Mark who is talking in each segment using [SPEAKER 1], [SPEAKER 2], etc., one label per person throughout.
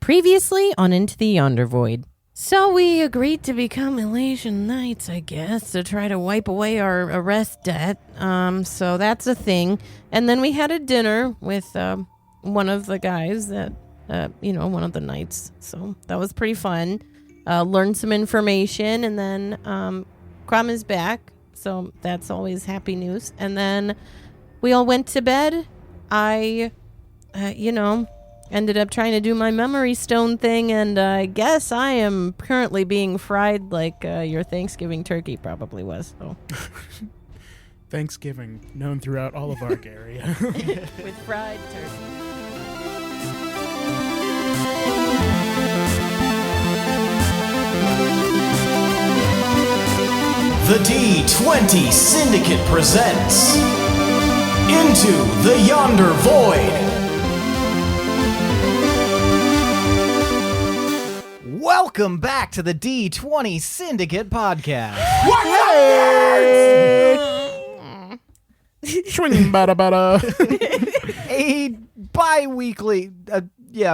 [SPEAKER 1] Previously on Into the Yonder Void. So we agreed to become Elation Knights, I guess, to try to wipe away our arrest debt. So that's a thing. And then we had a dinner with one of the guys that, one of the knights. So that was pretty fun. Learned some information, and then Crom is back. So that's always happy news. And then we all went to bed. I, ended up trying to do my memory stone thing, and I guess I am currently being fried like your Thanksgiving turkey probably was. So.
[SPEAKER 2] Thanksgiving, known throughout all of our area.
[SPEAKER 1] With fried turkey.
[SPEAKER 3] The D20 Syndicate presents Into the Yonder Void. Welcome back to the D20 Syndicate podcast.
[SPEAKER 2] Swing bada bada.
[SPEAKER 3] A bi-weekly, a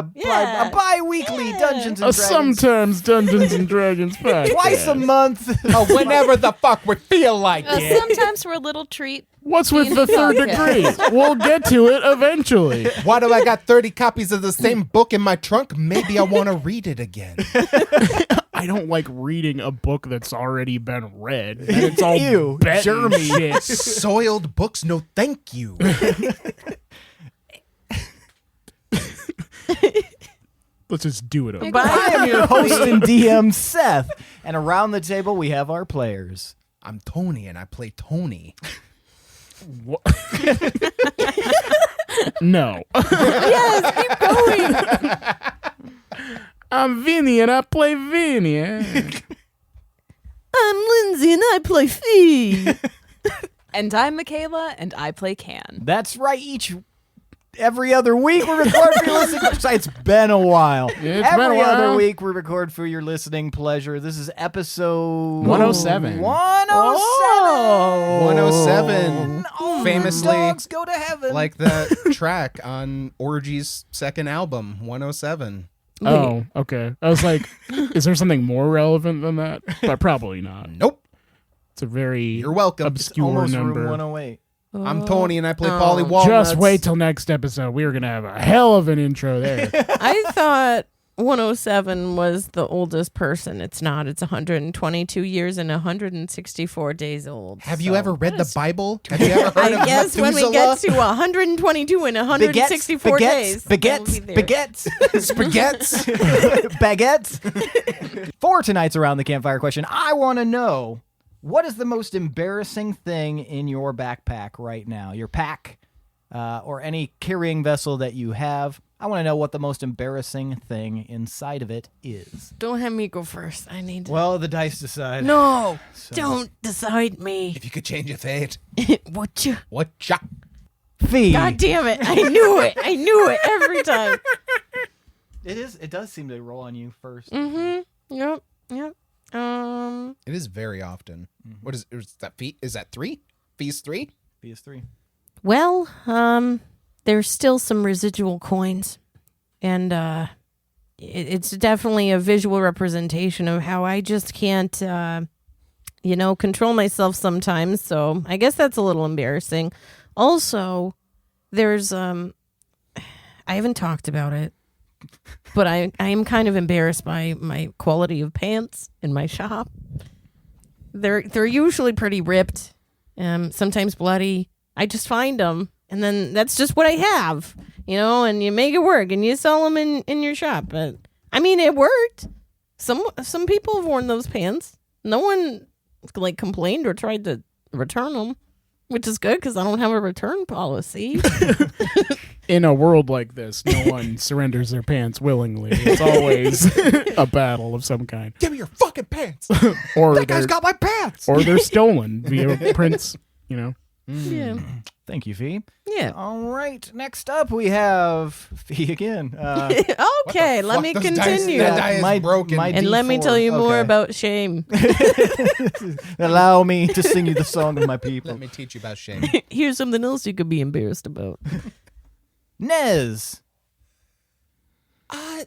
[SPEAKER 3] bi-weekly Dungeons and Dragons.
[SPEAKER 2] Sometimes Dungeons and Dragons podcast.
[SPEAKER 3] Twice a month.
[SPEAKER 4] Whenever the fuck we feel like it.
[SPEAKER 5] Sometimes we're a little treat.
[SPEAKER 2] What's with the third degree? We'll get to it eventually.
[SPEAKER 4] Why do I got 30 copies of the same book in my trunk? Maybe I want to read it again.
[SPEAKER 2] I don't like reading a book that's already been read. And it's all
[SPEAKER 3] Ew,
[SPEAKER 2] germy shit.
[SPEAKER 4] Soiled books, no thank you.
[SPEAKER 2] Let's just do it.
[SPEAKER 3] I am your host and DM, Seth. And around the table, we have our players.
[SPEAKER 4] I'm Tony, and I play Tony.
[SPEAKER 2] No.
[SPEAKER 1] Yes, keep going.
[SPEAKER 2] I'm Vinny, and I play Vinny.
[SPEAKER 1] I'm Lindsey, and I play Fee.
[SPEAKER 5] And I'm Michaela, and I play Can.
[SPEAKER 3] That's right. Every other week we record for your listening pleasure. It's been a while. Every other week we record for your listening pleasure. This is episode
[SPEAKER 2] 107.
[SPEAKER 3] 107. Oh,
[SPEAKER 4] Famously,
[SPEAKER 3] dogs go to heaven.
[SPEAKER 4] like that track on Orgy's second album, 107.
[SPEAKER 2] Oh, okay. I was like, is there something more relevant than that? But probably not.
[SPEAKER 4] Nope.
[SPEAKER 2] It's a very
[SPEAKER 4] You're welcome.
[SPEAKER 2] obscure
[SPEAKER 3] almost
[SPEAKER 2] number.
[SPEAKER 3] room 108.
[SPEAKER 4] I'm Tony, and I play Polly Walnuts.
[SPEAKER 2] Just wait till next episode. We're going to have a hell of an intro there.
[SPEAKER 1] I thought 107 was the oldest person. It's not. It's 122 years and 164 days old.
[SPEAKER 4] Have you ever read the Bible? Have you ever heard of
[SPEAKER 1] I guess when we get to
[SPEAKER 4] Methuselah?
[SPEAKER 1] 122 and 164 days.
[SPEAKER 3] Baguettes. Baguettes. For tonight's Around the Campfire question, I want to know, what is the most embarrassing thing in your backpack right now? Your pack or any carrying vessel that you have. I want to know what the most embarrassing thing inside of it is.
[SPEAKER 1] Don't have me go first. I need to.
[SPEAKER 3] Well, the dice decide.
[SPEAKER 1] No, don't decide me.
[SPEAKER 4] If you could change your fate.
[SPEAKER 1] What you?
[SPEAKER 4] Whatcha?
[SPEAKER 3] Fee.
[SPEAKER 1] God damn it. I knew it. I knew it every time.
[SPEAKER 3] It does seem to roll on you first.
[SPEAKER 1] Mm-hmm. Yep.
[SPEAKER 4] It is very often. What is that? Fee? Is that 3? Fee's 3?
[SPEAKER 3] Fee is 3.
[SPEAKER 1] Well, there's still some residual coins, and it's definitely a visual representation of how I just can't, control myself sometimes. So I guess that's a little embarrassing. Also, there's I haven't talked about it, but I am kind of embarrassed by my quality of pants in my shop. They're usually pretty ripped, sometimes bloody. I just find them, and then that's just what I have, and you make it work, and you sell them in your shop. But I mean, it worked. Some people have worn those pants. No one complained or tried to return them, which is good because I don't have a return policy.
[SPEAKER 2] In a world like this, no one surrenders their pants willingly. It's always a battle of some kind.
[SPEAKER 4] Give me your fucking pants.
[SPEAKER 2] Or
[SPEAKER 4] That guy's got my pants.
[SPEAKER 2] or they're stolen via prints,
[SPEAKER 1] Yeah.
[SPEAKER 3] Thank you, Fee.
[SPEAKER 1] Yeah.
[SPEAKER 3] All right. Next up, we have Fee again.
[SPEAKER 1] Okay, let me continue.
[SPEAKER 4] That die is broken.
[SPEAKER 1] And let me
[SPEAKER 3] D4.
[SPEAKER 1] tell you more
[SPEAKER 3] Okay.
[SPEAKER 1] about shame.
[SPEAKER 3] Allow me to sing you the song of my people.
[SPEAKER 4] Let me teach you about shame.
[SPEAKER 1] Here's something else you could be embarrassed about.
[SPEAKER 3] Nez,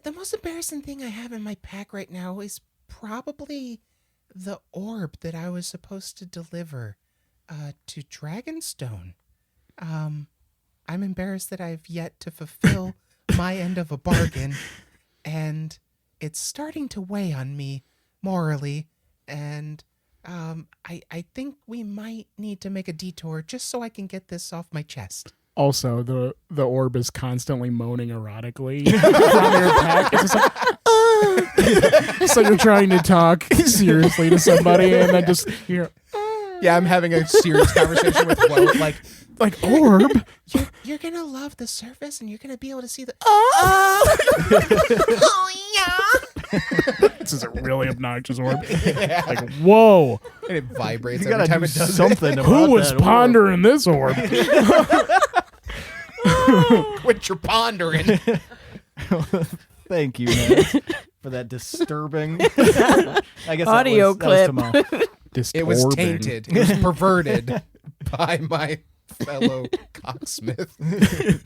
[SPEAKER 4] The most embarrassing thing I have in my pack right now is probably the orb that I was supposed to deliver to Dragonstone. I'm embarrassed that I've yet to fulfill my end of a bargain, and it's starting to weigh on me morally, and I think we might need to make a detour just so I can get this off my chest.
[SPEAKER 2] Also, the orb is constantly moaning erotically from your pack. It's just like, so you're trying to talk seriously to somebody, and then just you're
[SPEAKER 4] Yeah, I'm having a serious conversation with Flo,
[SPEAKER 2] like orb.
[SPEAKER 4] You're gonna love the surface, and you're gonna be able to see the.
[SPEAKER 2] This is a really obnoxious orb. Like, whoa,
[SPEAKER 4] And it vibrates
[SPEAKER 3] You
[SPEAKER 4] every
[SPEAKER 3] gotta
[SPEAKER 4] time
[SPEAKER 3] do
[SPEAKER 4] it does
[SPEAKER 3] something about
[SPEAKER 2] who was
[SPEAKER 3] that orb.
[SPEAKER 2] pondering this orb?
[SPEAKER 4] Quit your pondering.
[SPEAKER 3] Thank you, man, for that disturbing. I guess
[SPEAKER 1] Audio
[SPEAKER 3] that was
[SPEAKER 1] clip.
[SPEAKER 3] Tomas.
[SPEAKER 4] It was
[SPEAKER 2] Disturbing.
[SPEAKER 4] tainted. It was perverted by my fellow cocksmith.
[SPEAKER 3] At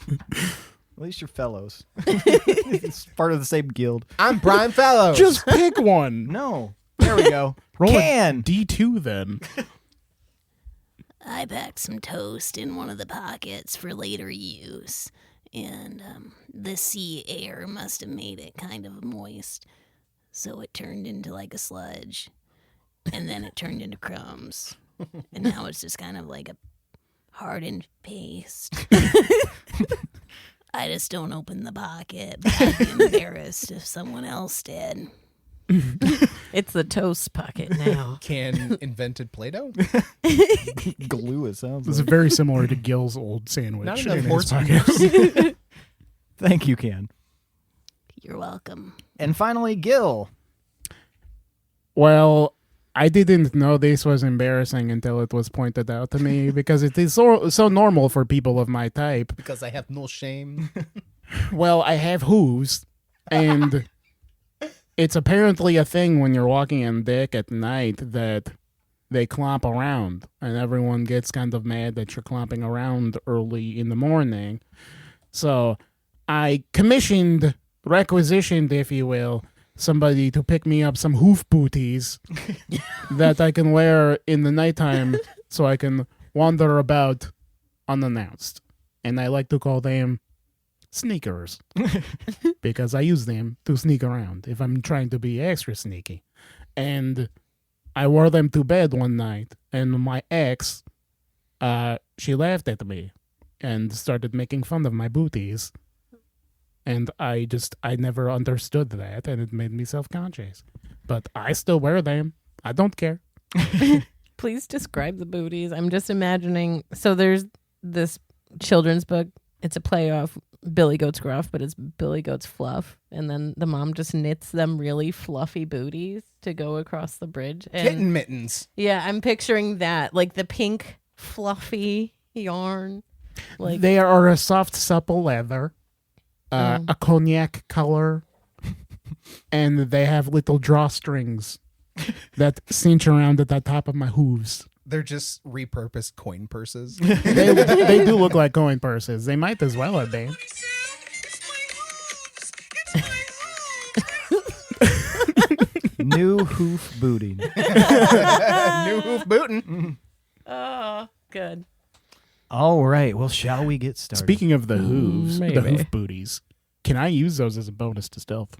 [SPEAKER 3] least you're fellows. It's part of the same guild.
[SPEAKER 4] I'm Brian Fellows.
[SPEAKER 2] Just pick one.
[SPEAKER 3] No. There we go.
[SPEAKER 2] Roll
[SPEAKER 3] Can.
[SPEAKER 2] a D2 then.
[SPEAKER 6] I packed some toast in one of the pockets for later use, and the sea air must have made it kind of moist, so it turned into like a sludge, and then it turned into crumbs, and now it's just kind of like a hardened paste. I just don't open the pocket, but I'd be embarrassed if someone else did.
[SPEAKER 1] It's the toast pocket now.
[SPEAKER 4] Can invented Play-Doh?
[SPEAKER 3] Glue, it sounds
[SPEAKER 2] This is
[SPEAKER 3] like.
[SPEAKER 2] very similar to Gil's old sandwich.
[SPEAKER 4] Not
[SPEAKER 2] in
[SPEAKER 4] enough
[SPEAKER 2] his
[SPEAKER 4] horse
[SPEAKER 2] pocket.
[SPEAKER 3] Thank you, Can.
[SPEAKER 6] You're welcome.
[SPEAKER 3] And finally, Gil.
[SPEAKER 2] Well, I didn't know this was embarrassing until it was pointed out to me because it is so normal for people of my type.
[SPEAKER 4] Because I have no shame.
[SPEAKER 2] Well, I have hooves, and it's apparently a thing when you're walking on deck at night that they clomp around, and everyone gets kind of mad that you're clomping around early in the morning. So I requisitioned, if you will, somebody to pick me up some hoof booties that I can wear in the nighttime so I can wander about unannounced. And I like to call them sneakers because I use them to sneak around if I'm trying to be extra sneaky. And I wore them to bed one night, and my ex, she laughed at me and started making fun of my booties. And I never understood that, and it made me self-conscious. But I still wear them. I don't care.
[SPEAKER 1] Please describe the booties. I'm just imagining. So there's this children's book. It's a play off Billy Goat's Gruff, but it's Billy Goat's Fluff. And then the mom just knits them really fluffy booties to go across the bridge. And
[SPEAKER 4] Kitten mittens.
[SPEAKER 1] yeah, I'm picturing that. Like the pink fluffy yarn. Like
[SPEAKER 2] They are a soft, supple leather, a cognac color, and they have little drawstrings that cinch around at the top of my hooves.
[SPEAKER 4] They're just repurposed coin purses.
[SPEAKER 2] They do look like coin purses. They might as well have been.
[SPEAKER 3] New hoof booting.
[SPEAKER 4] New hoof bootin'.
[SPEAKER 1] oh, good.
[SPEAKER 3] All right. Well, shall we get started?
[SPEAKER 2] Speaking of the hooves, the
[SPEAKER 1] maybe.
[SPEAKER 2] hoof booties, can I use those as a bonus to stealth?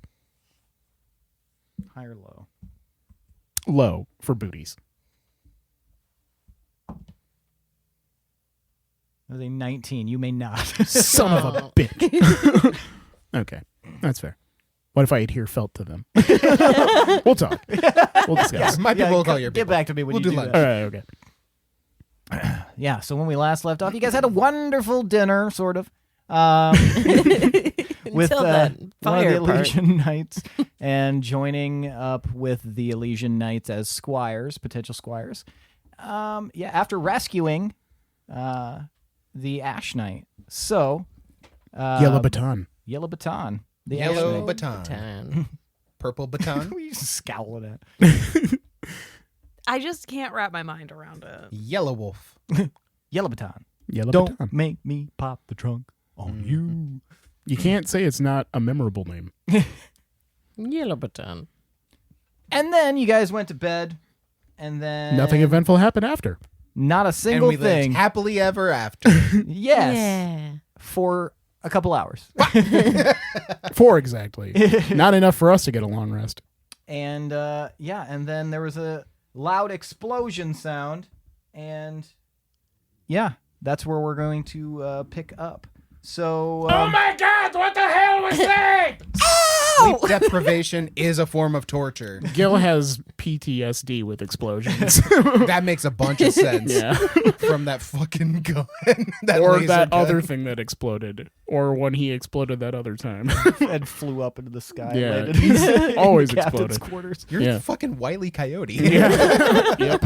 [SPEAKER 3] High or low?
[SPEAKER 2] Low for booties.
[SPEAKER 3] That was a 19. You may not.
[SPEAKER 2] Son of a bitch. Okay, that's fair. What if I adhere felt to them? We'll talk. We'll discuss.
[SPEAKER 4] My people will call your
[SPEAKER 3] Get
[SPEAKER 4] people.
[SPEAKER 3] back to me when
[SPEAKER 4] We'll
[SPEAKER 3] you
[SPEAKER 4] do
[SPEAKER 3] do
[SPEAKER 4] lunch.
[SPEAKER 3] that.
[SPEAKER 2] All right, okay.
[SPEAKER 3] Yeah, so when we last left off, you guys had a wonderful dinner, sort of, with
[SPEAKER 1] Until that
[SPEAKER 3] one of
[SPEAKER 1] fire
[SPEAKER 3] the
[SPEAKER 1] part.
[SPEAKER 3] Elysian Knights and joining up with the Elysian Knights as squires, potential squires. After rescuing the Ash Knight. So,
[SPEAKER 2] Yellow baton.
[SPEAKER 3] Yellow Baton. The Ash
[SPEAKER 4] Yellow
[SPEAKER 3] Knight.
[SPEAKER 4] baton.
[SPEAKER 1] Tan.
[SPEAKER 4] Purple baton.
[SPEAKER 3] What are you scowling at?
[SPEAKER 5] I just can't wrap my mind around it.
[SPEAKER 4] Yellow wolf.
[SPEAKER 3] Yellow Baton.
[SPEAKER 2] Yellow
[SPEAKER 3] Don't
[SPEAKER 2] baton.
[SPEAKER 3] make me pop the trunk on you.
[SPEAKER 2] You can't say it's not a memorable name.
[SPEAKER 1] Gildebrand.
[SPEAKER 3] And then you guys went to bed, and then
[SPEAKER 2] Nothing eventful happened after.
[SPEAKER 3] Not a
[SPEAKER 4] And
[SPEAKER 3] single
[SPEAKER 4] we lived
[SPEAKER 3] thing.
[SPEAKER 4] happily ever after.
[SPEAKER 3] Yes,
[SPEAKER 1] Yeah.
[SPEAKER 3] for a couple hours.
[SPEAKER 2] 4 exactly. Not enough for us to get a long rest.
[SPEAKER 3] And and then there was a loud explosion sound, and that's where we're going to pick up. So,
[SPEAKER 2] my God! What the hell was that?
[SPEAKER 4] Sleep deprivation is a form of torture.
[SPEAKER 2] Gil has PTSD with explosions.
[SPEAKER 4] That makes a bunch of sense.
[SPEAKER 2] Yeah.
[SPEAKER 4] From that fucking gun.
[SPEAKER 2] Or
[SPEAKER 4] laser
[SPEAKER 2] that
[SPEAKER 4] gun.
[SPEAKER 2] other thing that exploded. Or when he exploded that other time.
[SPEAKER 3] and flew up into the sky.
[SPEAKER 2] Yeah,
[SPEAKER 3] landed
[SPEAKER 2] he's
[SPEAKER 3] in
[SPEAKER 2] always
[SPEAKER 3] captain's
[SPEAKER 2] exploded.
[SPEAKER 3] quarters.
[SPEAKER 4] You're
[SPEAKER 2] Yeah.
[SPEAKER 4] a fucking Wile E. Coyote.
[SPEAKER 2] Yep.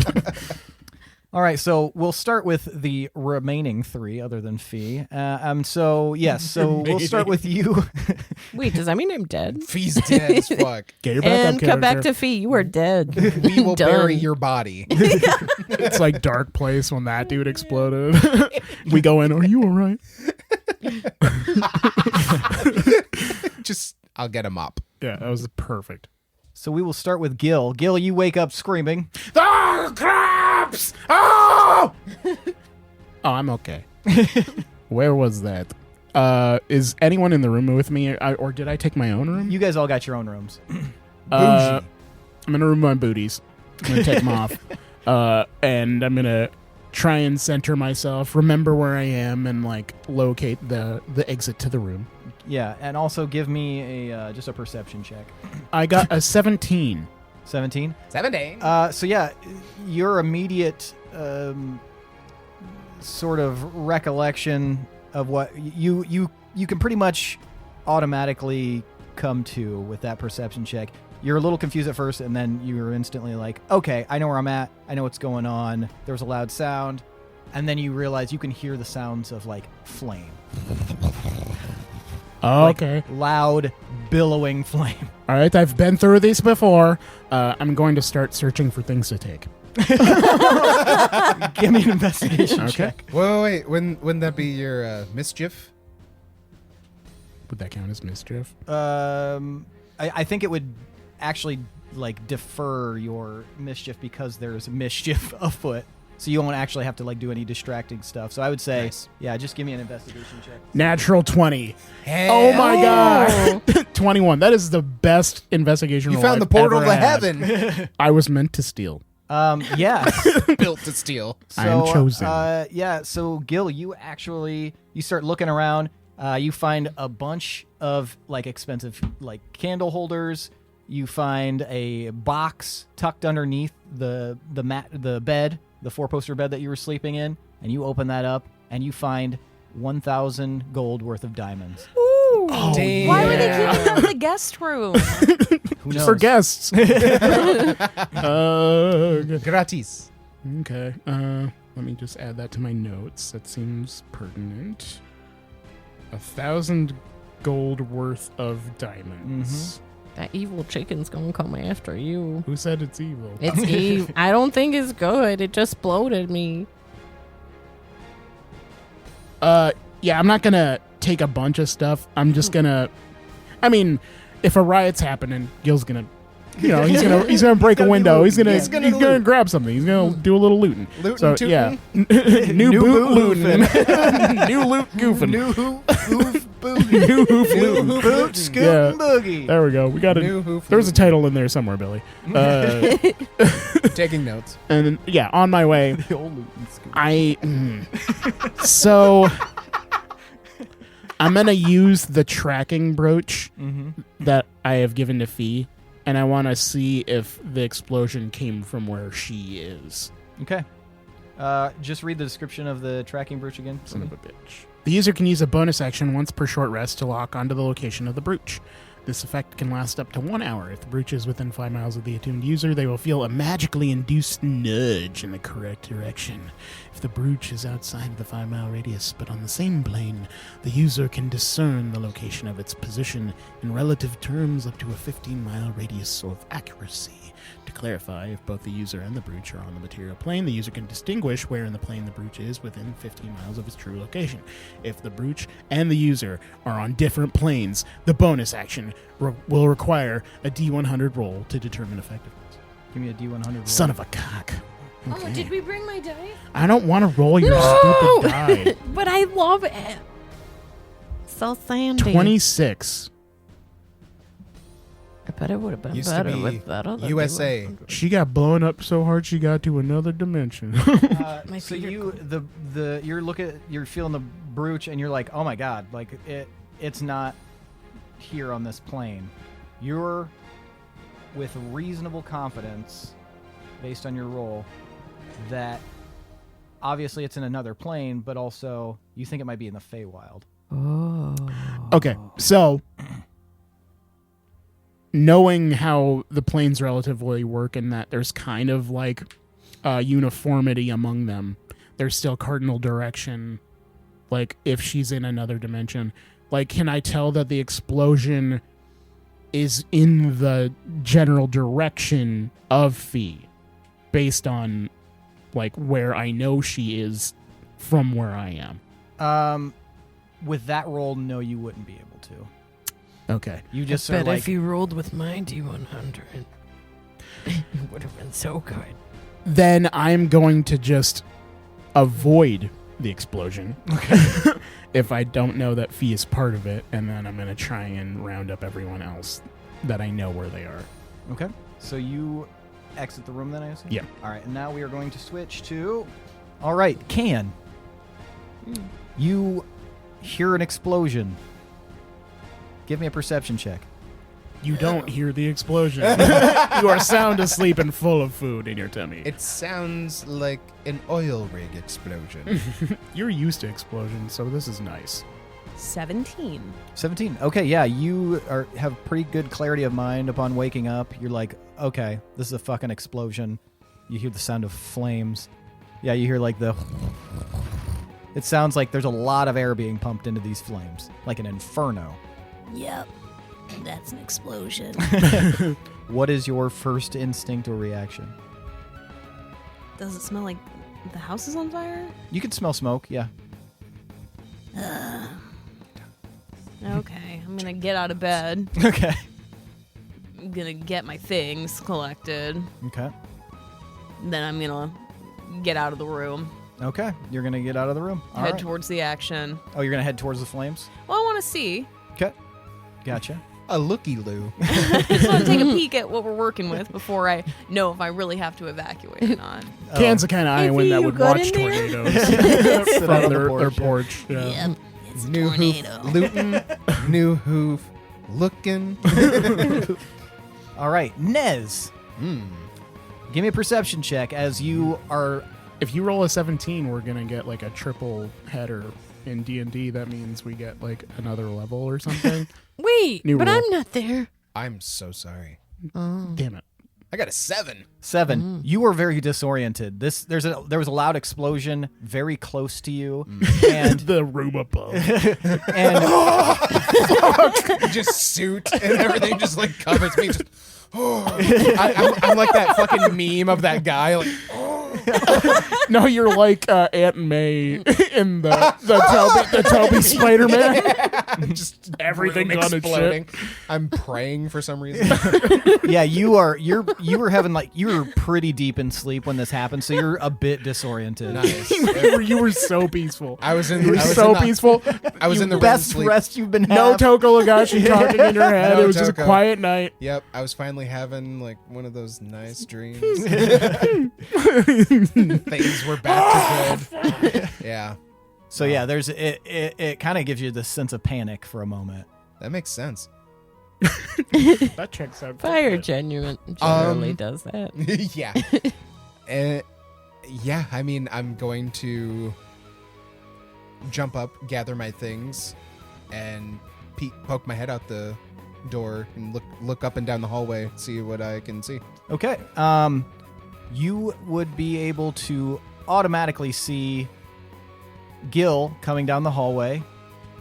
[SPEAKER 3] All right, so we'll start with the remaining 3, other than Fee. So we'll start with you.
[SPEAKER 1] Wait, does that mean I'm dead?
[SPEAKER 4] Fee's dead as fuck.
[SPEAKER 2] Get your back
[SPEAKER 1] And
[SPEAKER 2] up,
[SPEAKER 1] cut back
[SPEAKER 2] character.
[SPEAKER 1] to Fee. You are dead.
[SPEAKER 4] We will
[SPEAKER 1] Done.
[SPEAKER 4] bury your body.
[SPEAKER 2] It's like Dark Place when that dude exploded. We go in, are you all right?
[SPEAKER 4] Just, I'll get him up.
[SPEAKER 2] Yeah, that was perfect.
[SPEAKER 3] So we will start with Gil. Gil, you wake up screaming.
[SPEAKER 2] Oh, crabs! Oh! Oh, I'm okay. Where was that? Is anyone in the room with me, or did I take my own room?
[SPEAKER 3] You guys all got your own rooms.
[SPEAKER 2] I'm gonna remove my booties. I'm gonna take them off, and I'm gonna try and center myself, remember where I am, and like locate the exit to the room.
[SPEAKER 3] Yeah, and also give me just a perception check.
[SPEAKER 2] I got a 17.
[SPEAKER 3] 17.
[SPEAKER 4] 17.
[SPEAKER 3] So yeah, your immediate sort of recollection of what you can pretty much automatically come to with that perception check. You're a little confused at first, and then you're instantly like, okay, I know where I'm at. I know what's going on. There was a loud sound. And then you realize you can hear the sounds of, like, flame.
[SPEAKER 2] Okay.
[SPEAKER 3] Loud, billowing flame.
[SPEAKER 2] All right, I've been through this before. I'm going to start searching for things to take.
[SPEAKER 3] Give me an investigation
[SPEAKER 2] Okay.
[SPEAKER 3] check.
[SPEAKER 4] Wait. Wouldn't that be your mischief?
[SPEAKER 2] Would that count as mischief?
[SPEAKER 3] I think it would actually, like, defer your mischief because there's mischief afoot. So you won't actually have to, like, do any distracting stuff. So I would say,
[SPEAKER 4] Nice.
[SPEAKER 3] yeah, just give me an investigation check.
[SPEAKER 2] Natural 20.
[SPEAKER 4] Hell,
[SPEAKER 2] Oh my god. 21. That is the best investigation
[SPEAKER 4] You
[SPEAKER 2] roll
[SPEAKER 4] found the
[SPEAKER 2] I've
[SPEAKER 4] portal
[SPEAKER 2] ever
[SPEAKER 4] to
[SPEAKER 2] had.
[SPEAKER 4] heaven.
[SPEAKER 2] I was meant to steal.
[SPEAKER 3] Yeah.
[SPEAKER 4] Built to steal.
[SPEAKER 2] I am chosen.
[SPEAKER 3] So Gil, you start looking around. You find a bunch of like expensive like candle holders. You find a box tucked underneath the bed, the 4-poster bed that you were sleeping in, and you open that up and you find 1,000 gold worth of diamonds.
[SPEAKER 5] Ooh.
[SPEAKER 4] Damn.
[SPEAKER 5] Why were they keeping them in the guest room?
[SPEAKER 3] Who
[SPEAKER 2] Just
[SPEAKER 3] knows?
[SPEAKER 2] for guests.
[SPEAKER 4] Gratis.
[SPEAKER 2] Okay. Let me just add that to my notes. That seems pertinent. 1,000 gold worth of diamonds.
[SPEAKER 1] That evil chicken's gonna come after you.
[SPEAKER 2] Who said it's evil?
[SPEAKER 1] It's evil. I don't think it's good. It just bloated me.
[SPEAKER 2] Yeah, I'm not gonna take a bunch of stuff. I'm just gonna. I mean, if a riot's happening, Gil's gonna. He's gonna break a window. He's gonna grab something. He's gonna do a little looting.
[SPEAKER 4] Lootin',
[SPEAKER 2] So
[SPEAKER 4] tootin'.
[SPEAKER 2] yeah, new boot looting, new loot goofing,
[SPEAKER 4] New hoof booty.
[SPEAKER 2] new hoof
[SPEAKER 4] New
[SPEAKER 2] looting.
[SPEAKER 4] hoof
[SPEAKER 3] Boot,
[SPEAKER 4] lootin'.
[SPEAKER 3] scoot,
[SPEAKER 2] Yeah.
[SPEAKER 3] and boogie.
[SPEAKER 2] There we go. We got
[SPEAKER 4] New
[SPEAKER 2] it.
[SPEAKER 4] hoof
[SPEAKER 2] There's a
[SPEAKER 4] lootin'.
[SPEAKER 2] title in there somewhere, Billy.
[SPEAKER 4] Taking notes.
[SPEAKER 2] And then, yeah, on my way,
[SPEAKER 3] The old loot and scoot.
[SPEAKER 2] so I'm gonna use the tracking brooch that I have given to Fee, and I want to see if the explosion came from where she is.
[SPEAKER 3] Okay. Just read the description of the tracking brooch again.
[SPEAKER 2] Son of a bitch. The user can use a bonus action once per short rest to lock onto the location of the brooch. This effect can last up to 1 hour. If the brooch is within 5 miles of the attuned user, they will feel a magically induced nudge in the correct direction. If the brooch is outside of the 5-mile radius but on the same plane, the user can discern the location of its position in relative terms up to a 15-mile radius of accuracy. To clarify, if both the user and the brooch are on the material plane, the user can distinguish where in the plane the brooch is within 15 miles of its true location. If the brooch and the user are on different planes, the bonus action will require a D100 roll to determine effectiveness.
[SPEAKER 3] Give me a D100 roll.
[SPEAKER 2] Son of a cock.
[SPEAKER 5] Oh,
[SPEAKER 2] Okay.
[SPEAKER 5] did we bring my dice?
[SPEAKER 2] I don't want to roll your
[SPEAKER 1] No!
[SPEAKER 2] stupid die.
[SPEAKER 1] But I love it. So sandy.
[SPEAKER 2] 26.
[SPEAKER 1] I bet it would have been
[SPEAKER 4] Used to
[SPEAKER 1] better
[SPEAKER 4] be
[SPEAKER 1] with that other
[SPEAKER 4] USA.
[SPEAKER 1] D100.
[SPEAKER 2] She got blown up so hard she got to another dimension.
[SPEAKER 1] My
[SPEAKER 3] So
[SPEAKER 1] feet are
[SPEAKER 3] you're feeling the brooch and you're like, oh my god, like it's not here on this plane. You're with reasonable confidence, based on your roll, that obviously it's in another plane, but also you think it might be in the Feywild.
[SPEAKER 1] Oh.
[SPEAKER 2] Okay, so knowing how the planes relatively work and that there's kind of like uniformity among them, there's still cardinal direction. Like if she's in another dimension, like can I tell that the explosion is in the general direction of Fee based on like where I know she is from where I am?
[SPEAKER 3] With that roll, no, you wouldn't be able to.
[SPEAKER 2] Okay.
[SPEAKER 3] You just
[SPEAKER 1] I
[SPEAKER 3] sort
[SPEAKER 1] bet
[SPEAKER 3] of like
[SPEAKER 1] if you rolled with my D100, it would have been so good.
[SPEAKER 2] Then I'm going to just avoid the explosion.
[SPEAKER 3] okay.
[SPEAKER 2] If I don't know that Fee is part of it, and then I'm going to try and round up everyone else that I know where they are.
[SPEAKER 3] Okay. So you exit the room then, I assume?
[SPEAKER 2] Yeah.
[SPEAKER 3] All right, and now we are going to switch to... All right, Can. You hear an explosion. Give me a perception check.
[SPEAKER 2] You don't hear the explosion. You are sound asleep and full of food in your tummy.
[SPEAKER 4] It sounds like an oil rig explosion.
[SPEAKER 2] You're used to explosions, so this is nice.
[SPEAKER 5] 17.
[SPEAKER 3] 17. Okay, yeah, you have pretty good clarity of mind upon waking up. You're like, okay, this is a fucking explosion. You hear the sound of flames. Yeah, you hear like the... It sounds like there's a lot of air being pumped into these flames, like an inferno.
[SPEAKER 6] Yep, that's an explosion.
[SPEAKER 3] What is your first instinct or reaction?
[SPEAKER 5] Does it smell like the house is on fire?
[SPEAKER 3] You can smell smoke, yeah.
[SPEAKER 5] Okay, I'm gonna get out of bed.
[SPEAKER 3] Okay.
[SPEAKER 5] I'm gonna get my things collected.
[SPEAKER 3] Okay.
[SPEAKER 5] Then I'm gonna get out of the room.
[SPEAKER 3] Okay, you're going to get out of the room. All
[SPEAKER 5] Head
[SPEAKER 3] right.
[SPEAKER 5] towards the action.
[SPEAKER 3] Oh, you're going to head towards the flames?
[SPEAKER 5] Well, I want to see.
[SPEAKER 3] Okay. Gotcha.
[SPEAKER 4] A looky-loo.
[SPEAKER 5] I just want to take a peek at what we're working with before I know if I really have to evacuate or not.
[SPEAKER 2] Can's the kind of Iowan that
[SPEAKER 1] you
[SPEAKER 2] would
[SPEAKER 1] got
[SPEAKER 2] watch
[SPEAKER 1] in there?
[SPEAKER 2] tornadoes
[SPEAKER 3] Sit out
[SPEAKER 2] from
[SPEAKER 3] on the
[SPEAKER 2] their
[SPEAKER 3] porch, yeah.
[SPEAKER 2] porch. Yeah.
[SPEAKER 6] Yep, it's a
[SPEAKER 4] New
[SPEAKER 6] tornado.
[SPEAKER 4] hoof lootin', new hoof looking.
[SPEAKER 3] All right, Nez. Give me a perception check as you are...
[SPEAKER 2] If you roll a 17, we're going to get like a triple header. In D&D, that means we get like another level or something.
[SPEAKER 1] Wait,
[SPEAKER 2] New
[SPEAKER 1] but
[SPEAKER 2] rule.
[SPEAKER 1] I'm not there.
[SPEAKER 4] I'm so sorry.
[SPEAKER 2] Damn it.
[SPEAKER 4] I got a 7.
[SPEAKER 3] 7. You were very disoriented. There was a loud explosion very close to you, and
[SPEAKER 2] The room above.
[SPEAKER 3] and
[SPEAKER 4] Just suit and everything just like covers me. Just, I'm like that fucking meme of that guy. Like,
[SPEAKER 2] No, you're like Aunt May in the Toby Spider-Man.
[SPEAKER 4] just
[SPEAKER 2] Everything
[SPEAKER 4] room
[SPEAKER 2] gone to
[SPEAKER 4] exploding. I'm praying for some reason.
[SPEAKER 3] yeah, you were having like you were pretty deep in sleep when this happened, so you're a bit disoriented.
[SPEAKER 4] Nice.
[SPEAKER 2] You were so peaceful.
[SPEAKER 4] I was in.
[SPEAKER 2] You were
[SPEAKER 4] I was
[SPEAKER 2] so
[SPEAKER 4] in the,
[SPEAKER 2] peaceful.
[SPEAKER 4] I was in the REM
[SPEAKER 3] Best
[SPEAKER 4] sleep.
[SPEAKER 3] rest you've been
[SPEAKER 2] No
[SPEAKER 3] having.
[SPEAKER 2] Toko Lagashi talking in your head.
[SPEAKER 4] No
[SPEAKER 2] It was just a
[SPEAKER 4] Toko.
[SPEAKER 2] quiet night.
[SPEAKER 4] Yep, I was finally having like one of those nice dreams. Things were back to good. Yeah,
[SPEAKER 3] So yeah, there's it kind of gives you this sense of panic for a moment.
[SPEAKER 4] that makes sense.
[SPEAKER 2] That checks out.
[SPEAKER 1] Fire generally does that.
[SPEAKER 4] Yeah. Yeah, I mean, I'm going to jump up, gather my things, and poke my head out the door and look up and down the hallway, see what I can see.
[SPEAKER 3] Okay. You would be able to automatically see Gil coming down the hallway.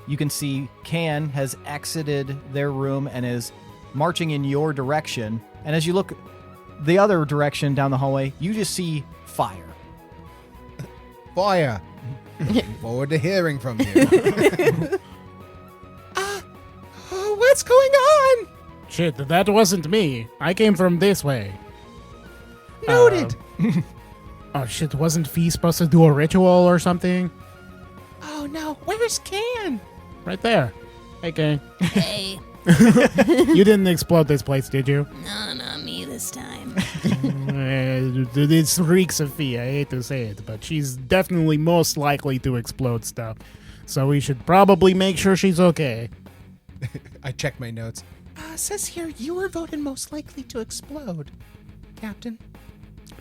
[SPEAKER 3] You can see Can has exited their room and is marching in your direction. And as you look the other direction down the hallway, you just see fire.
[SPEAKER 4] Fire. Looking forward to hearing from you. What's going on?
[SPEAKER 2] Shit, that wasn't me. I came from this way.
[SPEAKER 4] Noted.
[SPEAKER 2] Oh shit, wasn't Fee supposed to do a ritual or something?
[SPEAKER 4] Oh no, where's Can?
[SPEAKER 2] Right there. Hey, Kane.
[SPEAKER 6] Hey,
[SPEAKER 2] You didn't explode this place, did you?
[SPEAKER 6] no, not me this time.
[SPEAKER 2] It reeks of Fee, I hate to say it, but she's definitely most likely to explode stuff. So we should probably make sure she's okay.
[SPEAKER 4] I checked my notes. Says here you were voted most likely to explode, Captain.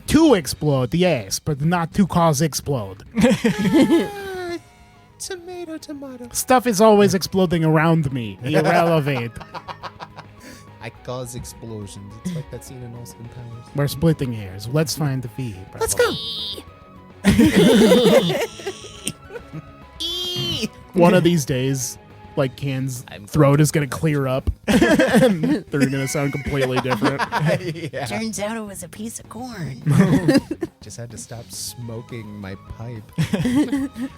[SPEAKER 2] To explode, yes, but not to cause explode.
[SPEAKER 4] Tomato.
[SPEAKER 2] Stuff is always exploding around me. Irrelevant.
[SPEAKER 4] I cause explosions. It's like that scene in Austin Powers.
[SPEAKER 2] We're splitting hairs. Let's find the Fee.
[SPEAKER 4] Let's go.
[SPEAKER 2] One of these days, like Can's throat is going to clear up. And they're going to sound completely different.
[SPEAKER 4] Yeah.
[SPEAKER 6] Turns out it was a piece of corn.
[SPEAKER 4] Just had to stop smoking my pipe.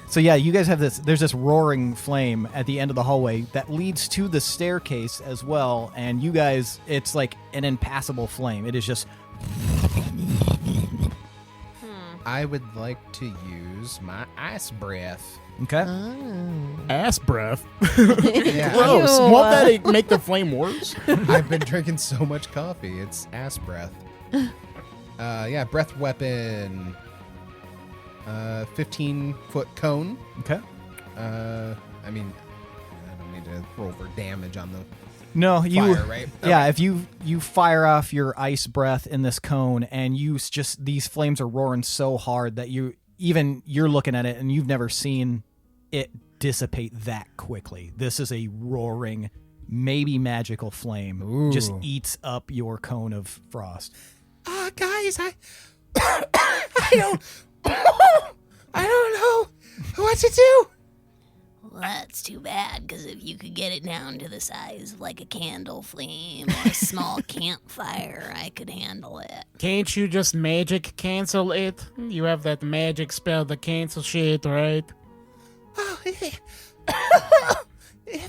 [SPEAKER 3] So yeah, you guys have this. There's this roaring flame at the end of the hallway that leads to the staircase as well. And you guys, it's like an impassable flame. It is just.
[SPEAKER 4] I would like to use my ice breath.
[SPEAKER 3] Okay.
[SPEAKER 2] Ass breath.
[SPEAKER 4] Yeah.
[SPEAKER 2] Gross.
[SPEAKER 1] Ew.
[SPEAKER 2] Won't that make the flame worse?
[SPEAKER 4] I've been drinking so much coffee. It's ass breath. Yeah, breath weapon. 15-foot cone.
[SPEAKER 3] Okay.
[SPEAKER 4] I mean, I don't need to roll for damage on the
[SPEAKER 3] No, you.
[SPEAKER 4] fire, right?
[SPEAKER 3] Yeah, if you fire off your ice breath in this cone, and just these flames are roaring so hard that you're looking at it and you've never seen it dissipate that quickly. This is a roaring, maybe magical flame.
[SPEAKER 4] Ooh.
[SPEAKER 3] Just eats up your cone of frost.
[SPEAKER 4] Guys, I don't know what to do.
[SPEAKER 6] Well, that's too bad, because if you could get it down to the size of like a candle flame or a small campfire, I could handle it.
[SPEAKER 2] Can't you just magic cancel it? You have that magic spell to cancel shit, right?
[SPEAKER 4] Oh, if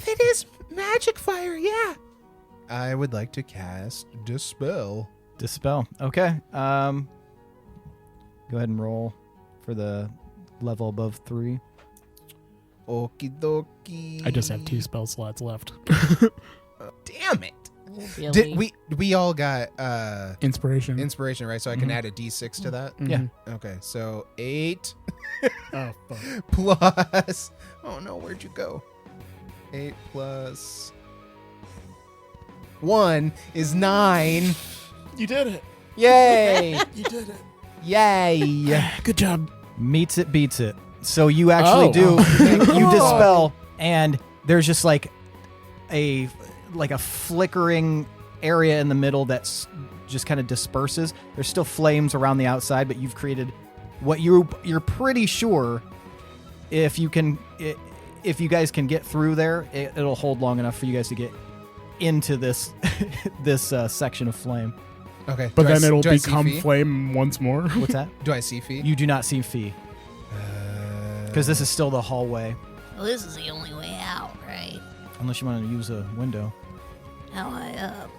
[SPEAKER 4] it is magic fire, yeah. I would like to cast Dispel.
[SPEAKER 3] Dispel. Okay. Go ahead and roll for the level above 3.
[SPEAKER 4] Okie dokie.
[SPEAKER 2] I just have 2 spell slots left.
[SPEAKER 4] Damn it.
[SPEAKER 1] Really?
[SPEAKER 4] Did we all got
[SPEAKER 2] Inspiration.
[SPEAKER 4] inspiration, right? So I can add a d6 to that?
[SPEAKER 2] Mhm.
[SPEAKER 3] Yeah.
[SPEAKER 4] Okay, so 8
[SPEAKER 2] Oh, fuck.
[SPEAKER 4] plus... Oh no, where'd you go? 8 plus 1 is 9.
[SPEAKER 2] You did it.
[SPEAKER 4] Yay!
[SPEAKER 2] You did it.
[SPEAKER 4] Yay!
[SPEAKER 2] Good job.
[SPEAKER 3] Meets it, beats it. So you actually
[SPEAKER 2] Oh.
[SPEAKER 3] you dispel, and there's just like a flickering area in the middle that's just kind of disperses. There's still flames around the outside, but you've created what you're pretty sure if you guys can get through there, it'll hold long enough for you guys to get into this section of flame.
[SPEAKER 4] Okay,
[SPEAKER 2] But
[SPEAKER 4] do I
[SPEAKER 2] then
[SPEAKER 4] see-
[SPEAKER 2] it'll
[SPEAKER 4] do I see
[SPEAKER 2] become
[SPEAKER 4] Fee?
[SPEAKER 2] flame once more.
[SPEAKER 3] What's that?
[SPEAKER 4] Do I see Fee?
[SPEAKER 3] You do not see Fee, because this is still the hallway,
[SPEAKER 6] Well, this is the only way out, right?
[SPEAKER 3] unless you want to use a window.
[SPEAKER 6] How high up?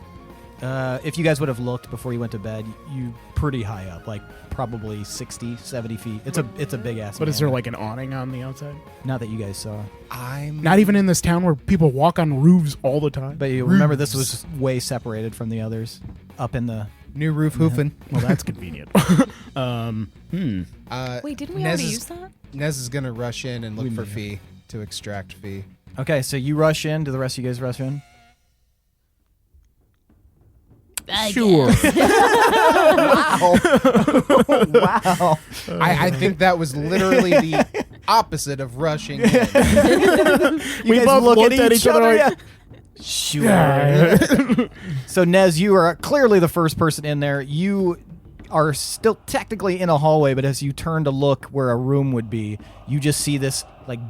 [SPEAKER 3] If you guys would have looked before you went to bed, you pretty high up, like probably 60, 70 feet. It's a big ass.
[SPEAKER 2] But is there
[SPEAKER 3] manor.
[SPEAKER 2] like an awning on the outside?
[SPEAKER 3] Not that you guys saw,
[SPEAKER 4] I'm
[SPEAKER 2] Not even in this town where people walk on roofs all the time?
[SPEAKER 3] but you remember this was way separated from the others, up in the.
[SPEAKER 4] new roof hoofing.
[SPEAKER 2] Well, that's convenient.
[SPEAKER 5] Wait, didn't we
[SPEAKER 4] Nez
[SPEAKER 5] already
[SPEAKER 4] is-
[SPEAKER 5] use that?
[SPEAKER 4] Nez is gonna rush in and look
[SPEAKER 3] We
[SPEAKER 4] for
[SPEAKER 3] may have.
[SPEAKER 4] Fee to extract Fee.
[SPEAKER 3] Okay, so you rush in. Do the rest of you guys rush in?
[SPEAKER 6] I
[SPEAKER 2] Sure.
[SPEAKER 6] guess.
[SPEAKER 3] Wow.
[SPEAKER 4] I think that was literally the opposite of rushing in.
[SPEAKER 3] You
[SPEAKER 2] We
[SPEAKER 3] guys
[SPEAKER 2] both
[SPEAKER 3] look
[SPEAKER 2] looked at each other like,
[SPEAKER 3] yeah. Sure. So, Nez, you are clearly the first person in there. You are still technically in a hallway, but as you turn to look where a room would be, you just see this, like,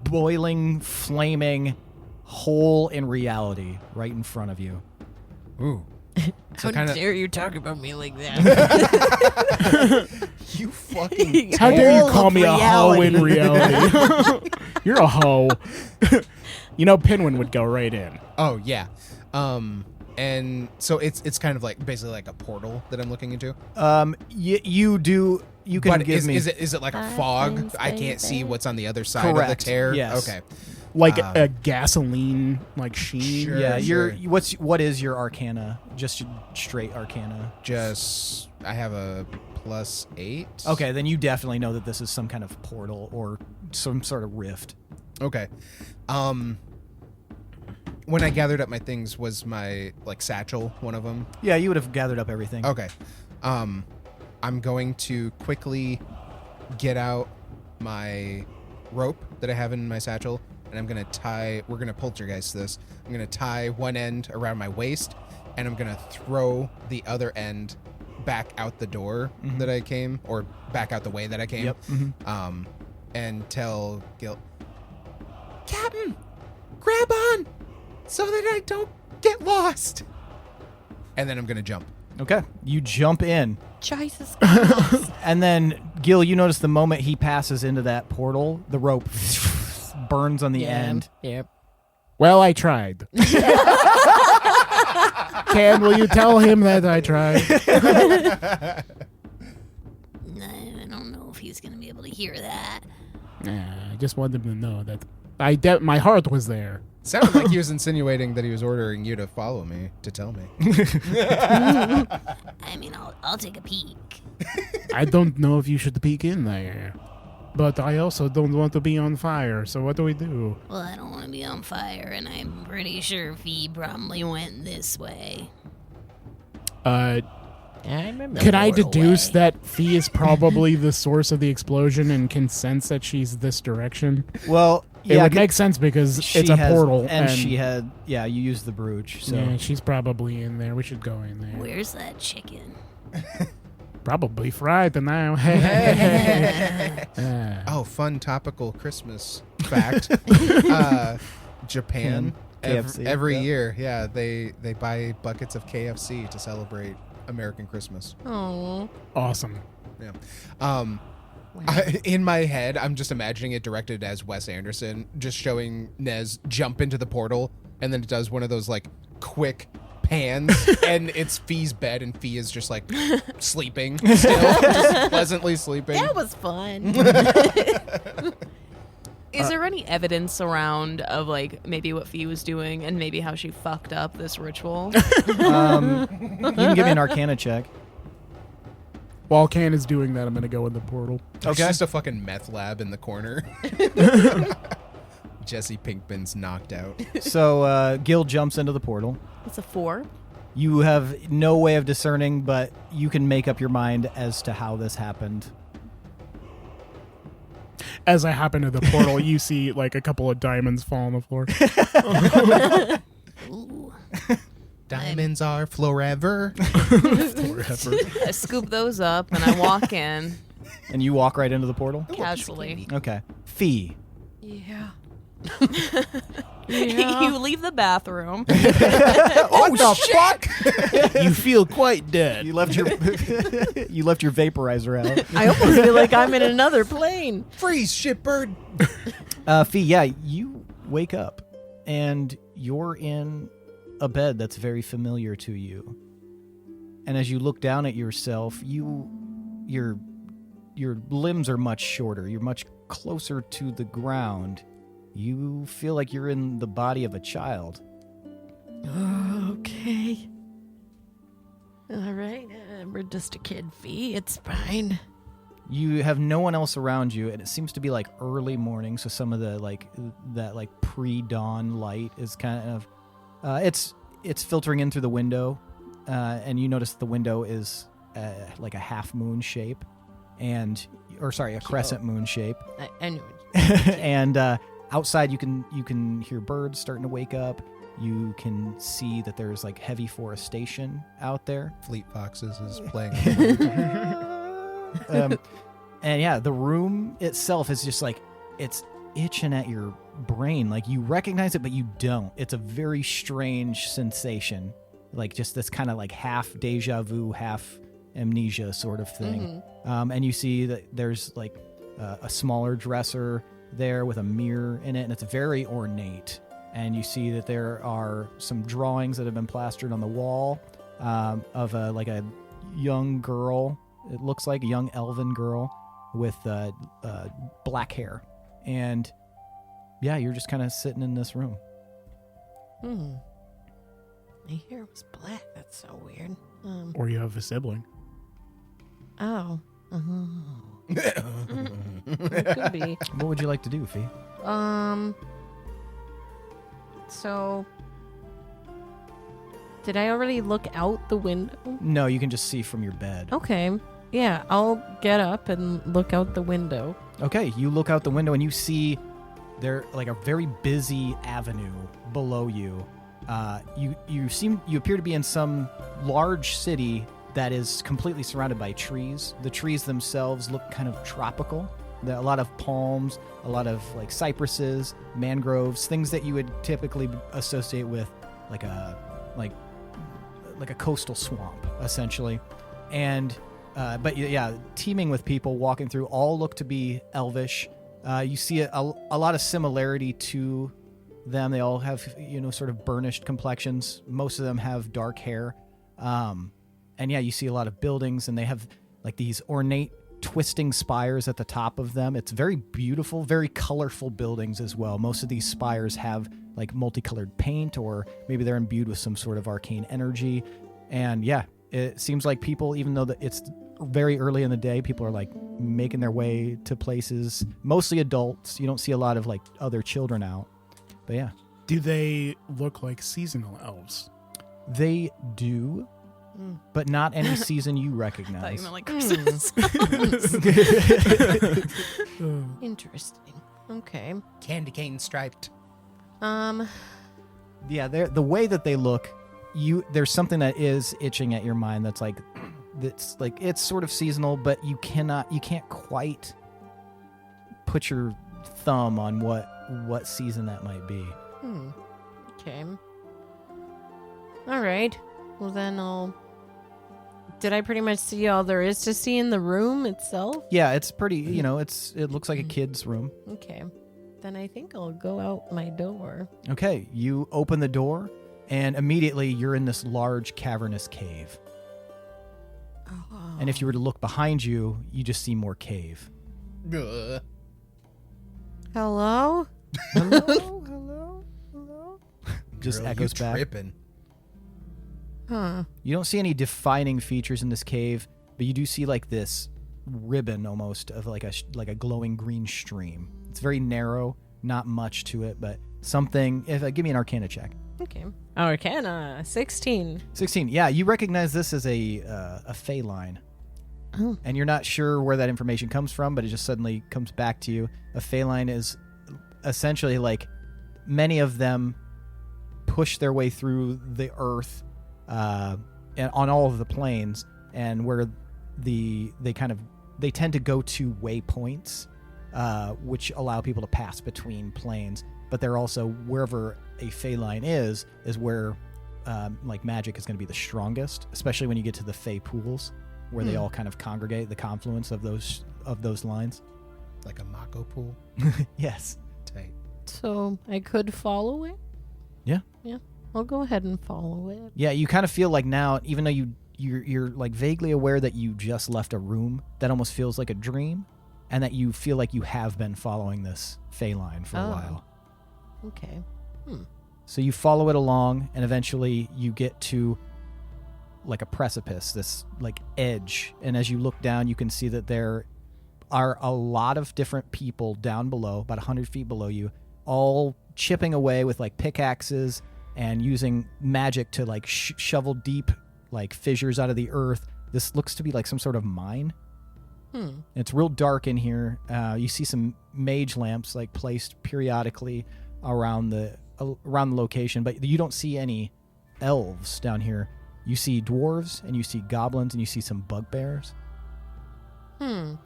[SPEAKER 3] boiling, flaming hole in reality right in front of you.
[SPEAKER 4] Ooh.
[SPEAKER 1] How dare you talk about me like that?
[SPEAKER 4] You fucking.
[SPEAKER 2] How dare you
[SPEAKER 1] Hole
[SPEAKER 2] call
[SPEAKER 1] of
[SPEAKER 2] me a hoe in reality? You're a hoe. Pinwin would go right in.
[SPEAKER 4] Oh yeah. And so it's kind of like basically like a portal that I'm looking into.
[SPEAKER 3] You can
[SPEAKER 4] But
[SPEAKER 3] give me.
[SPEAKER 4] is it like a fog? I can't see what's on the other side
[SPEAKER 3] Correct.
[SPEAKER 4] of the tear.
[SPEAKER 3] Yes.
[SPEAKER 4] Okay.
[SPEAKER 2] Like a gasoline sheen.
[SPEAKER 4] Sure.
[SPEAKER 3] Yeah,
[SPEAKER 4] sure.
[SPEAKER 3] what is your arcana? Just straight arcana.
[SPEAKER 4] Just I have a +8.
[SPEAKER 3] Okay, then you definitely know that this is some kind of portal or some sort of rift.
[SPEAKER 4] Okay. When I gathered up my things, was my satchel one of them?
[SPEAKER 3] Yeah, you would have gathered up everything.
[SPEAKER 4] Okay. I'm going to quickly get out my rope that I have in my satchel, and I'm going to tie... We're going to poltergeist this. I'm going to tie one end around my waist, and I'm going to throw the other end back out the door that I came, or back out the way that I came.
[SPEAKER 3] Yep. Mm-hmm.
[SPEAKER 4] And tell Gil... Captain! Grab on! So that I don't get lost! And then I'm going to jump.
[SPEAKER 3] Okay, you jump in.
[SPEAKER 1] Jesus.
[SPEAKER 3] And then, Gil, you notice the moment he passes into that portal, the rope burns on the end.
[SPEAKER 1] Yep.
[SPEAKER 2] Well, I tried. Can, will you tell him that I tried?
[SPEAKER 6] I don't know if he's going to be able to hear that.
[SPEAKER 2] I just wanted him to know that my heart was there.
[SPEAKER 4] Sounded like he was insinuating that he was ordering you to follow me, to tell me.
[SPEAKER 6] I mean, I'll take a peek.
[SPEAKER 2] I don't know if you should peek in there. But I also don't want to be on fire, so what do we do?
[SPEAKER 6] Well, I don't want to be on fire, and I'm pretty sure Fee probably went this way.
[SPEAKER 1] I remember.
[SPEAKER 2] Can I
[SPEAKER 6] portal
[SPEAKER 2] deduce
[SPEAKER 6] way.
[SPEAKER 2] that Fee is probably the source of the explosion and can sense that she's this direction?
[SPEAKER 3] Well,
[SPEAKER 2] It
[SPEAKER 3] yeah,
[SPEAKER 2] would make sense because it's a portal.
[SPEAKER 3] and she had, you used the brooch, so.
[SPEAKER 2] Yeah, she's probably in there. We should go in there.
[SPEAKER 6] Where's that chicken?
[SPEAKER 2] Probably fried now.
[SPEAKER 4] Oh, fun topical Christmas fact. Japan,
[SPEAKER 3] KFC,
[SPEAKER 4] every
[SPEAKER 3] yeah.
[SPEAKER 4] year, they buy buckets of KFC to celebrate American Christmas.
[SPEAKER 1] Oh.
[SPEAKER 2] Awesome.
[SPEAKER 4] Yeah. In my head, I'm just imagining it directed as Wes Anderson, just showing Nez jump into the portal, and then it does one of those quick pans, and it's Fee's bed, and Fee is just sleeping still, just pleasantly sleeping.
[SPEAKER 1] That was fun.
[SPEAKER 5] Is there any evidence around of maybe what Fee was doing and maybe how she fucked up this ritual?
[SPEAKER 3] You can give me an arcana check.
[SPEAKER 2] While Can is doing that, I'm going to go in the portal.
[SPEAKER 4] It's just a fucking meth lab in the corner. Jesse Pinkman's knocked out.
[SPEAKER 3] So, Gil jumps into the portal.
[SPEAKER 5] It's a 4.
[SPEAKER 3] You have no way of discerning, but you can make up your mind as to how this happened.
[SPEAKER 2] As I hop into the portal, you see a couple of diamonds fall on the floor.
[SPEAKER 6] Ooh.
[SPEAKER 4] Diamonds are forever.
[SPEAKER 2] Forever.
[SPEAKER 5] I scoop those up and I walk in
[SPEAKER 3] And you walk right into the portal?
[SPEAKER 5] casually.
[SPEAKER 3] Okay. Fee.
[SPEAKER 1] Yeah.
[SPEAKER 5] You leave the bathroom.
[SPEAKER 3] Oh, the fuck?
[SPEAKER 2] You feel quite dead.
[SPEAKER 3] You left your you left your vaporizer out.
[SPEAKER 1] I almost feel like I'm in another plane.
[SPEAKER 4] Freeze, shitbird.
[SPEAKER 3] Fee, you wake up and you're in a bed that's very familiar to you. And as you look down at yourself, your limbs are much shorter. You're much closer to the ground. You feel like you're in the body of a child.
[SPEAKER 1] Okay. All right. We're just a kid, Fee. It's fine.
[SPEAKER 3] You have no one else around you, and it seems to be early morning, so some of the that pre-dawn light is kind of it's filtering in through the window, and you notice the window is a half moon shape, a crescent moon shape.
[SPEAKER 1] I knew
[SPEAKER 3] And outside you can hear birds starting to wake up, You can see that there's like heavy forestation out there.
[SPEAKER 4] Fleet Foxes is playing.
[SPEAKER 3] And yeah, the room itself is just like, it's itching at your brain. Like you recognize it, but you don't. It's a very strange sensation. Like just this kind of like half deja vu, half amnesia sort of thing. And you see that there's like a smaller dresser there with a mirror in it, and it's very ornate. And you see that there are some drawings that have been plastered on the wall of a young girl. It looks like a young elven girl with black hair. And yeah, you're just kind of sitting in this room.
[SPEAKER 1] My hair was black. That's so weird.
[SPEAKER 2] Or you have a sibling.
[SPEAKER 1] Oh. Could be.
[SPEAKER 3] What would you like to do, Fee?
[SPEAKER 1] So, did I already look out the window?
[SPEAKER 3] No, you can just see from your bed.
[SPEAKER 1] Okay. Yeah, I'll get up and look out the window.
[SPEAKER 3] Okay, you look out the window and you see there like a very busy avenue below you. You appear to be in some large city that is completely surrounded by trees. The trees themselves look kind of tropical. There are a lot of palms, a lot of like cypresses, mangroves, things that you would typically associate with like a coastal swamp, essentially. And but yeah, teeming with people walking through. All look to be elvish. You see a lot of similarity to them. They all have sort of burnished complexions. Most of them have dark hair. And yeah, you see a lot of buildings, and they have like these ornate twisting spires at the top of them. It's very beautiful, very colorful buildings as well. Most of these spires have like multicolored paint, or maybe they're imbued with some sort of arcane energy. And yeah, it seems like people, even though it's very early in the day, people are like making their way to places, mostly adults. You don't see a lot of like other children out, but yeah.
[SPEAKER 2] Do they look like seasonal elves?
[SPEAKER 3] They do, but not any season you
[SPEAKER 5] I
[SPEAKER 3] recognize.
[SPEAKER 5] thought you meant like Christmas.
[SPEAKER 1] Interesting. Okay.
[SPEAKER 4] Candy cane striped.
[SPEAKER 3] Yeah, the way that they look, there's something that is itching at your mind that's like it's sort of seasonal, but you can't quite put your thumb on what season that might be.
[SPEAKER 1] Okay. All right. Well, then did I pretty much see all there is to see in the room itself?
[SPEAKER 3] Yeah, it's pretty, it looks like a kid's room.
[SPEAKER 1] Okay. Then I think I'll go out my door.
[SPEAKER 3] Okay, you open the door, and immediately you're in this large cavernous cave.
[SPEAKER 1] Oh.
[SPEAKER 3] And if you were to look behind you, you just see more cave.
[SPEAKER 4] Ugh.
[SPEAKER 1] Hello?
[SPEAKER 3] Hello? Just
[SPEAKER 4] Girl,
[SPEAKER 3] echoes
[SPEAKER 4] you
[SPEAKER 3] back.
[SPEAKER 4] tripping.
[SPEAKER 1] Huh.
[SPEAKER 3] You don't see any defining features in this cave, but you do see like this ribbon almost of like a glowing green stream. It's very narrow, not much to it, but something. Give me an Arcana check.
[SPEAKER 1] Okay. Arcana 16.
[SPEAKER 3] 16. Yeah, you recognize this as a fey line.
[SPEAKER 1] Oh.
[SPEAKER 3] And you're not sure where that information comes from, but it just suddenly comes back to you. A fey line is essentially like many of them push their way through the earth and on all of the planes, and where they tend to go to waypoints, which allow people to pass between planes. But they're also, wherever a fey line is where like magic is going to be the strongest, especially when you get to the fey pools, where they all kind of congregate, the confluence of those lines.
[SPEAKER 4] Like a Mako pool.
[SPEAKER 3] Yes.
[SPEAKER 4] Tight.
[SPEAKER 1] So I could follow it?
[SPEAKER 3] Yeah.
[SPEAKER 1] Yeah. I'll go ahead and follow it.
[SPEAKER 3] Yeah, you kind of feel like now, even though you're like vaguely aware that you just left a room, that almost feels like a dream, and that you feel like you have been following this fey line for a while.
[SPEAKER 1] Okay.
[SPEAKER 3] So you follow it along, and eventually you get to like a precipice, this like edge. And as you look down, you can see that there are a lot of different people down below, about 100 feet below you, all chipping away with like pickaxes and using magic to like shovel deep like fissures out of the earth. This looks to be like some sort of mine. It's real dark in here. You see some mage lamps like placed periodically around the around the location, but you don't see any elves down here. You see dwarves, and you see goblins, and you see some bugbears.
[SPEAKER 1] And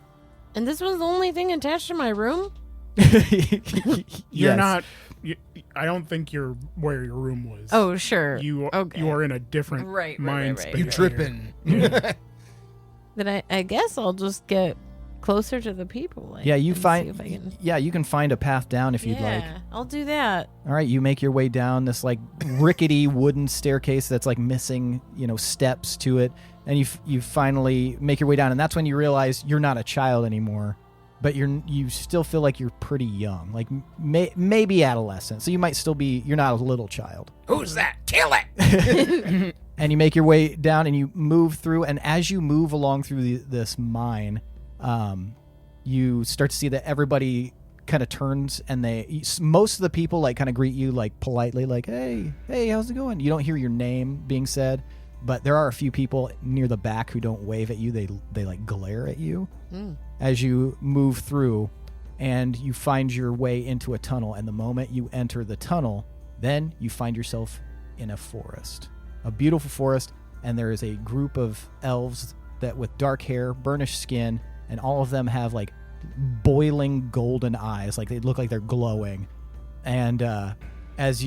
[SPEAKER 1] this was the only thing attached to my room?
[SPEAKER 2] You're
[SPEAKER 3] Yes.
[SPEAKER 2] not. I don't think you're where your room was.
[SPEAKER 1] Oh, sure.
[SPEAKER 2] You
[SPEAKER 1] okay.
[SPEAKER 2] are in a different
[SPEAKER 1] Right,
[SPEAKER 2] mind
[SPEAKER 1] right.
[SPEAKER 2] space.
[SPEAKER 4] You
[SPEAKER 2] here.
[SPEAKER 4] tripping.
[SPEAKER 1] Then I guess I'll just get closer to the people.
[SPEAKER 3] Yeah, you
[SPEAKER 1] and see
[SPEAKER 3] find.
[SPEAKER 1] if I can...
[SPEAKER 3] Yeah, you can find a path down if you'd like.
[SPEAKER 1] Yeah, I'll do that.
[SPEAKER 3] All right, you make your way down this like rickety wooden staircase that's like missing, steps to it, and you finally make your way down, and that's when you realize you're not a child anymore, but you still feel like you're pretty young, like maybe adolescent. So you might still be. You're not a little child.
[SPEAKER 4] Who's that? Kill it!
[SPEAKER 3] And you make your way down, and you move through, and as you move along through this mine, you start to see that everybody kind of turns, and most of the people like kind of greet you like politely, like hey, how's it going? You don't hear your name being said, but there are a few people near the back who don't wave at you. They like glare at you as you move through, and you find your way into a tunnel. And the moment you enter the tunnel, then you find yourself in a forest, a beautiful forest, and there is a group of elves that with dark hair, burnished skin, and all of them have like boiling golden eyes, like they look like they're glowing. And as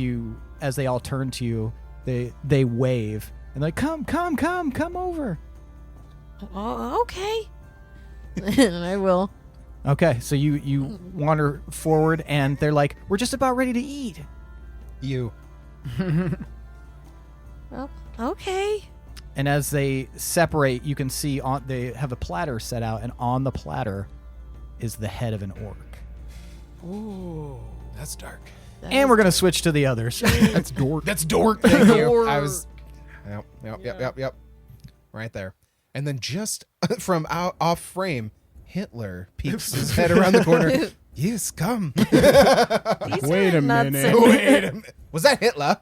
[SPEAKER 3] they all turn to you, they wave and they're like, come over.
[SPEAKER 1] Oh, okay. I will.
[SPEAKER 3] Okay, so you wander forward, and they're like, we're just about ready to eat.
[SPEAKER 4] You.
[SPEAKER 1] Well, okay.
[SPEAKER 3] And as they separate, you can see they have a platter set out, and on the platter is the head of an orc.
[SPEAKER 4] Ooh, that's dark.
[SPEAKER 3] And we're going to switch to the others.
[SPEAKER 4] That's dork. That's dork. Thank you. I was. Yep. Right there. And then just from off frame, Hitler peeks his head around the corner. Yes, come.
[SPEAKER 1] These
[SPEAKER 2] Wait
[SPEAKER 1] are
[SPEAKER 2] a
[SPEAKER 1] nuts
[SPEAKER 2] minute.
[SPEAKER 1] and-
[SPEAKER 4] Wait a minute. Was that Hitler?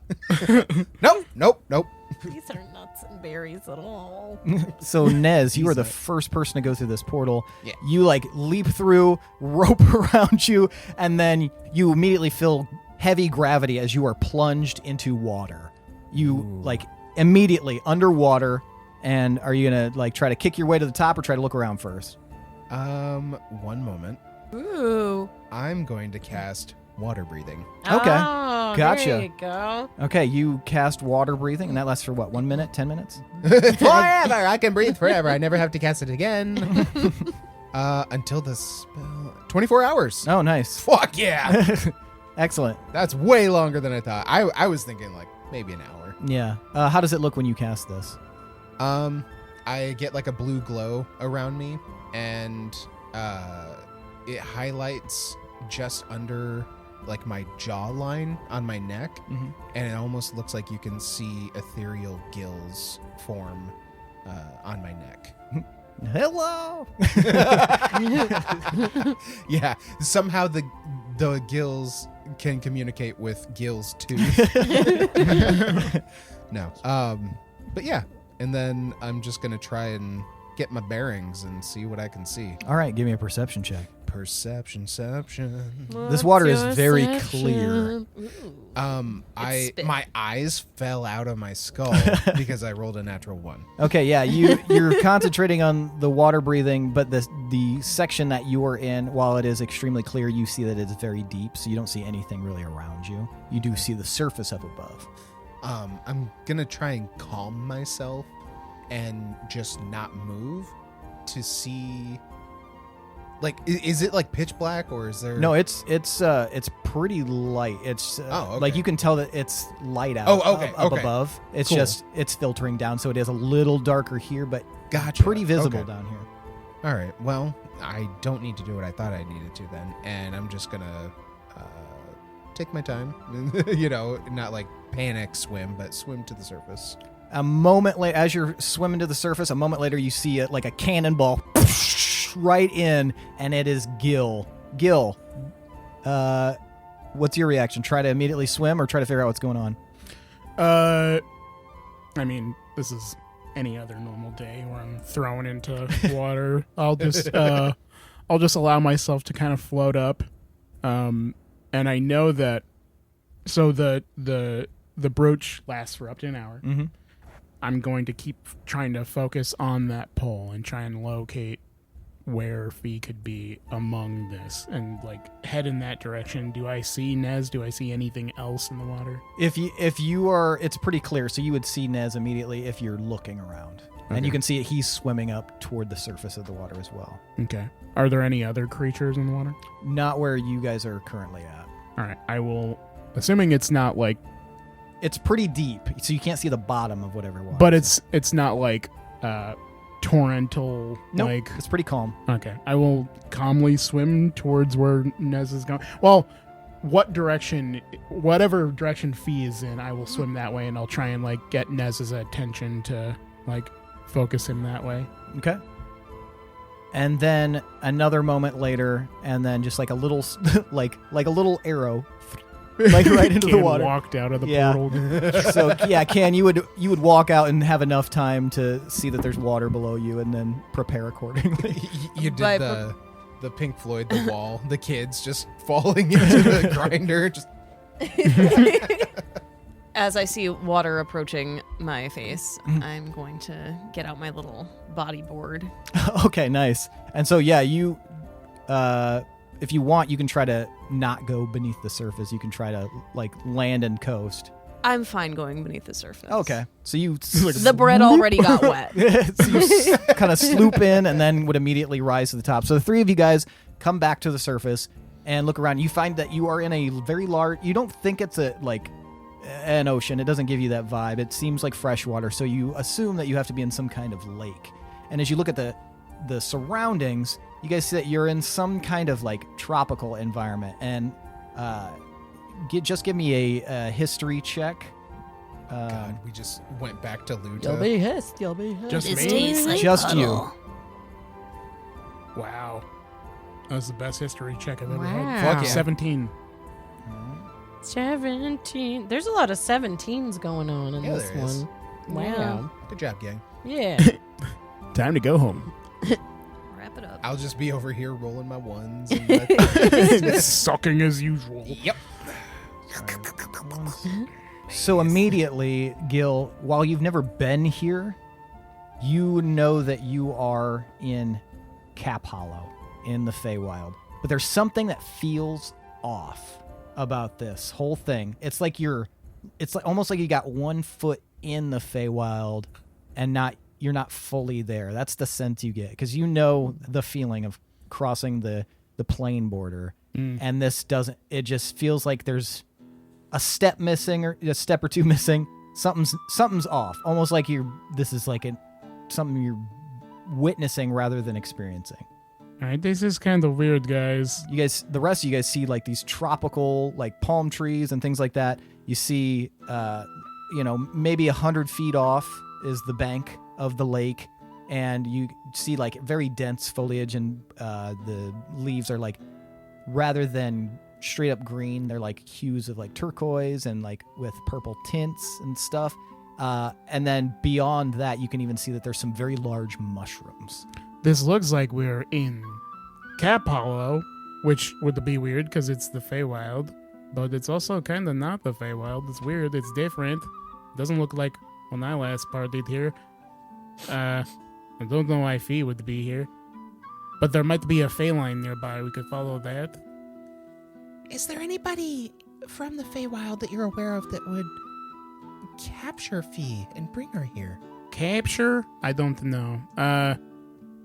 [SPEAKER 4] Nope.
[SPEAKER 1] These are nuts and berries at all.
[SPEAKER 3] So, Nez, you are the first person to go through this portal.
[SPEAKER 4] Yeah.
[SPEAKER 3] You, like, leap through, rope around you, and then you immediately feel heavy gravity as you are plunged into water. You, like, immediately underwater, and are you going to, like, try to kick your way to the top or try to look around first?
[SPEAKER 4] One moment.
[SPEAKER 1] Ooh.
[SPEAKER 4] I'm going to cast water breathing.
[SPEAKER 3] Okay.
[SPEAKER 1] Oh,
[SPEAKER 3] Gotcha.
[SPEAKER 1] There you go.
[SPEAKER 3] Okay, you cast water breathing, and that lasts for, what, 1 minute, 10 minutes?
[SPEAKER 4] Forever! I can breathe forever. I never have to cast it again. Until the spell... 24 hours.
[SPEAKER 3] Oh, nice.
[SPEAKER 4] Fuck yeah!
[SPEAKER 3] Excellent.
[SPEAKER 4] That's way longer than I thought. I was thinking, like, maybe an hour.
[SPEAKER 3] Yeah. How does it look when you cast this?
[SPEAKER 4] I get, like, a blue glow around me, and it highlights just under... like my jawline on my neck, and it almost looks like you can see ethereal gills form on my neck.
[SPEAKER 3] Hello.
[SPEAKER 4] Yeah, somehow the gills can communicate with Gil's tooth. No, but yeah, and then I'm just gonna try and get my bearings and see what I can see.
[SPEAKER 3] All right, give me a perception check.
[SPEAKER 4] Perception.
[SPEAKER 3] This water is
[SPEAKER 1] What's
[SPEAKER 3] very
[SPEAKER 1] your
[SPEAKER 3] clear.
[SPEAKER 1] section?
[SPEAKER 4] My eyes fell out of my skull because I rolled a natural 1.
[SPEAKER 3] Okay, yeah, you're concentrating on the water breathing, but the section that you are in, while it is extremely clear, you see that it's very deep, so you don't see anything really around you. You do see the surface up above.
[SPEAKER 4] I'm gonna try and calm myself and just not move to see. Like, is it like pitch black, or is there?
[SPEAKER 3] No, it's pretty light. It's
[SPEAKER 4] okay.
[SPEAKER 3] like you can tell that it's light out.
[SPEAKER 4] Oh, okay,
[SPEAKER 3] up
[SPEAKER 4] okay.
[SPEAKER 3] above. It's
[SPEAKER 4] Cool.
[SPEAKER 3] just it's filtering down, so it is a little darker here, but
[SPEAKER 4] Gotcha.
[SPEAKER 3] pretty visible
[SPEAKER 4] Okay.
[SPEAKER 3] down here.
[SPEAKER 4] All right. Well, I don't need to do what I thought I needed to then, and I'm just gonna take my time. Not like panic swim, but swim to the surface.
[SPEAKER 3] A moment later, as you're swimming to the surface, a moment later you see like a cannonball right in, and it is Gil. Gil, what's your reaction? Try to immediately swim or try to figure out what's going on?
[SPEAKER 2] I mean, this is any other normal day where I'm thrown into water. I'll just allow myself to kind of float up. And I know that So the brooch lasts for up to an hour.
[SPEAKER 3] Mm-hmm.
[SPEAKER 2] I'm going to keep trying to focus on that pole and try and locate where Fee could be among this and like head in that direction. Do I see Nez? Do I see anything else in the water?
[SPEAKER 3] If you are, it's pretty clear. So you would see Nez immediately if you're looking around, and
[SPEAKER 2] Okay.
[SPEAKER 3] you can see it, he's swimming up toward the surface of the water as well.
[SPEAKER 2] Okay. Are there any other creatures in the water?
[SPEAKER 3] Not where you guys are currently at.
[SPEAKER 2] All right. I will, assuming it's not like,
[SPEAKER 3] It's pretty deep, so you can't see the bottom of whatever water.
[SPEAKER 2] but it's not like torrental.
[SPEAKER 3] Nope,
[SPEAKER 2] Like,
[SPEAKER 3] it's pretty calm.
[SPEAKER 2] okay. I will calmly swim towards where Nez is going. Well, whatever direction Fee is in, I will swim that way, and I'll try and like get Nez's attention to like focus him that way.
[SPEAKER 3] Okay. And then another moment later, and then just like a little, like a little arrow, like right into the
[SPEAKER 2] Kid
[SPEAKER 3] water.
[SPEAKER 2] walked out of the
[SPEAKER 3] Yeah.
[SPEAKER 2] portal.
[SPEAKER 3] So yeah, Can, you would walk out and have enough time to see that there's water below you, and then prepare accordingly.
[SPEAKER 4] You did
[SPEAKER 5] By
[SPEAKER 4] the Pink Floyd, the wall, the kids just falling into the grinder. Just
[SPEAKER 5] As I see water approaching my face,
[SPEAKER 3] Mhm.
[SPEAKER 5] I'm going to get out my little bodyboard.
[SPEAKER 3] Okay, nice. And so yeah, you, if you want, you can try to not go beneath the surface. You can try to like land and coast.
[SPEAKER 5] I'm fine going beneath the surface.
[SPEAKER 3] Okay, so you
[SPEAKER 5] The bread already got wet.
[SPEAKER 3] so you kind of sloop in and then would immediately rise to the top. So the three of you guys come back to the surface and look around. You find that you are in a very large. You don't think it's an ocean. It doesn't give you that vibe. It seems like fresh water, so you assume that you have to be in some kind of lake. And as you look at the surroundings, you guys see that you're in some kind of like tropical environment. And just give me a history check.
[SPEAKER 4] God, we just went back to Luta.
[SPEAKER 1] You'll be hissed. You'll be hissed.
[SPEAKER 2] Just
[SPEAKER 6] This
[SPEAKER 2] me?
[SPEAKER 6] tastes like
[SPEAKER 3] Just
[SPEAKER 6] puddle.
[SPEAKER 2] Wow. That was the best history check I've ever
[SPEAKER 1] Wow.
[SPEAKER 2] had.
[SPEAKER 4] Fuck yeah.
[SPEAKER 2] 17.
[SPEAKER 1] 17. There's a lot of 17s going on in
[SPEAKER 4] Yeah,
[SPEAKER 1] this
[SPEAKER 4] there is.
[SPEAKER 1] one. Wow.
[SPEAKER 4] Good job, gang.
[SPEAKER 1] Yeah.
[SPEAKER 2] Time to go home.
[SPEAKER 5] Wrap it up.
[SPEAKER 4] I'll just be over here rolling my ones. And
[SPEAKER 2] Sucking as usual.
[SPEAKER 4] yep.
[SPEAKER 3] So immediately, Gil, while you've never been here, you know that you are in Cap Hollow in the Feywild. But there's something that feels off about this whole thing. It's like almost like you got 1 foot in the Feywild and you're not fully there. That's the sense you get, because you know the feeling of crossing the plane border. And this doesn't, it just feels like there's a step missing or a step or two missing. Something's off. Almost like this is like something you're witnessing rather than experiencing.
[SPEAKER 2] All right, this is kind of weird, guys.
[SPEAKER 3] You guys, the rest of you guys see like these tropical like palm trees and things like that. You see, maybe 100 feet off is the bank of the lake, and you see like very dense foliage, and the leaves are like, rather than straight up green, they're like hues of like turquoise and like with purple tints and stuff. And then beyond that, you can even see that there's some very large mushrooms.
[SPEAKER 2] This looks like we're in Cap Hollow, which would be weird because it's the Feywild, but it's also kind of not the Feywild. It's weird. It's different. It doesn't look like when I last partied here. I don't know why Fee would be here, but there might be a Feyline nearby. We could follow that.
[SPEAKER 4] Is there anybody from the Feywild that you're aware of that would capture Fee and bring her here?
[SPEAKER 2] Capture? I don't know.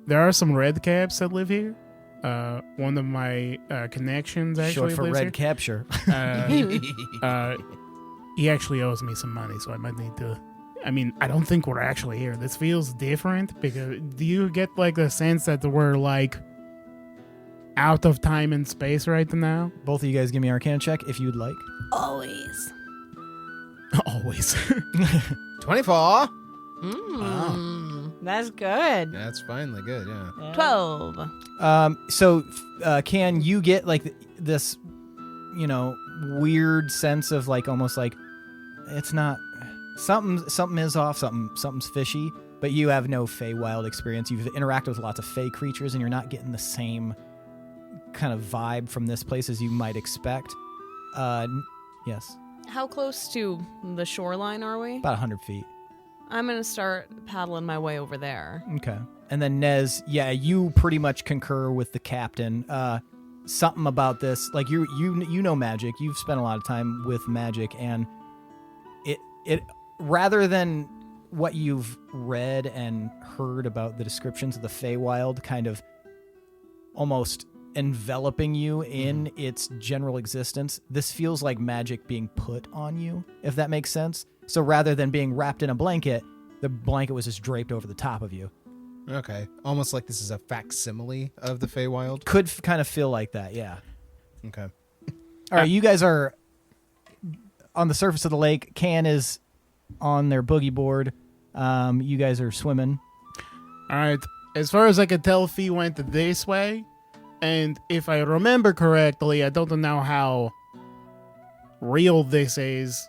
[SPEAKER 2] There are some red caps that live here. One of my connections actually
[SPEAKER 3] Short for
[SPEAKER 2] lives
[SPEAKER 3] red
[SPEAKER 2] here.
[SPEAKER 3] capture.
[SPEAKER 2] He actually owes me some money, so I might need to. I mean, I don't think we're actually here. This feels different because do you get like the sense that we're like out of time and space right now?
[SPEAKER 3] Both of you guys give me an Arcana check if you'd like.
[SPEAKER 6] Always.
[SPEAKER 2] Always.
[SPEAKER 4] 24.
[SPEAKER 1] That's good.
[SPEAKER 4] That's finally good, yeah.
[SPEAKER 5] 12.
[SPEAKER 3] So can you get like this, weird sense of like almost like it's not something is off, something's fishy, but you have no Feywild experience. You've interacted with lots of Fey creatures, and you're not getting the same kind of vibe from this place as you might expect. Yes.
[SPEAKER 5] How close to the shoreline are we?
[SPEAKER 3] About 100 feet.
[SPEAKER 5] I'm going to start paddling my way over there.
[SPEAKER 3] Okay. And then Nez, yeah, you pretty much concur with the captain. Something about this, like you know magic. You've spent a lot of time with magic, and it rather than what you've read and heard about the descriptions of the Feywild kind of almost enveloping you in its general existence, this feels like magic being put on you, if that makes sense. So rather than being wrapped in a blanket, the blanket was just draped over the top of you.
[SPEAKER 7] Okay. Almost like this is a facsimile of the Feywild.
[SPEAKER 3] Could kind of feel like that, yeah.
[SPEAKER 7] Okay.
[SPEAKER 3] All right, you guys are on the surface of the lake. Can is on their boogie board. You guys are swimming.
[SPEAKER 2] All right. As far as I can tell, Fee went this way. And if I remember correctly, I don't know how real this is,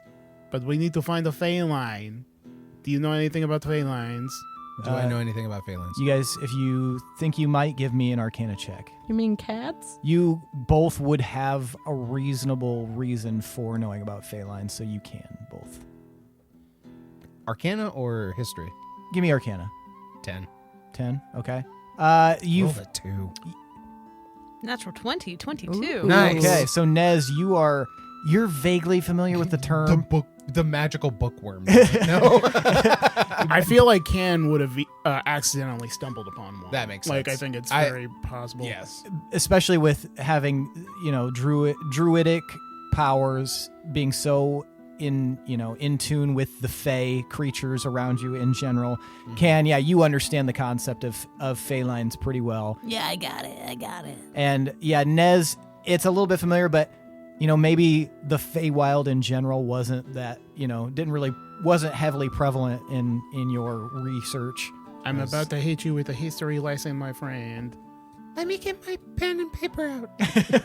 [SPEAKER 2] but we need to find a Fey line. Do you know anything about Fey lines?
[SPEAKER 7] Do I know anything about Phalans?
[SPEAKER 3] You guys, if you think you might, give me an Arcana check.
[SPEAKER 1] You mean cats?
[SPEAKER 3] You both would have a reasonable reason for knowing about Fey lines, so you can both.
[SPEAKER 7] Arcana or history?
[SPEAKER 3] Give me Arcana.
[SPEAKER 7] 10.
[SPEAKER 3] 10, okay.
[SPEAKER 7] Roll
[SPEAKER 3] You've
[SPEAKER 7] a 2.
[SPEAKER 5] Natural 20, 22.
[SPEAKER 1] Ooh.
[SPEAKER 7] Nice.
[SPEAKER 3] Okay, so Nez, you're vaguely familiar with the term.
[SPEAKER 7] The magical bookworm. No?
[SPEAKER 2] I feel like Can would have accidentally stumbled upon one.
[SPEAKER 7] That makes
[SPEAKER 2] Like,
[SPEAKER 7] sense.
[SPEAKER 2] I think it's very possible.
[SPEAKER 7] Yes.
[SPEAKER 3] Especially with having, druidic powers being so in tune with the Fey creatures around you in general.
[SPEAKER 7] Mm-hmm.
[SPEAKER 3] You understand the concept of Fey lines pretty well.
[SPEAKER 6] Yeah, I got it.
[SPEAKER 3] And yeah, Nez, it's a little bit familiar, but maybe the Feywild in general wasn't that, wasn't heavily prevalent in your research.
[SPEAKER 2] I'm about to hit you with a history lesson, my friend.
[SPEAKER 4] Let me get my pen and paper out.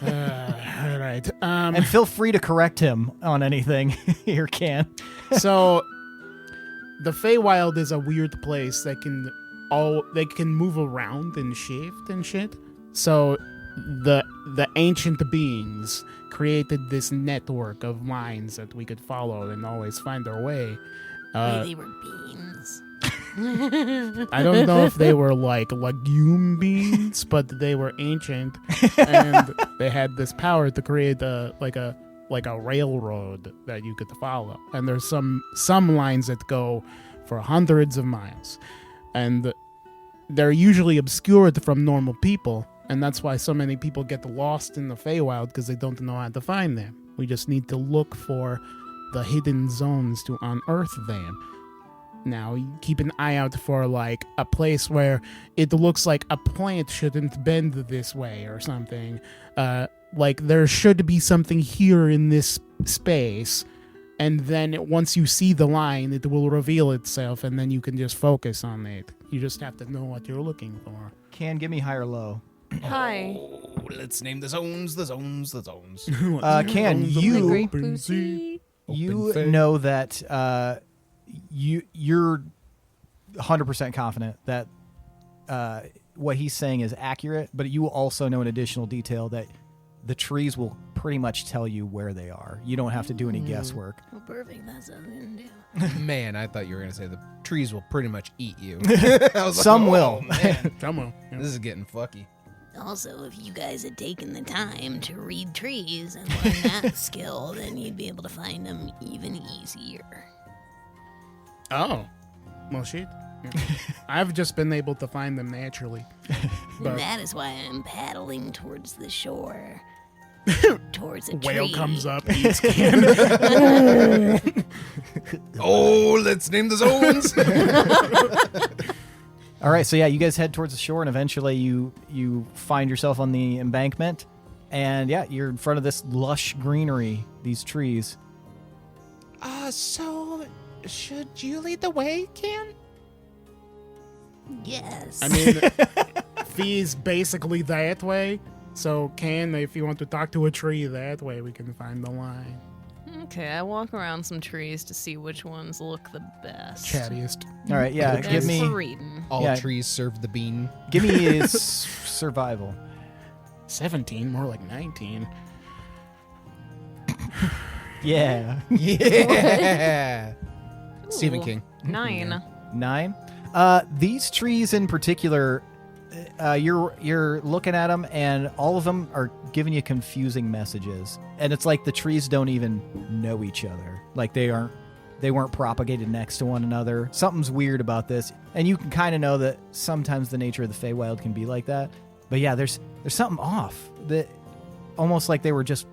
[SPEAKER 2] All right.
[SPEAKER 3] And feel free to correct him on anything here, Can.
[SPEAKER 2] So, the Feywild is a weird place that they can move around and shift and shit. So, the ancient beings created this network of lines that we could follow and always find our way.
[SPEAKER 6] Wait, they were beans.
[SPEAKER 2] I don't know if they were like legume beans, but they were ancient, and they had this power to create a railroad that you could follow. And there's some lines that go for hundreds of miles, and they're usually obscured from normal people, and that's why so many people get lost in the Feywild, because they don't know how to find them. We just need to look for the hidden zones to unearth them. Now, keep an eye out for, like, a place where it looks like a plant shouldn't bend this way or something. Like, there should be something here in this space, and then once you see the line, it will reveal itself, and then you can just focus on it. You just have to know what you're looking for.
[SPEAKER 3] Can, give me high or low.
[SPEAKER 5] Hi.
[SPEAKER 7] Oh, let's name the zones.
[SPEAKER 3] Can, you...
[SPEAKER 1] Great pussy.
[SPEAKER 3] You
[SPEAKER 7] Open
[SPEAKER 3] know that you're 100% confident that what he's saying is accurate, but you also know an additional detail that the trees will pretty much tell you where they are. You don't have to do any guesswork.
[SPEAKER 6] Oh, perfect. That's what I'm going to do.
[SPEAKER 7] Man, I thought you were going to say the trees will pretty much eat you. I was
[SPEAKER 3] Some
[SPEAKER 7] like,
[SPEAKER 3] will.
[SPEAKER 7] oh, man.
[SPEAKER 2] Come on.
[SPEAKER 7] This is getting fucky.
[SPEAKER 6] Also, if you guys had taken the time to read trees and learn that skill, then you'd be able to find them even easier.
[SPEAKER 2] Oh. Well, shit. Yeah. I've just been able to find them naturally. But
[SPEAKER 6] And that is why I'm paddling towards the shore. Towards a
[SPEAKER 2] whale
[SPEAKER 6] tree.
[SPEAKER 2] comes up, eats Can.
[SPEAKER 7] Oh, let's name the zones.
[SPEAKER 3] All right, so yeah, you guys head towards the shore, and eventually you find yourself on the embankment, and yeah, you're in front of this lush greenery, these trees.
[SPEAKER 4] So should you lead the way, Can?
[SPEAKER 6] Yes.
[SPEAKER 2] I mean, Fee's basically that way. So, Can, if you want to talk to a tree that way, we can find the line.
[SPEAKER 5] Okay, I walk around some trees to see which ones look the best.
[SPEAKER 2] Chattiest.
[SPEAKER 3] All right, yeah,
[SPEAKER 5] That's
[SPEAKER 3] give me
[SPEAKER 5] for reading.
[SPEAKER 7] All
[SPEAKER 3] Yeah.
[SPEAKER 7] trees serve the bean.
[SPEAKER 3] survival.
[SPEAKER 2] 17, more like 19.
[SPEAKER 3] Yeah.
[SPEAKER 7] Yeah. Stephen
[SPEAKER 5] Ooh,
[SPEAKER 7] King.
[SPEAKER 5] 9.
[SPEAKER 3] 9. These trees in particular, you're looking at them, and all of them are giving you confusing messages. And it's like the trees don't even know each other. Like they weren't propagated next to one another. Something's weird about this, and you can kind of know that sometimes the nature of the Feywild can be like that. But yeah, there's something off. That almost like they were just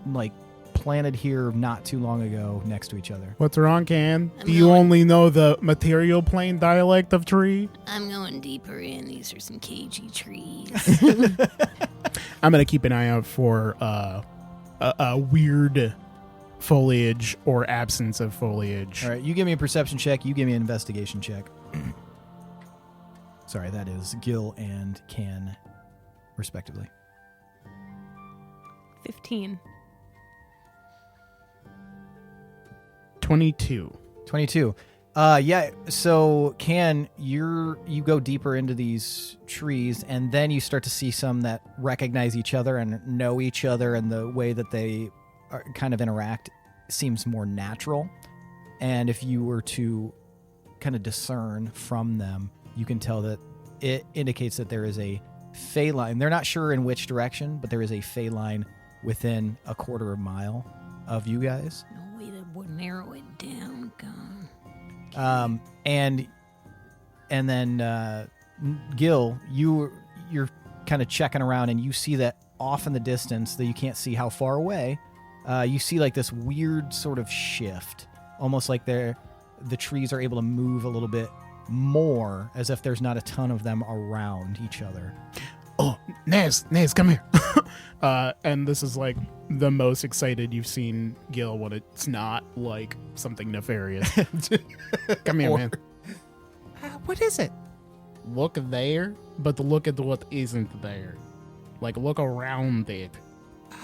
[SPEAKER 3] like planted here not too long ago next to each other.
[SPEAKER 2] What's wrong, Can?
[SPEAKER 6] I'm
[SPEAKER 2] Do you
[SPEAKER 6] going-
[SPEAKER 2] only know the material plane dialect of tree?
[SPEAKER 6] I'm going deeper in. These are some cagey trees.
[SPEAKER 2] I'm gonna keep an eye out for a weird foliage or absence of foliage.
[SPEAKER 3] All right, you give me a perception check. You give me an investigation check. Sorry, that is Gil and Can, respectively.
[SPEAKER 5] 15.
[SPEAKER 2] 22.
[SPEAKER 3] 22. Yeah, so Can, you go deeper into these trees, and then you start to see some that recognize each other and know each other, and the way that they kind of interact seems more natural. And if you were to kind of discern from them, you can tell that it indicates that there is a fey line. They're not sure in which direction, but there is a fey line within a quarter of a mile of you guys.
[SPEAKER 6] No way to narrow it down, God.
[SPEAKER 3] And then Gil, you're kind of checking around, and you see that off in the distance, that you can't see how far away. You see like this weird sort of shift, almost like the trees are able to move a little bit more, as if there's not a ton of them around each other.
[SPEAKER 2] Oh, Nez, come here. And this is like the most excited you've seen Gil when it's not like something nefarious. Come here, man.
[SPEAKER 7] What is it?
[SPEAKER 2] Look there, but look at what isn't there. Like, look around it.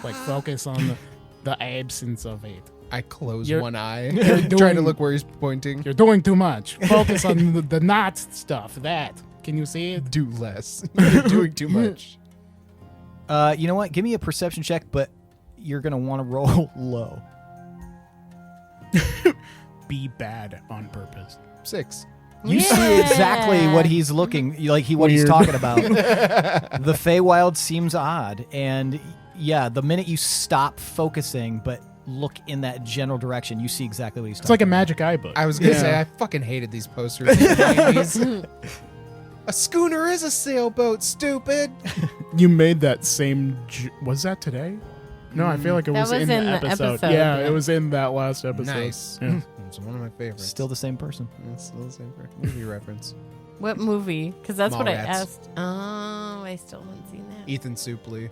[SPEAKER 2] Like, focus on the absence of it.
[SPEAKER 7] I close
[SPEAKER 2] You're-
[SPEAKER 7] one eye,
[SPEAKER 2] you're
[SPEAKER 7] trying to
[SPEAKER 2] doing-
[SPEAKER 7] look where he's pointing.
[SPEAKER 2] You're doing too much. Focus on the not stuff. That. Can you see it?
[SPEAKER 7] Do less. You're doing too much.
[SPEAKER 3] You know what? Give me a perception check, but you're going to want to roll low.
[SPEAKER 2] Be bad on purpose.
[SPEAKER 7] 6.
[SPEAKER 3] You see exactly what he's looking what he's
[SPEAKER 2] Weird.
[SPEAKER 3] talking about. The Feywild seems odd, and yeah, the minute you stop focusing but look in that general direction, you see exactly what he's
[SPEAKER 2] It's
[SPEAKER 3] talking
[SPEAKER 2] like a
[SPEAKER 3] about.
[SPEAKER 2] magic eye book.
[SPEAKER 7] I was going to
[SPEAKER 2] Yeah.
[SPEAKER 7] say, I fucking hated these posters. In the 90s. A schooner is a sailboat, stupid.
[SPEAKER 2] You made that same. Was that today? No, I feel like it
[SPEAKER 1] That
[SPEAKER 2] was
[SPEAKER 1] was
[SPEAKER 2] in
[SPEAKER 1] in
[SPEAKER 2] the
[SPEAKER 1] the
[SPEAKER 2] episode.
[SPEAKER 1] episode,
[SPEAKER 2] Yeah,
[SPEAKER 1] yeah.
[SPEAKER 2] it was in that last episode.
[SPEAKER 7] Nice.
[SPEAKER 2] Yeah.
[SPEAKER 7] It's one of my favorites.
[SPEAKER 3] Still the same person.
[SPEAKER 7] It's still the same movie reference.
[SPEAKER 1] What movie? Because that's what I
[SPEAKER 7] Mallrats.
[SPEAKER 1] asked. Oh, I still haven't seen that.
[SPEAKER 7] Ethan Suplee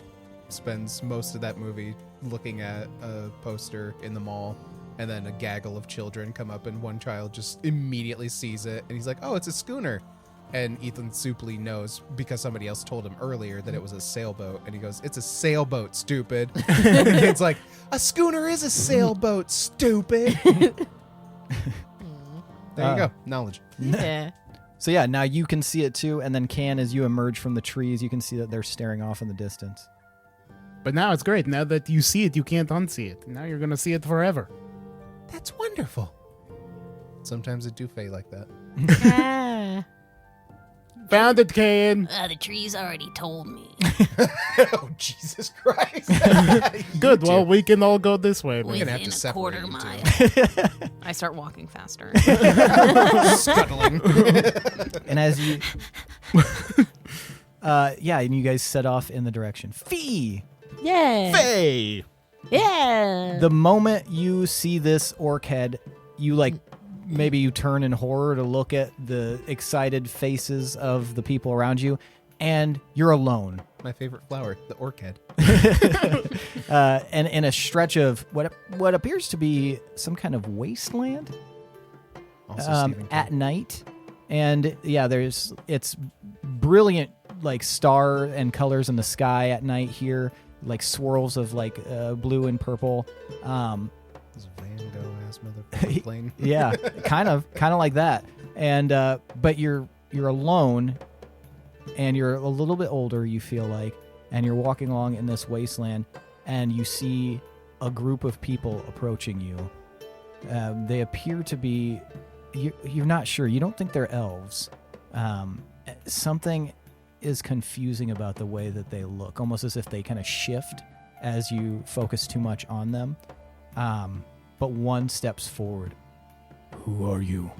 [SPEAKER 7] spends most of that movie looking at a poster in the mall, and then a gaggle of children come up, and one child just immediately sees it, and he's like, "Oh, it's a schooner." And Ethan Suplee knows because somebody else told him earlier that it was a sailboat, and he goes, "It's a sailboat, stupid." And the kid's like, "A schooner is a sailboat, stupid." There you go, knowledge.
[SPEAKER 1] Yeah.
[SPEAKER 3] So yeah, now you can see it too, and then Can, as you emerge from the trees, you can see that they're staring off in the distance.
[SPEAKER 2] But now it's great. Now that you see it, you can't unsee it. Now you're gonna see it forever.
[SPEAKER 7] That's wonderful. Sometimes it do fade like that.
[SPEAKER 1] Ah.
[SPEAKER 2] Found it, Can.
[SPEAKER 6] The trees already told me.
[SPEAKER 7] Oh, Jesus Christ.
[SPEAKER 2] Good. Well, we can all go this way.
[SPEAKER 7] We're gonna have
[SPEAKER 6] Within
[SPEAKER 7] to
[SPEAKER 6] a quarter
[SPEAKER 7] separate you two.
[SPEAKER 6] mile.
[SPEAKER 5] I start walking faster.
[SPEAKER 7] Scuttling.
[SPEAKER 3] And as you, yeah, and you guys set off in the direction. Fee.
[SPEAKER 1] Yeah.
[SPEAKER 2] Hey.
[SPEAKER 1] Yeah.
[SPEAKER 3] The moment you see this orc head, you maybe you turn in horror to look at the excited faces of the people around you, and you're alone.
[SPEAKER 7] My favorite flower, the orchid.
[SPEAKER 3] And in a stretch of what appears to be some kind of wasteland
[SPEAKER 7] Also Stephen King.
[SPEAKER 3] at night. And yeah, it's brilliant star and colors in the sky at night here, like swirls of blue and purple.
[SPEAKER 7] This Van Gogh ass motherfucking plane.
[SPEAKER 3] Yeah, kind of like that. And but you're alone, and you're a little bit older, you feel like, and you're walking along in this wasteland, and you see a group of people approaching you. They appear to be... You're not sure. You don't think they're elves. Something is confusing about the way that they look, almost as if they kind of shift as you focus too much on them. But one steps forward. Who are you?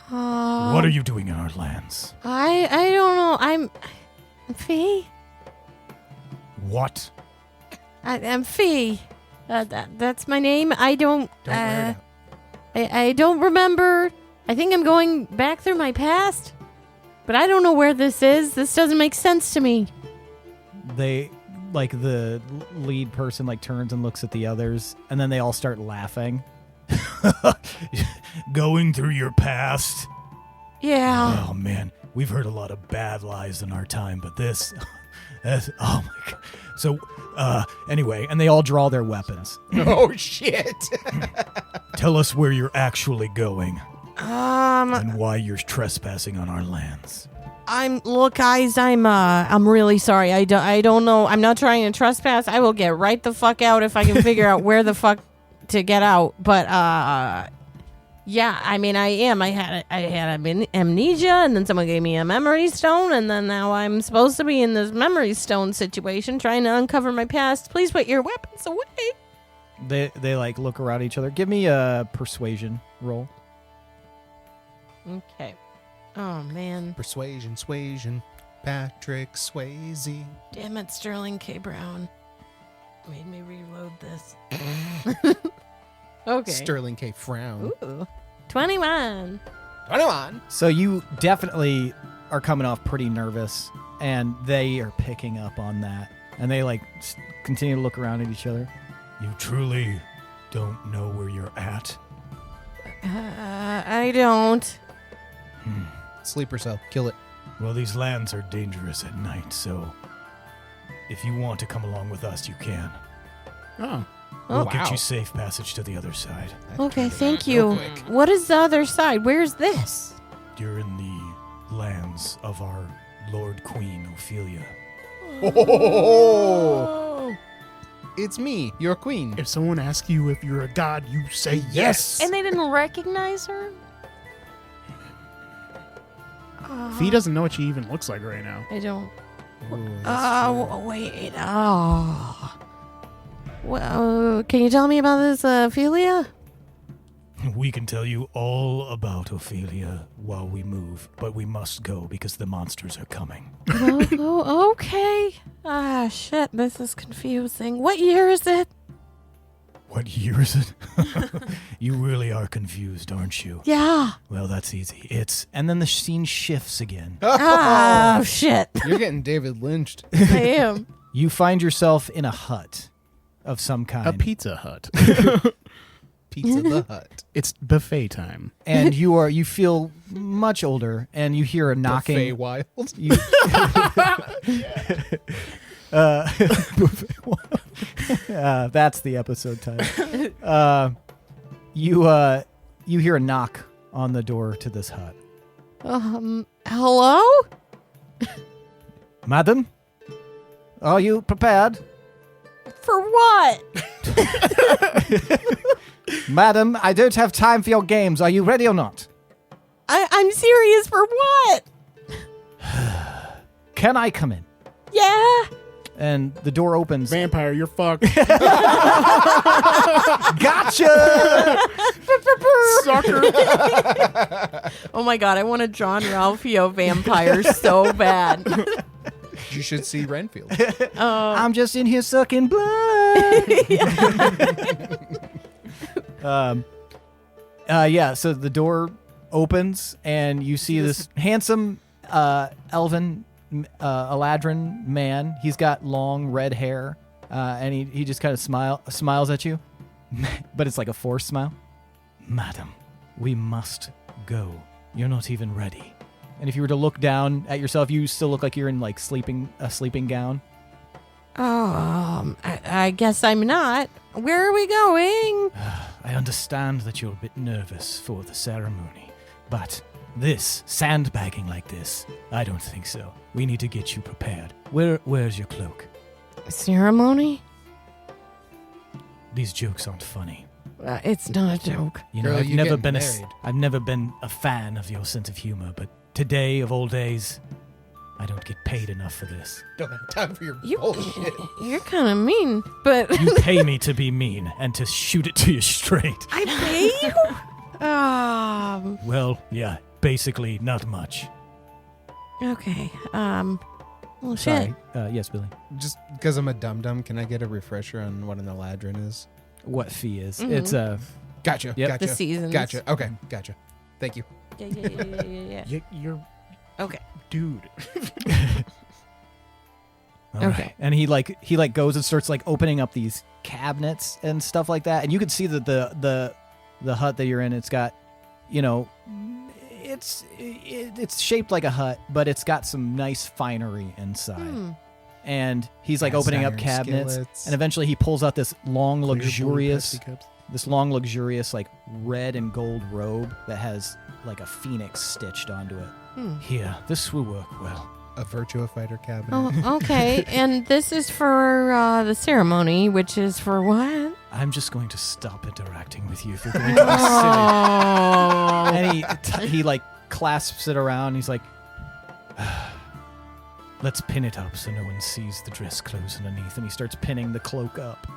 [SPEAKER 3] What are you doing in our lands?
[SPEAKER 1] I don't know. I'm Fee.
[SPEAKER 3] What?
[SPEAKER 1] I'm Fee. That's my name. I don't.
[SPEAKER 4] wear it out.
[SPEAKER 1] I don't remember. I think I'm going back through my past, but I don't know where this is. This doesn't make sense to me.
[SPEAKER 3] They, like, the lead person, like, turns and looks at the others, and then they all start laughing. Going through your past?
[SPEAKER 1] Yeah.
[SPEAKER 3] Oh, man. We've heard a lot of bad lies in our time, but this... oh, my God. So, anyway, and they all draw their weapons.
[SPEAKER 4] Oh, shit.
[SPEAKER 3] Tell us where you're actually going
[SPEAKER 1] Um,
[SPEAKER 3] and why you're trespassing on our lands.
[SPEAKER 1] look, guys, I'm really sorry. I don't know. I'm not trying to trespass. I will get right the fuck out if I can figure out where the fuck to get out. But, yeah, I mean, I am. I had amnesia, and then someone gave me a memory stone, and then now I'm supposed to be in this memory stone situation trying to uncover my past. Please put your weapons away.
[SPEAKER 3] They like look around each other. Give me a persuasion roll.
[SPEAKER 1] Okay. Oh, man.
[SPEAKER 7] Persuasion, Patrick Swayze.
[SPEAKER 1] Damn it, Sterling K. Brown. Made me reload this. Okay.
[SPEAKER 7] Sterling K. Frown.
[SPEAKER 1] Ooh. 21.
[SPEAKER 7] 21.
[SPEAKER 3] So you definitely are coming off pretty nervous, and they are picking up on that. And they like continue to look around at each other. You truly don't know where you're at?
[SPEAKER 1] I don't.
[SPEAKER 7] Sleeper cell. Kill it.
[SPEAKER 3] Well, these lands are dangerous at night, so if you want to come along with us, you can.
[SPEAKER 2] Oh.
[SPEAKER 3] We'll
[SPEAKER 1] Oh,
[SPEAKER 3] get
[SPEAKER 7] wow.
[SPEAKER 3] you safe passage to the other side.
[SPEAKER 1] Okay, thank
[SPEAKER 7] real
[SPEAKER 1] you.
[SPEAKER 7] quick.
[SPEAKER 1] What is the other side? Where's this?
[SPEAKER 3] You're in the lands of our Lord Queen, Ophelia.
[SPEAKER 7] Oh, it's me, your queen.
[SPEAKER 2] If someone asks you if you're a god, you say yes.
[SPEAKER 5] And they didn't recognize her?
[SPEAKER 2] Fee doesn't know what she even looks like right now.
[SPEAKER 1] I don't.
[SPEAKER 7] Ooh,
[SPEAKER 1] Wait. Oh. Well, can you tell me about this, Ophelia?
[SPEAKER 3] We can tell you all about Ophelia while we move, but we must go because the monsters are coming.
[SPEAKER 1] Oh, okay. Ah, shit, this is confusing. What year is it?
[SPEAKER 3] What year is it? You really are confused, aren't you?
[SPEAKER 1] Yeah.
[SPEAKER 3] Well, that's easy. And then the scene shifts again.
[SPEAKER 1] Oh, shit.
[SPEAKER 7] You're getting David Lynched.
[SPEAKER 1] I am.
[SPEAKER 3] You find yourself in a hut of some kind.
[SPEAKER 2] A Pizza Hut.
[SPEAKER 7] Pizza the Hut.
[SPEAKER 2] It's buffet time.
[SPEAKER 3] And you feel much older, and you hear a knocking.
[SPEAKER 7] Buffet Wild.
[SPEAKER 3] You, that's the episode title. You hear a knock on the door to this hut.
[SPEAKER 1] Hello?
[SPEAKER 3] Madam, are you prepared?
[SPEAKER 1] For what?
[SPEAKER 3] Madam, I don't have time for your games. Are you ready or not?
[SPEAKER 1] I'm serious. For what?
[SPEAKER 3] Can I come in?
[SPEAKER 1] Yeah.
[SPEAKER 3] And the door opens.
[SPEAKER 2] Vampire, you're fucked.
[SPEAKER 3] Gotcha!
[SPEAKER 2] Sucker.
[SPEAKER 1] Oh my god, I want a John Ralphio vampire so bad.
[SPEAKER 7] You should see Renfield.
[SPEAKER 3] I'm just in here sucking blood. Yeah, so the door opens and you see this handsome elven Eladrin man. He's got long red hair, and he just kind of smiles at you, but it's like a forced smile. Madam, we must go. You're not even ready. And if you were to look down at yourself, you still look like you're in like a sleeping gown.
[SPEAKER 1] I guess I'm not. Where are we going?
[SPEAKER 3] I understand that you're a bit nervous for the ceremony, but this, sandbagging like this, I don't think so. We need to get you prepared. Where's your cloak?
[SPEAKER 1] Ceremony?
[SPEAKER 8] These jokes aren't funny.
[SPEAKER 1] It's not a joke.
[SPEAKER 8] You know,
[SPEAKER 7] Girl,
[SPEAKER 8] I've
[SPEAKER 7] you
[SPEAKER 8] never
[SPEAKER 7] getting
[SPEAKER 8] been
[SPEAKER 7] married.
[SPEAKER 8] I've never been a fan of your sense of humor, but today of all days, I don't get paid enough for this.
[SPEAKER 7] Don't have time for your
[SPEAKER 1] You,
[SPEAKER 7] bullshit.
[SPEAKER 1] you're kind of mean, but
[SPEAKER 8] You pay me to be mean and to shoot it to you straight.
[SPEAKER 1] I pay you.
[SPEAKER 8] Well, yeah, basically not much.
[SPEAKER 1] Okay. Well, shit.
[SPEAKER 3] Sorry. Yes, Billy.
[SPEAKER 7] Just because I'm a dum-dum, can I get a refresher on what an eladrin is?
[SPEAKER 3] What fee is?
[SPEAKER 1] Mhm.
[SPEAKER 3] It's
[SPEAKER 7] Gotcha.
[SPEAKER 3] Yep.
[SPEAKER 7] Gotcha.
[SPEAKER 1] The seasons.
[SPEAKER 7] Gotcha. Okay. Gotcha. Thank you.
[SPEAKER 1] Yeah.
[SPEAKER 2] You're
[SPEAKER 1] Okay.
[SPEAKER 2] dude.
[SPEAKER 8] All
[SPEAKER 1] Okay.
[SPEAKER 8] right.
[SPEAKER 3] and he goes and starts like opening up these cabinets and stuff like that, and you can see that the hut that you're in, it's got, you know, it's shaped like a hut, but it's got some nice finery inside. And he's like
[SPEAKER 7] Cast
[SPEAKER 3] opening up
[SPEAKER 7] iron
[SPEAKER 3] cabinets,
[SPEAKER 7] skillets.
[SPEAKER 3] and eventually he pulls out this long, luxurious,
[SPEAKER 2] Pepsi cups.
[SPEAKER 3] like red and gold robe that has like a phoenix stitched onto it.
[SPEAKER 8] Here, this will work well.
[SPEAKER 7] A Virtua Fighter cabinet.
[SPEAKER 1] Oh, okay. And this is for the ceremony, which is for what?
[SPEAKER 8] I'm just going to stop interacting with you if you're going to be silly.
[SPEAKER 1] Oh.
[SPEAKER 3] And he like clasps it around. He's like,
[SPEAKER 8] Let's pin it up so no one sees the dress clothes underneath.
[SPEAKER 3] and he starts pinning the cloak up.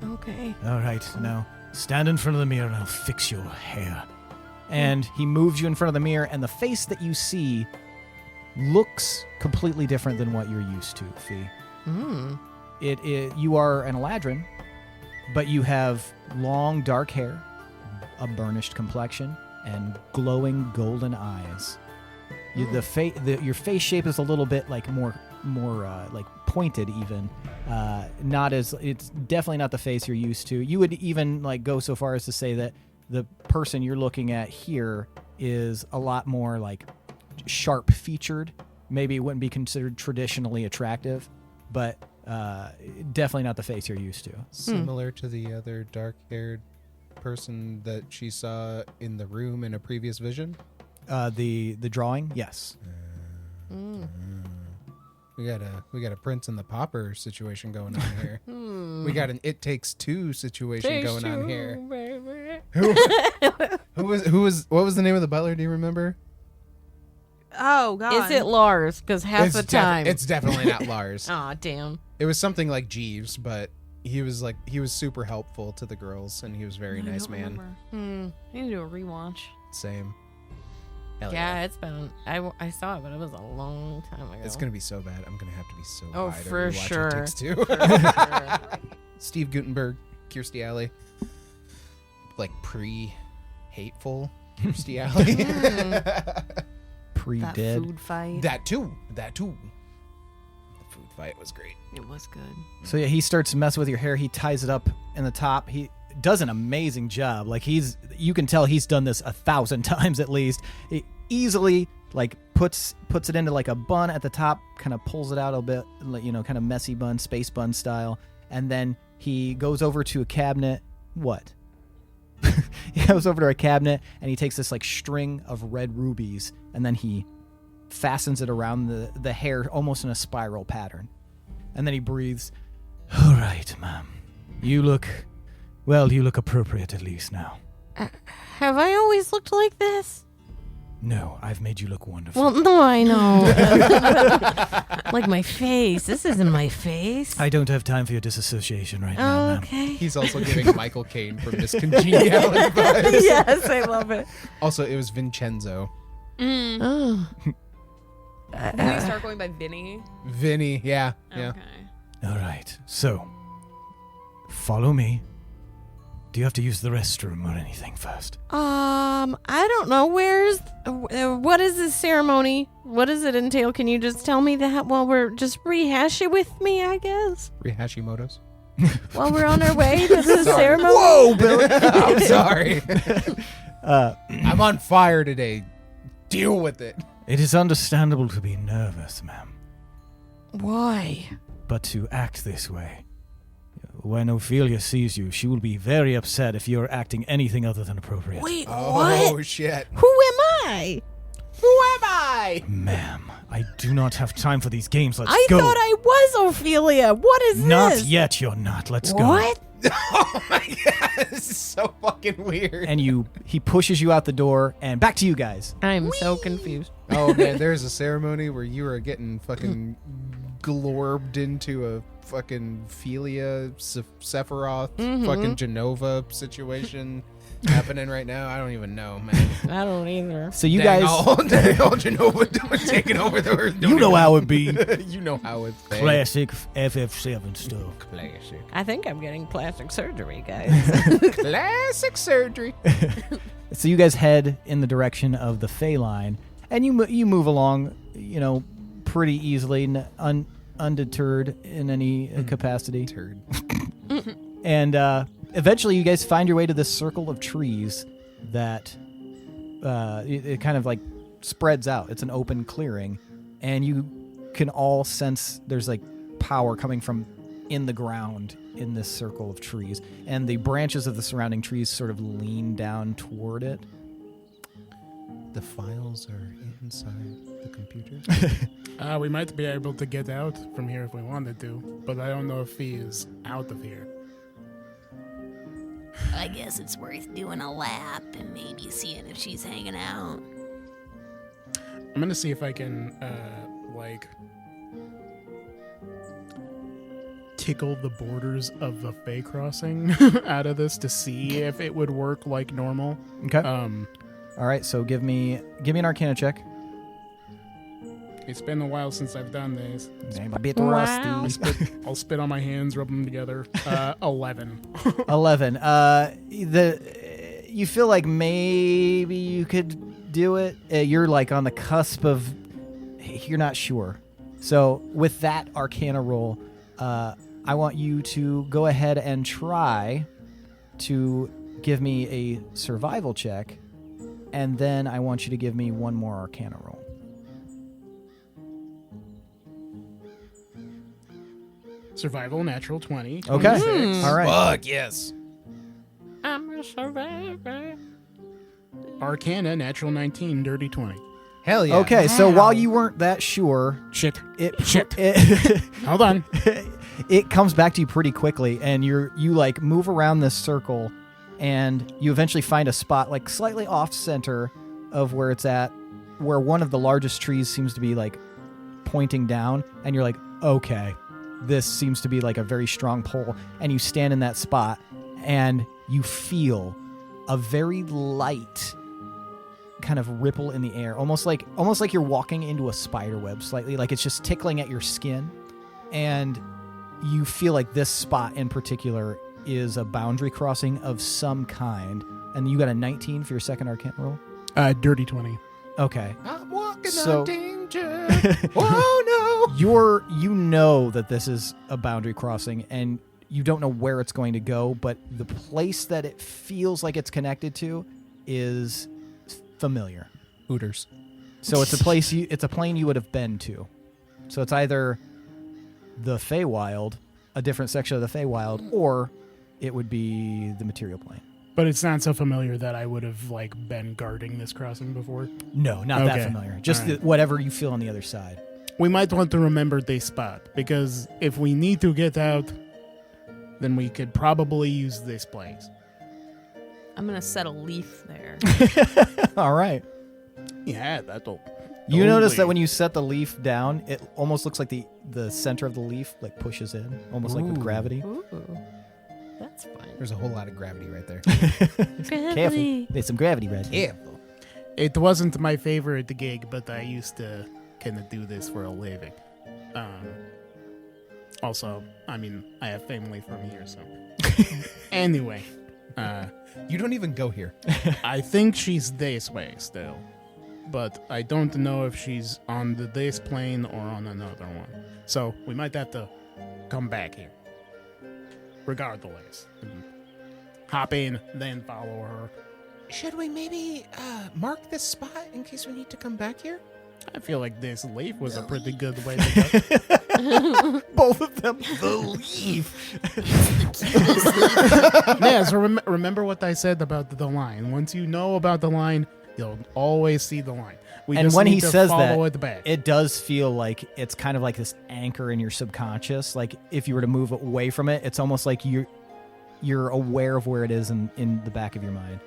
[SPEAKER 1] Okay.
[SPEAKER 8] All right, now stand in front of the mirror and I'll fix your hair.
[SPEAKER 3] And he moves you in front of the mirror, and the face that you see looks completely different than what you're used to, Fee. You are an Eladrin, but you have long dark hair, a burnished complexion, and glowing golden eyes. Your face shape is a little bit like more like pointed, even. It's definitely not the face you're used to. You would even like go so far as to say that the person you're looking at here is a lot more like sharp featured. Maybe it wouldn't be considered traditionally attractive, but definitely not the face you're used to.
[SPEAKER 7] Similar to the other dark-haired person that she saw in the room in a previous vision.
[SPEAKER 3] The drawing, yes.
[SPEAKER 7] We got a Prince and the Pauper situation going on here. We got an It Takes Two situation going on here. What was the name of the butler? Do you remember?
[SPEAKER 5] Oh God.
[SPEAKER 1] Is it Lars? Because half the time.
[SPEAKER 7] It's definitely not Lars.
[SPEAKER 1] Aw, damn.
[SPEAKER 7] It was something like Jeeves, but he was super helpful to the girls, and he was a very
[SPEAKER 5] I
[SPEAKER 7] nice
[SPEAKER 5] don't
[SPEAKER 7] man.
[SPEAKER 5] remember. I need to do a rewatch.
[SPEAKER 7] Same. Hell
[SPEAKER 1] Yeah, it's been. I saw it, but it was a long time ago.
[SPEAKER 7] It's gonna be so bad. I'm gonna have to be so
[SPEAKER 1] Oh,
[SPEAKER 7] high to
[SPEAKER 1] for
[SPEAKER 7] rewatch
[SPEAKER 1] sure.
[SPEAKER 7] It Takes Two.
[SPEAKER 1] Sure.
[SPEAKER 7] Steve Guttenberg, Kirstie Alley, like pre-hateful Kirstie Alley.
[SPEAKER 5] That
[SPEAKER 3] Pre-dead.
[SPEAKER 5] food fight.
[SPEAKER 7] That too. The food fight was great.
[SPEAKER 5] It was good.
[SPEAKER 3] So yeah, he starts messing with your hair. He ties it up in the top. He does an amazing job. Like you can tell he's done this 1,000 times at least. He easily like puts it into like a bun at the top, kind of pulls it out a bit, like, you know, kind of messy bun, space bun style, and then he goes over to a cabinet. What? He goes over to a cabinet and he takes this like string of red rubies and then he fastens it around the hair almost in a spiral pattern. And then he breathes.
[SPEAKER 8] All right, ma'am. You look appropriate at least now.
[SPEAKER 1] Have I always looked like this?
[SPEAKER 8] No, I've made you look wonderful.
[SPEAKER 1] Well, no, I know. Like my face. This isn't my face.
[SPEAKER 8] I don't have time for your disassociation right now, ma'am.
[SPEAKER 1] Okay.
[SPEAKER 7] He's also giving Michael Caine from Miss Congeniality vibes.
[SPEAKER 1] Yes, I love it.
[SPEAKER 7] Also, it was Vincenzo.
[SPEAKER 1] Oh.
[SPEAKER 5] Can we start going by Vinny?
[SPEAKER 7] Vinny, yeah.
[SPEAKER 5] Okay.
[SPEAKER 8] All right, so follow me. Do you have to use the restroom or anything first?
[SPEAKER 1] I don't know. What is this ceremony? What does it entail? Can you just tell me that while we're just rehash it with me, I guess?
[SPEAKER 7] Rehashimoto's.
[SPEAKER 1] While we're on our way to the
[SPEAKER 7] Sorry.
[SPEAKER 1] ceremony?
[SPEAKER 7] Whoa, Billy. I'm sorry. I'm on fire today. Deal with it.
[SPEAKER 8] It is understandable to be nervous, ma'am,
[SPEAKER 1] Why?
[SPEAKER 8] but to act this way. When Ophelia sees you, she will be very upset if you're acting anything other than appropriate.
[SPEAKER 1] Wait,
[SPEAKER 7] Oh,
[SPEAKER 1] what?
[SPEAKER 7] shit.
[SPEAKER 1] Who am I?
[SPEAKER 7] Who am I?
[SPEAKER 8] Ma'am, I do not have time for these games. Let's
[SPEAKER 1] I
[SPEAKER 8] go.
[SPEAKER 1] thought I was Ophelia. What is
[SPEAKER 8] Not
[SPEAKER 1] this?
[SPEAKER 8] yet, you're not. Let's go.
[SPEAKER 1] What?
[SPEAKER 7] Oh my god, this is so fucking weird.
[SPEAKER 3] And he pushes you out the door, and back to you guys.
[SPEAKER 1] I'm so confused.
[SPEAKER 7] Oh man, there's a ceremony where you are getting fucking glorbed into a fucking Ophelia, Sephiroth, fucking Genova situation happening right now. I don't even know, man.
[SPEAKER 1] I don't either.
[SPEAKER 3] So you
[SPEAKER 7] Dang,
[SPEAKER 3] guys,
[SPEAKER 7] all Genova taking over the earth.
[SPEAKER 8] You know how it be.
[SPEAKER 7] You know how it's
[SPEAKER 8] Classic FF7 stuff.
[SPEAKER 7] Classic.
[SPEAKER 1] I think I'm getting plastic surgery, guys.
[SPEAKER 7] Classic surgery.
[SPEAKER 3] so you guys head in the direction of the Fey line, and you move along, pretty easily, undeterred in any capacity.
[SPEAKER 7] Turd.
[SPEAKER 3] And eventually you guys find your way to this circle of trees that it kind of like spreads out. It's an open clearing, and you can all sense there's like power coming from in the ground in this circle of trees, and the branches of the surrounding trees sort of lean down toward it.
[SPEAKER 7] The files are inside the computer.
[SPEAKER 2] We might be able to get out from here if we wanted to, but I don't know if he is out of here.
[SPEAKER 6] I guess it's worth doing a lap and maybe seeing if she's hanging out.
[SPEAKER 2] I'm gonna see if I can, tickle the borders of the Fey crossing out of this to see if it would work like normal.
[SPEAKER 3] Okay. All right. So give me an Arcana check.
[SPEAKER 2] It's been a while since I've done this.
[SPEAKER 3] I'm a bit
[SPEAKER 1] Wow.
[SPEAKER 3] rusty.
[SPEAKER 2] I'll spit on my hands, rub them together. 11.
[SPEAKER 3] 11. You feel like maybe you could do it. You're like on the cusp of. You're not sure. So with that Arcana roll, I want you to go ahead and try to give me a survival check, and then I want you to give me one more Arcana roll.
[SPEAKER 2] Survival, natural 20.
[SPEAKER 3] Okay.
[SPEAKER 2] 26.
[SPEAKER 3] All right.
[SPEAKER 7] Fuck yes.
[SPEAKER 1] I'm a survivor.
[SPEAKER 2] Arcana, natural 19, dirty 20.
[SPEAKER 7] Hell yeah.
[SPEAKER 3] Okay, so while you weren't that sure,
[SPEAKER 2] Shit.
[SPEAKER 3] it
[SPEAKER 2] Hold on.
[SPEAKER 3] it comes back to you pretty quickly, and you like move around this circle, and you eventually find a spot like slightly off center of where it's at, where one of the largest trees seems to be like pointing down, and you're like, okay, this seems to be like a very strong pull, and you stand in that spot, and you feel a very light kind of ripple in the air, almost like you're walking into a spider web slightly, like it's just tickling at your skin, and you feel like this spot in particular is a boundary crossing of some kind. And you got a 19 for your second Arcana roll?
[SPEAKER 2] Dirty 20.
[SPEAKER 3] Okay.
[SPEAKER 7] I'm walking
[SPEAKER 3] So-
[SPEAKER 7] on danger. Oh no.
[SPEAKER 3] You know that this is a boundary crossing, and you don't know where it's going to go, but the place that it feels like it's connected to is familiar.
[SPEAKER 7] Hooters.
[SPEAKER 3] So it's a place it's a plane you would have been to. So it's either the Feywild, a different section of the Feywild, or it would be the material plane.
[SPEAKER 2] But it's not so familiar that I would have been guarding this crossing before.
[SPEAKER 3] No, not that
[SPEAKER 2] Okay.
[SPEAKER 3] familiar. Just
[SPEAKER 2] All right.
[SPEAKER 3] whatever you feel on the other side.
[SPEAKER 2] We might want to remember this spot, because if we need to get out, then we could probably use this place.
[SPEAKER 5] I'm gonna set a leaf there.
[SPEAKER 3] All right.
[SPEAKER 2] Yeah, that'll...
[SPEAKER 3] You notice that
[SPEAKER 2] Totally.
[SPEAKER 3] when you set the leaf down, it almost looks like the center of the leaf like pushes in, almost like with
[SPEAKER 7] Ooh.
[SPEAKER 3] gravity.
[SPEAKER 1] Ooh, that's fun.
[SPEAKER 7] There's a whole lot of gravity right there.
[SPEAKER 3] Careful. There's some gravity right there.
[SPEAKER 7] Careful.
[SPEAKER 2] It wasn't my favorite gig, but I used to kind of do this for a living. Also, I mean, I have family from here, so... Anyway,
[SPEAKER 7] You don't even go here.
[SPEAKER 2] I think she's this way still, but I don't know if she's on this plane or on another one. So we might have to come back here. Regardless. Hop in, then follow her.
[SPEAKER 4] Should we maybe mark this spot in case we need to come back here?
[SPEAKER 2] I feel like this leaf was a pretty good way to go.
[SPEAKER 3] Both of them. The leaf.
[SPEAKER 2] Yeah, so remember what I said about the line. Once you know about the line, You'll always see the line. We
[SPEAKER 3] And
[SPEAKER 2] just
[SPEAKER 3] when
[SPEAKER 2] need
[SPEAKER 3] he
[SPEAKER 2] to
[SPEAKER 3] says
[SPEAKER 2] follow
[SPEAKER 3] that,
[SPEAKER 2] it back.
[SPEAKER 3] it does feel like it's kind of like this anchor in your subconscious. Like if you were to move away from it, it's almost like you're aware of where it is in the back of your mind.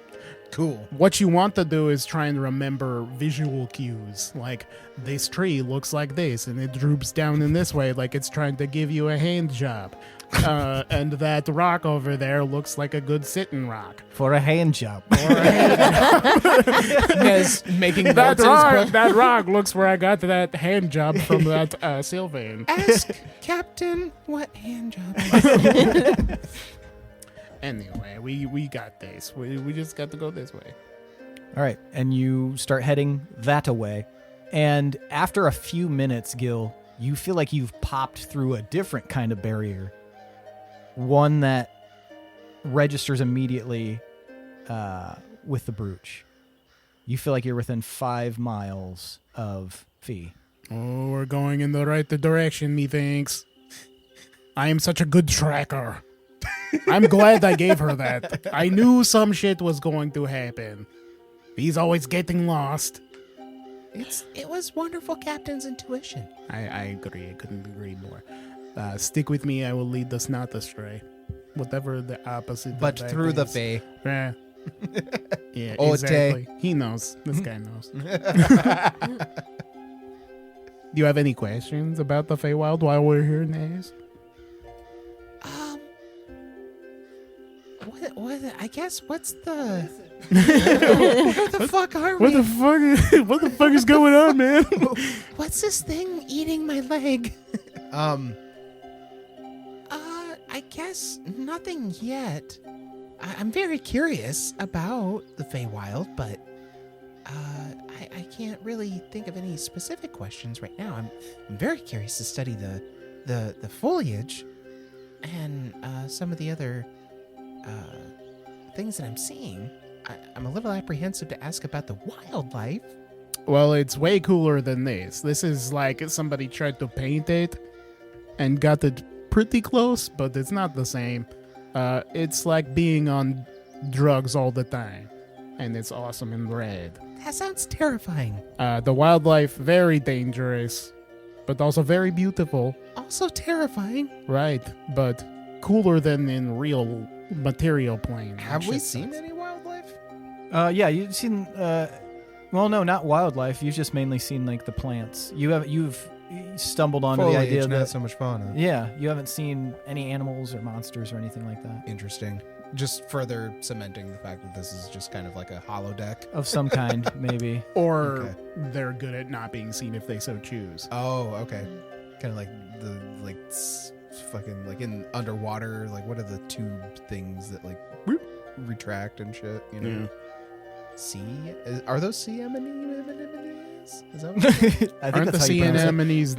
[SPEAKER 7] Cool.
[SPEAKER 2] What you want to do is try and remember visual cues. Like, this tree looks like this, and it droops down in this way, like it's trying to give you a hand job. And that rock over there looks like a good sitting rock.
[SPEAKER 3] For a hand job.
[SPEAKER 7] Yes, making
[SPEAKER 2] That
[SPEAKER 7] notes in his
[SPEAKER 2] rock,
[SPEAKER 7] book.
[SPEAKER 2] that rock looks where I got that hand job from that Sylvan.
[SPEAKER 4] Ask Captain what hand job.
[SPEAKER 2] Anyway, we got this. We just got to go this way.
[SPEAKER 3] All right, and you start heading that away. And after a few minutes, Gil, you feel like you've popped through a different kind of barrier. One that registers immediately with the brooch. You feel like you're within 5 miles of Fee.
[SPEAKER 2] Oh, we're going in the right direction, methinks. I am such a good tracker. I'm glad I gave her that. I knew some shit was going to happen. He's always getting lost.
[SPEAKER 4] It was wonderful Captain's intuition.
[SPEAKER 2] I agree. I couldn't agree more. Stick with me. I will lead us not astray. Whatever the opposite of
[SPEAKER 7] But
[SPEAKER 2] that
[SPEAKER 7] through the
[SPEAKER 2] is.
[SPEAKER 7] Fae.
[SPEAKER 2] Yeah. Yeah,
[SPEAKER 7] Oh,
[SPEAKER 2] exactly. He knows. This guy knows. Do you have any questions about the Feywild while we're here, Naz?
[SPEAKER 4] What? I guess what's the? Where the fuck are we?
[SPEAKER 2] What the fuck is going on, man?
[SPEAKER 4] What's this thing eating my leg? I guess nothing yet. I'm very curious about the Feywild, but I can't really think of any specific questions right now. I'm very curious to study the foliage and some of the other things that I'm seeing. I'm a little apprehensive to ask about the wildlife.
[SPEAKER 2] Well, it's way cooler than this. This is like somebody tried to paint it and got it pretty close, but it's not the same. It's like being on drugs all the time, and it's awesome and red.
[SPEAKER 4] That sounds terrifying.
[SPEAKER 2] The wildlife, very dangerous, but also very beautiful.
[SPEAKER 4] Also terrifying.
[SPEAKER 2] Right, but cooler than in real material plane.
[SPEAKER 7] Have we
[SPEAKER 2] Shit
[SPEAKER 7] seen
[SPEAKER 2] sucks.
[SPEAKER 7] any wildlife?
[SPEAKER 3] Yeah, you've seen. Well, no, not wildlife. You've just mainly seen like the plants. You've stumbled onto the idea
[SPEAKER 7] Foliage, not
[SPEAKER 3] that
[SPEAKER 7] so much fauna.
[SPEAKER 3] yeah, you haven't seen any animals or monsters or anything like that
[SPEAKER 7] Interesting. Just further cementing the fact that this is just kind of like a holodeck.
[SPEAKER 3] of some kind, maybe.
[SPEAKER 2] Or
[SPEAKER 7] Okay.
[SPEAKER 2] they're good at not being seen if they so choose.
[SPEAKER 7] Oh, okay. Kind of like the fucking like in underwater. Like what are the tube things that like whoop, retract and shit? You know. Sea? Are those sea anemones? Is that what
[SPEAKER 3] I think
[SPEAKER 2] Aren't the
[SPEAKER 3] that's how
[SPEAKER 2] sea
[SPEAKER 3] you pronounce it.
[SPEAKER 2] anemones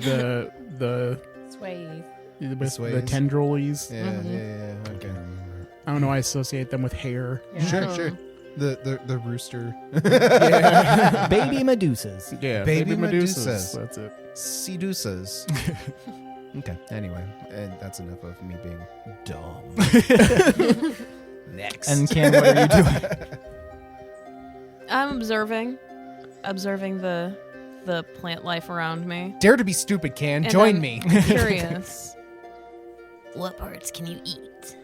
[SPEAKER 2] the
[SPEAKER 1] Sway.
[SPEAKER 2] with the
[SPEAKER 7] Sways?
[SPEAKER 2] tendrils?
[SPEAKER 7] Yeah. Okay.
[SPEAKER 2] I don't know. I associate them with hair.
[SPEAKER 7] Sure. The rooster.
[SPEAKER 3] Baby Medusas.
[SPEAKER 2] Yeah,
[SPEAKER 7] Baby Medusas.
[SPEAKER 2] That's it.
[SPEAKER 7] Sedusas. Okay. Anyway, and that's enough of me being dumb. Next.
[SPEAKER 3] And Cam, what are you doing?
[SPEAKER 5] I'm observing the plant life around me.
[SPEAKER 7] Dare to be stupid, Can.
[SPEAKER 5] And
[SPEAKER 7] Join
[SPEAKER 5] I'm
[SPEAKER 7] me.
[SPEAKER 5] Curious.
[SPEAKER 6] What parts can you eat?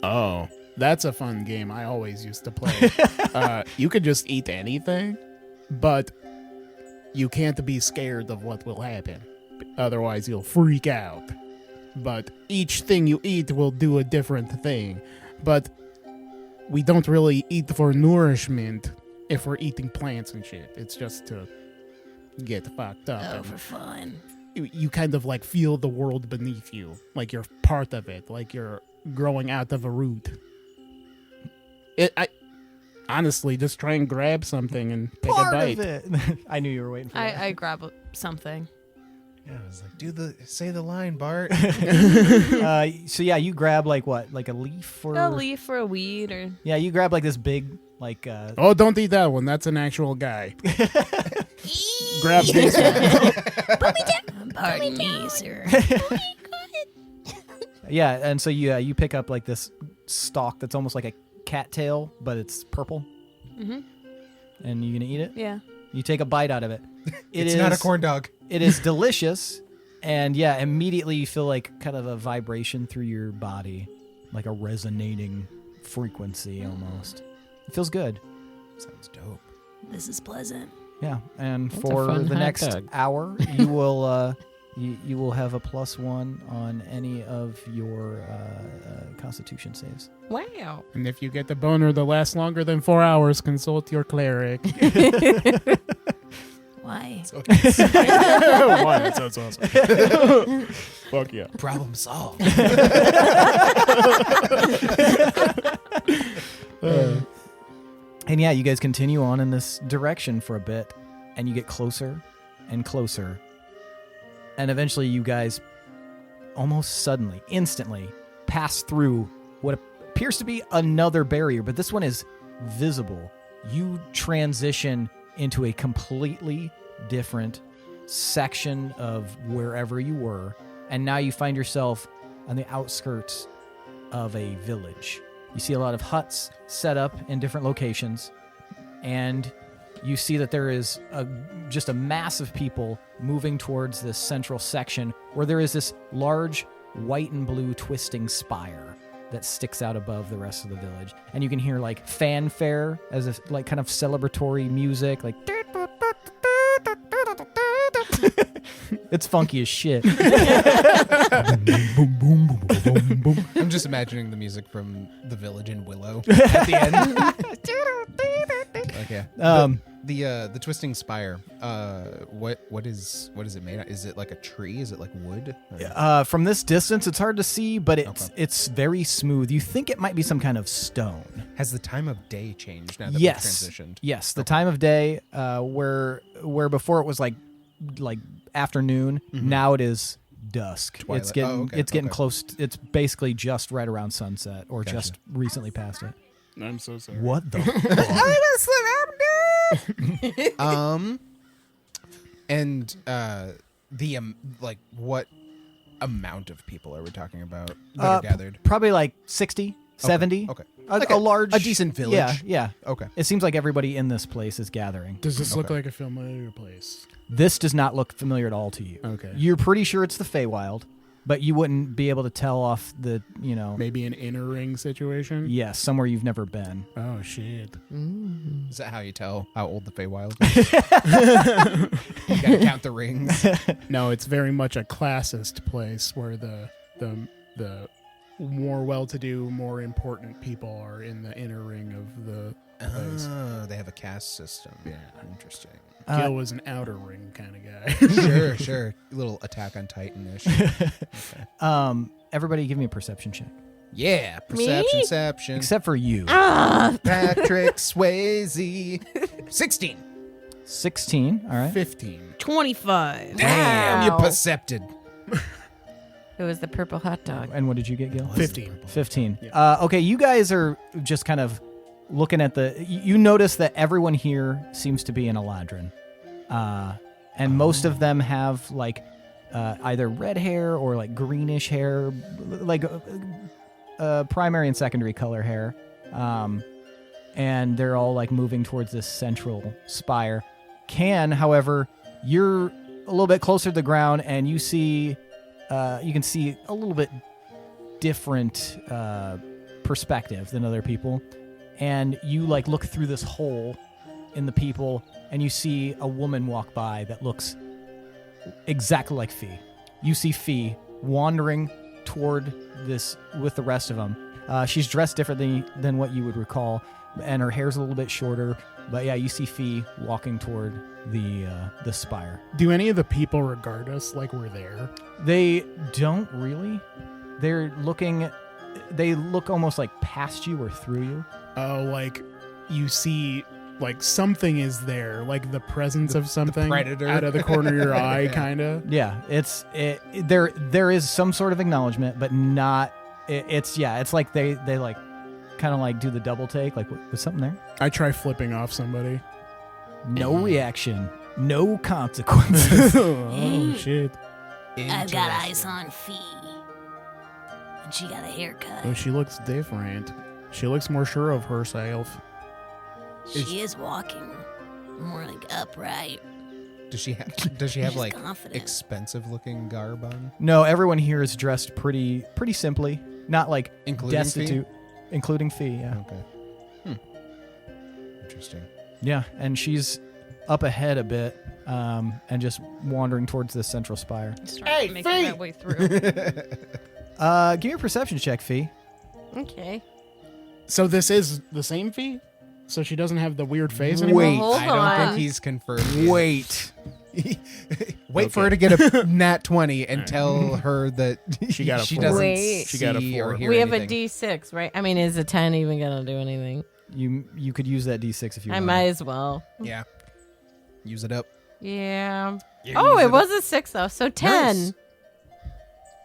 [SPEAKER 2] Oh, that's a fun game I always used to play. You could just eat anything, but you can't be scared of what will happen. Otherwise, you'll freak out. But each thing you eat will do a different thing. But we don't really eat for nourishment if we're eating plants and shit. It's just to get fucked up.
[SPEAKER 6] Oh,
[SPEAKER 2] and
[SPEAKER 6] for fun.
[SPEAKER 2] you kind of like feel the world beneath you, like you're part of it, like you're growing out of a root. I honestly just try and grab something and take
[SPEAKER 3] Part
[SPEAKER 2] a bite.
[SPEAKER 3] of it. I knew you were waiting for that.
[SPEAKER 5] I grab something.
[SPEAKER 7] Yeah, I was like, say the line, Bart.
[SPEAKER 3] So yeah, you grab like what? Like a leaf or
[SPEAKER 5] A leaf or a weed or
[SPEAKER 3] Yeah, you grab like this big like
[SPEAKER 2] Oh, don't eat that one. That's an actual guy. Grab this one.
[SPEAKER 6] Pardon me, sir.
[SPEAKER 3] yeah, and so you pick up like this stalk that's almost like a cattail, but it's purple.
[SPEAKER 5] mm-hmm.
[SPEAKER 3] And you gonna eat it?
[SPEAKER 5] Yeah.
[SPEAKER 3] You take a bite out of it.
[SPEAKER 7] It's not a corn dog.
[SPEAKER 3] It is delicious, and yeah, immediately you feel like kind of a vibration through your body, like a resonating frequency almost. It feels good.
[SPEAKER 7] Sounds dope.
[SPEAKER 6] This is pleasant.
[SPEAKER 3] Yeah, and
[SPEAKER 1] That's a
[SPEAKER 3] for
[SPEAKER 1] fun
[SPEAKER 3] the
[SPEAKER 1] hot
[SPEAKER 3] next
[SPEAKER 1] dog.
[SPEAKER 3] hour, you will you will have a +1 on any of your Constitution saves.
[SPEAKER 1] Wow.
[SPEAKER 2] And if you get the boner that lasts longer than 4 hours, consult your cleric.
[SPEAKER 6] Why?
[SPEAKER 2] Why? That sounds awesome. Fuck yeah.
[SPEAKER 7] Problem solved.
[SPEAKER 3] And yeah, you guys continue on in this direction for a bit, and you get closer and closer. And eventually you guys almost suddenly, instantly, pass through what appears to be another barrier, but this one is visible. You transition into a completely different section of wherever you were, and now you find yourself on the outskirts of a village. You see a lot of huts set up in different locations, and you see that there is just a mass of people moving towards this central section where there is this large white and blue twisting spire that sticks out above the rest of the village. And you can hear like fanfare as a like kind of celebratory music, like it's funky as shit.
[SPEAKER 7] I'm just imagining the music from The Village in Willow at the end. Okay. The twisting spire. What is it made of? Is it like a tree? Is it like wood? Or-
[SPEAKER 3] From this distance, it's hard to see, but
[SPEAKER 7] Okay.
[SPEAKER 3] it's very smooth. You think it might be some kind of stone.
[SPEAKER 7] Has the time of day changed now that
[SPEAKER 3] Yes.
[SPEAKER 7] we've transitioned?
[SPEAKER 3] Yes, the time of day, where before it was like afternoon, now it is dusk.
[SPEAKER 7] Twilight.
[SPEAKER 3] It's getting
[SPEAKER 7] Oh, okay,
[SPEAKER 3] it's getting
[SPEAKER 7] okay.
[SPEAKER 3] close. It's basically just right around sunset, or
[SPEAKER 7] Gotcha.
[SPEAKER 3] just recently past it.
[SPEAKER 2] I'm so sorry.
[SPEAKER 3] What the?
[SPEAKER 7] And the like what amount of people are we talking about that are gathered?
[SPEAKER 3] Probably like 60, 70.
[SPEAKER 7] Okay.
[SPEAKER 3] A large,
[SPEAKER 7] a decent village.
[SPEAKER 3] Yeah.
[SPEAKER 7] Okay.
[SPEAKER 3] It seems like everybody in this place is gathering.
[SPEAKER 2] Does this look
[SPEAKER 7] Okay.
[SPEAKER 2] like a familiar place?
[SPEAKER 3] This does not look familiar at all to you.
[SPEAKER 2] Okay.
[SPEAKER 3] You're pretty sure it's the Feywild, but you wouldn't be able to tell off the,
[SPEAKER 2] Maybe an inner ring situation?
[SPEAKER 3] yes, somewhere you've never been.
[SPEAKER 2] Oh, shit.
[SPEAKER 7] Is that how you tell how old the Feywild is? You gotta count the rings.
[SPEAKER 2] No, it's very much a classist place where the more well-to-do, more important people are in the inner ring of the place.
[SPEAKER 7] Oh, they have a caste system.
[SPEAKER 2] Yeah.
[SPEAKER 7] Interesting.
[SPEAKER 2] Gil was an outer ring kind of guy.
[SPEAKER 7] Sure. A little Attack on Titan-ish.
[SPEAKER 3] Everybody give me a perception check.
[SPEAKER 7] Yeah, perception.
[SPEAKER 3] Except for you.
[SPEAKER 7] Patrick Swayze. 16.
[SPEAKER 3] 16, all right.
[SPEAKER 2] 15.
[SPEAKER 5] 25.
[SPEAKER 7] Damn, you
[SPEAKER 1] Wow.
[SPEAKER 7] percepted.
[SPEAKER 1] It was the purple hot dog.
[SPEAKER 3] And what did you get, Gil?
[SPEAKER 2] 15.
[SPEAKER 3] 15.
[SPEAKER 2] Yeah.
[SPEAKER 3] Okay, you guys are just kind of looking at you notice that everyone here seems to be an Eladrin. And most of them have like either red hair or like greenish hair, like primary and secondary color hair. And they're all like moving towards this central spire. However, you're a little bit closer to the ground and you can see a little bit different perspective than other people. And you like look through this hole in the people and you see a woman walk by that looks exactly like Fee. You see Fee wandering toward this with the rest of them. She's dressed differently than what you would recall, and her hair's a little bit shorter. But yeah, you see Fee walking toward the spire.
[SPEAKER 2] Do any of the people regard us like we're there?
[SPEAKER 3] They don't really. They look almost like past you or through you.
[SPEAKER 2] Oh, like you see, like something is there, like the presence of something
[SPEAKER 7] predator.
[SPEAKER 2] out of the corner of your eye,
[SPEAKER 7] Yeah.
[SPEAKER 2] kind of.
[SPEAKER 3] Yeah, there is some sort of acknowledgement, but not. It's like they like kind of like do the double take, like was something there?
[SPEAKER 2] I try flipping off somebody.
[SPEAKER 3] No reaction, no consequences.
[SPEAKER 2] Oh shit!
[SPEAKER 6] I've got eyes on Fee. And she got a haircut.
[SPEAKER 2] Oh, she looks different. She looks more sure of herself.
[SPEAKER 6] She is walking more like upright.
[SPEAKER 7] Does she have
[SPEAKER 6] She's
[SPEAKER 7] like
[SPEAKER 6] confident.
[SPEAKER 7] expensive looking garb on?
[SPEAKER 3] No, everyone here is dressed pretty simply. Not like
[SPEAKER 7] Including
[SPEAKER 3] destitute. Including Fee, yeah.
[SPEAKER 7] Okay. Interesting.
[SPEAKER 3] Yeah, and she's up ahead a bit and just wandering towards the central spire.
[SPEAKER 5] Start making my way through.
[SPEAKER 3] Give me a perception check, Fee.
[SPEAKER 1] Okay.
[SPEAKER 2] So this is the same fee? So she doesn't have the weird face anymore?
[SPEAKER 3] Wait.
[SPEAKER 1] Hold
[SPEAKER 7] I don't
[SPEAKER 1] on.
[SPEAKER 7] think he's confirmed. yet.
[SPEAKER 3] Wait.
[SPEAKER 7] Wait for her to get a nat 20 and tell her that
[SPEAKER 2] She got a
[SPEAKER 7] she
[SPEAKER 2] four.
[SPEAKER 7] doesn't
[SPEAKER 1] Wait.
[SPEAKER 2] She got a
[SPEAKER 7] see or
[SPEAKER 2] 4.
[SPEAKER 7] hear
[SPEAKER 1] We have a
[SPEAKER 7] anything.
[SPEAKER 1] D6, right? I mean, is a 10 even going to do anything?
[SPEAKER 3] You could use that D6 if you
[SPEAKER 1] I
[SPEAKER 3] want.
[SPEAKER 1] might as well.
[SPEAKER 7] Yeah. Use it up.
[SPEAKER 1] Yeah.
[SPEAKER 7] You
[SPEAKER 1] Oh,
[SPEAKER 7] use
[SPEAKER 1] it
[SPEAKER 7] up.
[SPEAKER 1] was a 6, though. So 10.
[SPEAKER 7] Nice.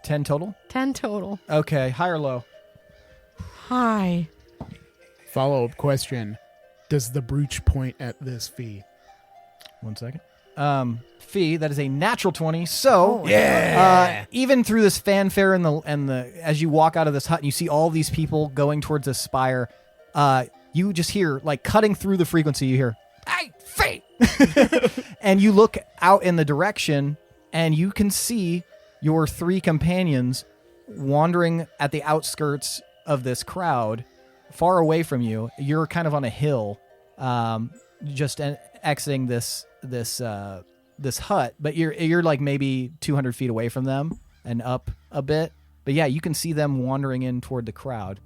[SPEAKER 3] 10 total?
[SPEAKER 1] 10 total.
[SPEAKER 3] Okay, high or low?
[SPEAKER 1] Hi.
[SPEAKER 2] Follow-up question. Does the brooch point at this fee?
[SPEAKER 3] 1 second. Fee, that is a natural 20. So,
[SPEAKER 7] Yeah.
[SPEAKER 3] even through this fanfare and the as you walk out of this hut and you see all these people going towards the spire, you just hear, like, cutting through the frequency, you hear, "Hey, Fee!" And you look out in the direction and you can see your 3 companions wandering at the outskirts of this crowd, far away from you. You're kind of on a hill, just exiting this hut, but you're like maybe 200 feet away from them and up a bit. But yeah, you can see them wandering in toward the crowd.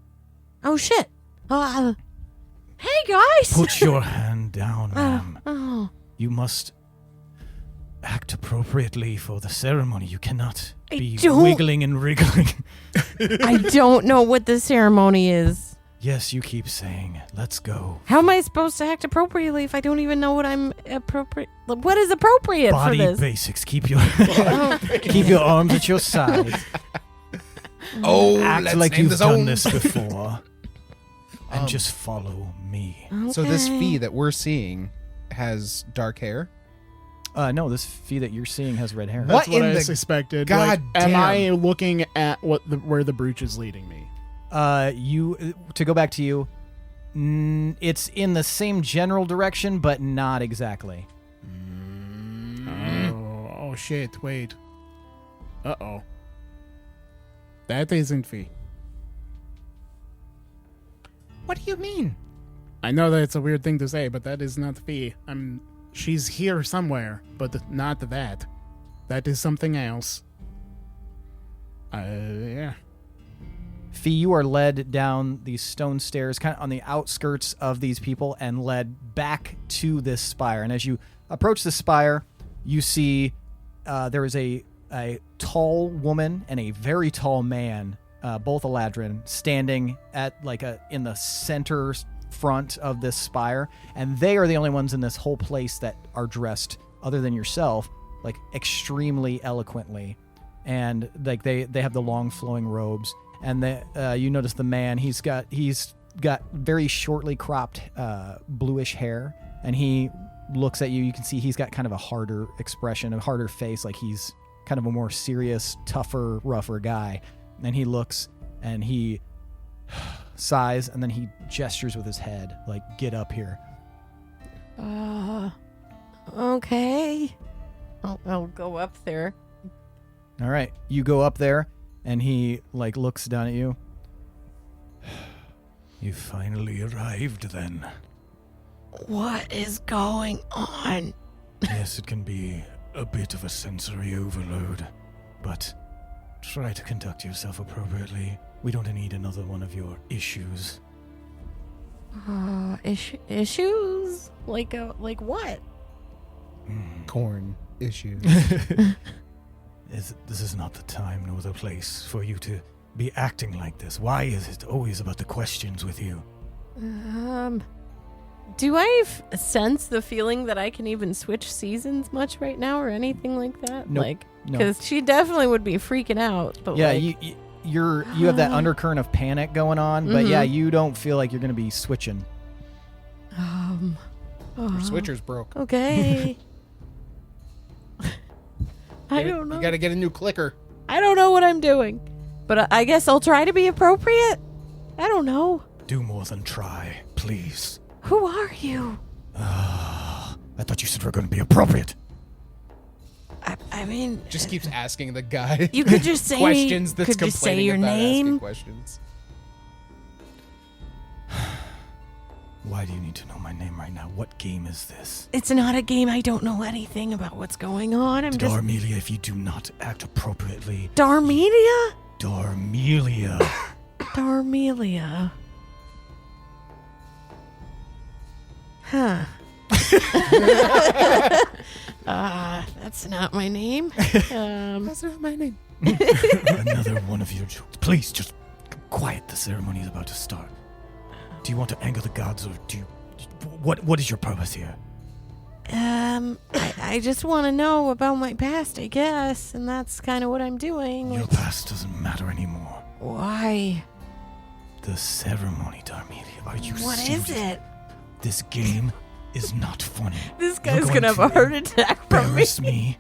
[SPEAKER 1] Oh, shit. Hey, guys.
[SPEAKER 8] Put your hand down, ma'am.
[SPEAKER 1] Oh.
[SPEAKER 8] You must act appropriately for the ceremony. You cannot
[SPEAKER 1] I
[SPEAKER 8] be
[SPEAKER 1] don't-
[SPEAKER 8] wiggling and wriggling.
[SPEAKER 1] I don't know what the ceremony is.
[SPEAKER 8] Yes, you keep saying, let's go.
[SPEAKER 1] How am I supposed to act appropriately if I don't even know what I'm appropriate? What is appropriate
[SPEAKER 8] Body
[SPEAKER 1] for this?
[SPEAKER 8] basics. Keep your
[SPEAKER 3] Keep your arms at your side.
[SPEAKER 7] Oh,
[SPEAKER 8] act
[SPEAKER 7] let's
[SPEAKER 8] like
[SPEAKER 7] name
[SPEAKER 8] you've
[SPEAKER 7] the
[SPEAKER 8] done
[SPEAKER 7] zone.
[SPEAKER 8] this before. And just follow me.
[SPEAKER 7] So this
[SPEAKER 1] Okay.
[SPEAKER 7] fee that we're seeing has dark hair.
[SPEAKER 3] No, this Fee that you're seeing has red hair.
[SPEAKER 7] What
[SPEAKER 2] That's what
[SPEAKER 7] in
[SPEAKER 2] I
[SPEAKER 7] the
[SPEAKER 2] suspected.
[SPEAKER 7] God
[SPEAKER 2] am
[SPEAKER 7] damn?
[SPEAKER 2] I looking at where the brooch is leading me?
[SPEAKER 3] To go back to you, it's in the same general direction, but not exactly.
[SPEAKER 2] Oh shit! Wait. Uh-oh. That isn't fee.
[SPEAKER 4] What do you mean?
[SPEAKER 2] I know that it's a weird thing to say, but that is not fee. She's here somewhere, but not that. That is something else. Yeah.
[SPEAKER 3] Fee, you are led down these stone stairs, kind of on the outskirts of these people, and led back to this spire. And as you approach the spire, you see there is a tall woman and a very tall man, both Eladrin, standing at in the center front of this spire, and they are the only ones in this whole place that are dressed, other than yourself, like extremely eloquently, and like they have the long flowing robes. And you notice the man, he's got very shortly cropped bluish hair, and he looks at you. You can see he's got kind of a harder expression, a harder face, like he's kind of a more serious, tougher, rougher guy. And he looks and he sighs, and then he gestures with his head, like, get up here.
[SPEAKER 1] Okay. I'll go up there.
[SPEAKER 3] All right, you go up there, and he like looks down at you.
[SPEAKER 8] You finally arrived then.
[SPEAKER 1] What is going on?
[SPEAKER 8] Yes, it can be a bit of a sensory overload, but try to conduct yourself appropriately. We don't need another one of your issues.
[SPEAKER 1] Issues? Like what?
[SPEAKER 7] Corn issues.
[SPEAKER 8] This is not the time nor the place for you to be acting like this. Why is it always about the questions with you?
[SPEAKER 1] Do I sense the feeling that I can even switch seasons much right now or anything like that?
[SPEAKER 3] Nope.
[SPEAKER 1] Like,
[SPEAKER 3] No.
[SPEAKER 1] because she definitely would be freaking out. But
[SPEAKER 3] Yeah,
[SPEAKER 1] like,
[SPEAKER 3] you have that undercurrent of panic going on, but yeah,
[SPEAKER 1] Mhm.
[SPEAKER 3] you don't feel like you're going to be switching.
[SPEAKER 7] Your switcher's broke.
[SPEAKER 1] Okay. I don't know.
[SPEAKER 7] You got to get a new clicker.
[SPEAKER 1] I don't know what I'm doing, but I guess I'll try to be appropriate. I don't know.
[SPEAKER 8] Do more than try, please.
[SPEAKER 1] Who are you?
[SPEAKER 8] I thought you said we were going to be appropriate.
[SPEAKER 1] I mean,
[SPEAKER 7] Just keeps asking the guy
[SPEAKER 1] you could just say
[SPEAKER 7] questions that's
[SPEAKER 1] could just say
[SPEAKER 7] complaining
[SPEAKER 1] your
[SPEAKER 7] about asking
[SPEAKER 1] name.
[SPEAKER 7] questions.
[SPEAKER 8] Why do you need to know my name right now? What game is this?
[SPEAKER 1] It's not a game. I don't know anything about what's going on. I'm just
[SPEAKER 8] Darmelia, if you do not act appropriately.
[SPEAKER 1] Darmelia?
[SPEAKER 8] Darmelia.
[SPEAKER 1] Darmelia. Huh. That's not my name.
[SPEAKER 4] That's not my name.
[SPEAKER 8] Another one of your jokes. Please, just quiet. The ceremony is about to start. Do you want to anger the gods, or do you... What is your purpose here?
[SPEAKER 1] I just want to know about my past, I guess, and that's kind of what I'm doing.
[SPEAKER 8] Your past doesn't matter anymore.
[SPEAKER 1] Why?
[SPEAKER 8] The ceremony, Darmelia. Are you
[SPEAKER 1] What
[SPEAKER 8] serious?
[SPEAKER 1] is it?
[SPEAKER 8] This game is not funny.
[SPEAKER 1] This
[SPEAKER 8] You're
[SPEAKER 1] guy's
[SPEAKER 8] going
[SPEAKER 1] gonna have a
[SPEAKER 8] to
[SPEAKER 1] heart attack from me.
[SPEAKER 8] Embarrass me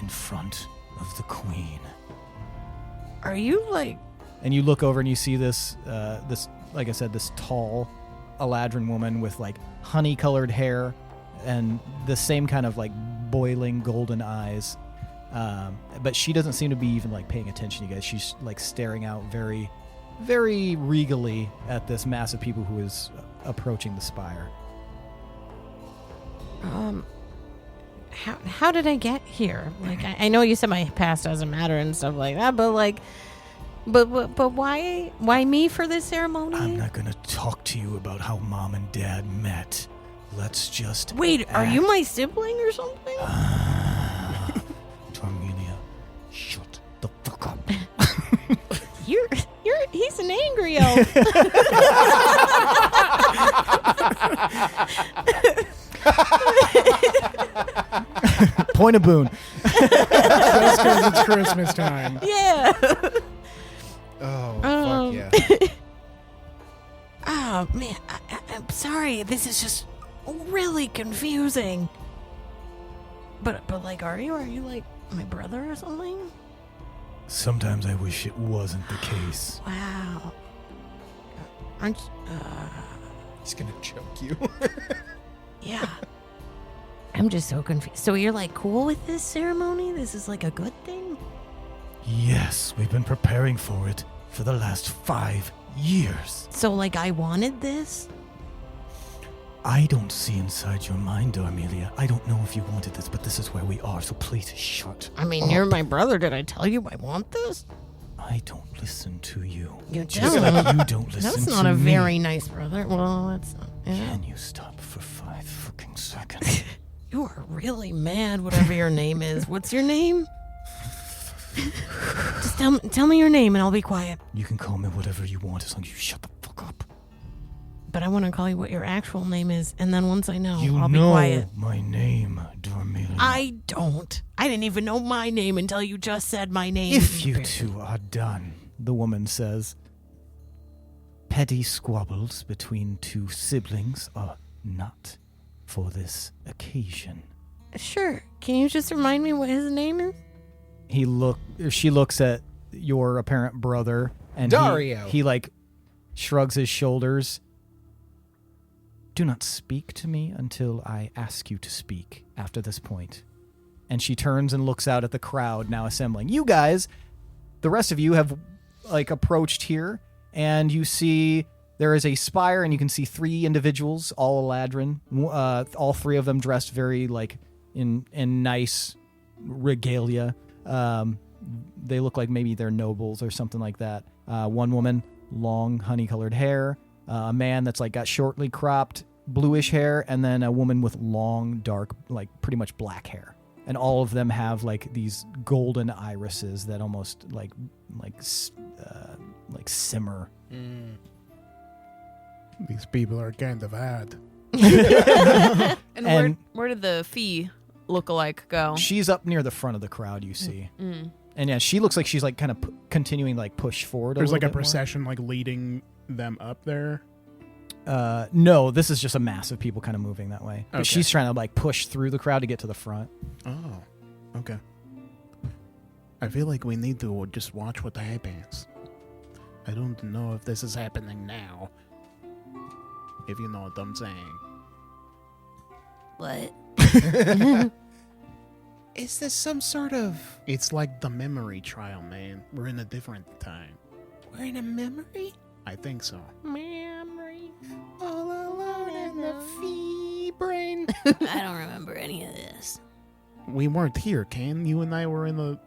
[SPEAKER 8] in front of the queen.
[SPEAKER 1] Are you like?
[SPEAKER 3] And you look over and you see this, like I said, this tall Eladrin woman with like honey-colored hair and the same kind of like boiling golden eyes. But she doesn't seem to be even like paying attention to you guys. She's like staring out very, very regally at this mass of people who is approaching the spire.
[SPEAKER 1] How did I get here? Like, I know you said my past doesn't matter and stuff like that, but like, but why me for this ceremony?
[SPEAKER 8] I'm not gonna talk to you about how mom and dad met. Let's just
[SPEAKER 1] Wait, are you my sibling or something?
[SPEAKER 8] Darmelia, shut the fuck up.
[SPEAKER 1] He's an angry elf.
[SPEAKER 3] Point of boon.
[SPEAKER 2] Just because it's Christmas time.
[SPEAKER 1] Yeah.
[SPEAKER 7] Oh, fuck yeah.
[SPEAKER 1] Oh man, I'm sorry. This is just really confusing. But like, are you like my brother or something?
[SPEAKER 8] Sometimes I wish it wasn't the case.
[SPEAKER 1] Wow. Aren't
[SPEAKER 7] He's gonna choke you.
[SPEAKER 1] yeah. I'm just so confused. So you're like cool with this ceremony? This is like a good thing?
[SPEAKER 8] Yes, we've been preparing for it for the last 5 years.
[SPEAKER 1] So like I wanted this?
[SPEAKER 8] I don't see inside your mind, Darmelia. I don't know if you wanted this, but this is where we are, so please shut
[SPEAKER 1] I mean,
[SPEAKER 8] up.
[SPEAKER 1] you're my brother. Did I tell you I want this?
[SPEAKER 8] I don't listen to you.
[SPEAKER 1] You
[SPEAKER 8] Just
[SPEAKER 1] don't.
[SPEAKER 8] like you don't listen
[SPEAKER 1] That's
[SPEAKER 8] to
[SPEAKER 1] not a
[SPEAKER 8] me.
[SPEAKER 1] very nice brother. Well, that's not. Yeah.
[SPEAKER 8] Can you stop for 5 fucking seconds?
[SPEAKER 1] You are really mad, whatever your name is. What's your name? Just tell me your name and I'll be quiet.
[SPEAKER 8] You can call me whatever you want as long as you shut the fuck up.
[SPEAKER 1] But I want to call you what your actual name is, and then once I know,
[SPEAKER 8] You
[SPEAKER 1] I'll
[SPEAKER 8] know
[SPEAKER 1] be quiet.
[SPEAKER 8] my name, Darmelia.
[SPEAKER 1] I don't. I didn't even know my name until you just said my name.
[SPEAKER 8] If you two are done,
[SPEAKER 3] The woman says, petty squabbles between two siblings are not for this occasion.
[SPEAKER 1] Sure. Can you just remind me what his name is?
[SPEAKER 3] She looks at your apparent brother, and
[SPEAKER 7] Dario.
[SPEAKER 3] he like shrugs his shoulders. Do not speak to me until I ask you to speak after this point. And she turns and looks out at the crowd now assembling. You guys, the rest of you have like approached here, and you see there is a spire, and you can see 3 individuals, all Eladrin, all 3 of them dressed very like in nice regalia. They look like maybe they're nobles or something like that. One woman, long honey-colored hair. A man that's like got shortly cropped bluish hair, and then a woman with long, dark, like pretty much black hair. And all of them have like these golden irises that almost like simmer.
[SPEAKER 2] These people are kind of hard.
[SPEAKER 5] And where did the fee look-alike go?
[SPEAKER 3] She's up near the front of the crowd, you see. And yeah, she looks like she's like kind of continuing like push forward.
[SPEAKER 2] There's like a
[SPEAKER 3] little bit more.
[SPEAKER 2] procession like leading them up there.
[SPEAKER 3] No, this is just a mass of people kind of moving that way. But
[SPEAKER 2] Okay.
[SPEAKER 3] she's trying to like push through the crowd to get to the front.
[SPEAKER 2] Oh, okay. I feel like we need to just watch what happens. I don't know if this is happening now. if you know what I'm saying.
[SPEAKER 6] What?
[SPEAKER 4] Is this some sort of...
[SPEAKER 2] It's like the memory trial, man. We're in a different time.
[SPEAKER 4] We're in a memory?
[SPEAKER 2] I think so.
[SPEAKER 4] Memory. All alone in the fee brain.
[SPEAKER 6] I don't remember any of this.
[SPEAKER 2] We weren't here, Ken. You and I were in the...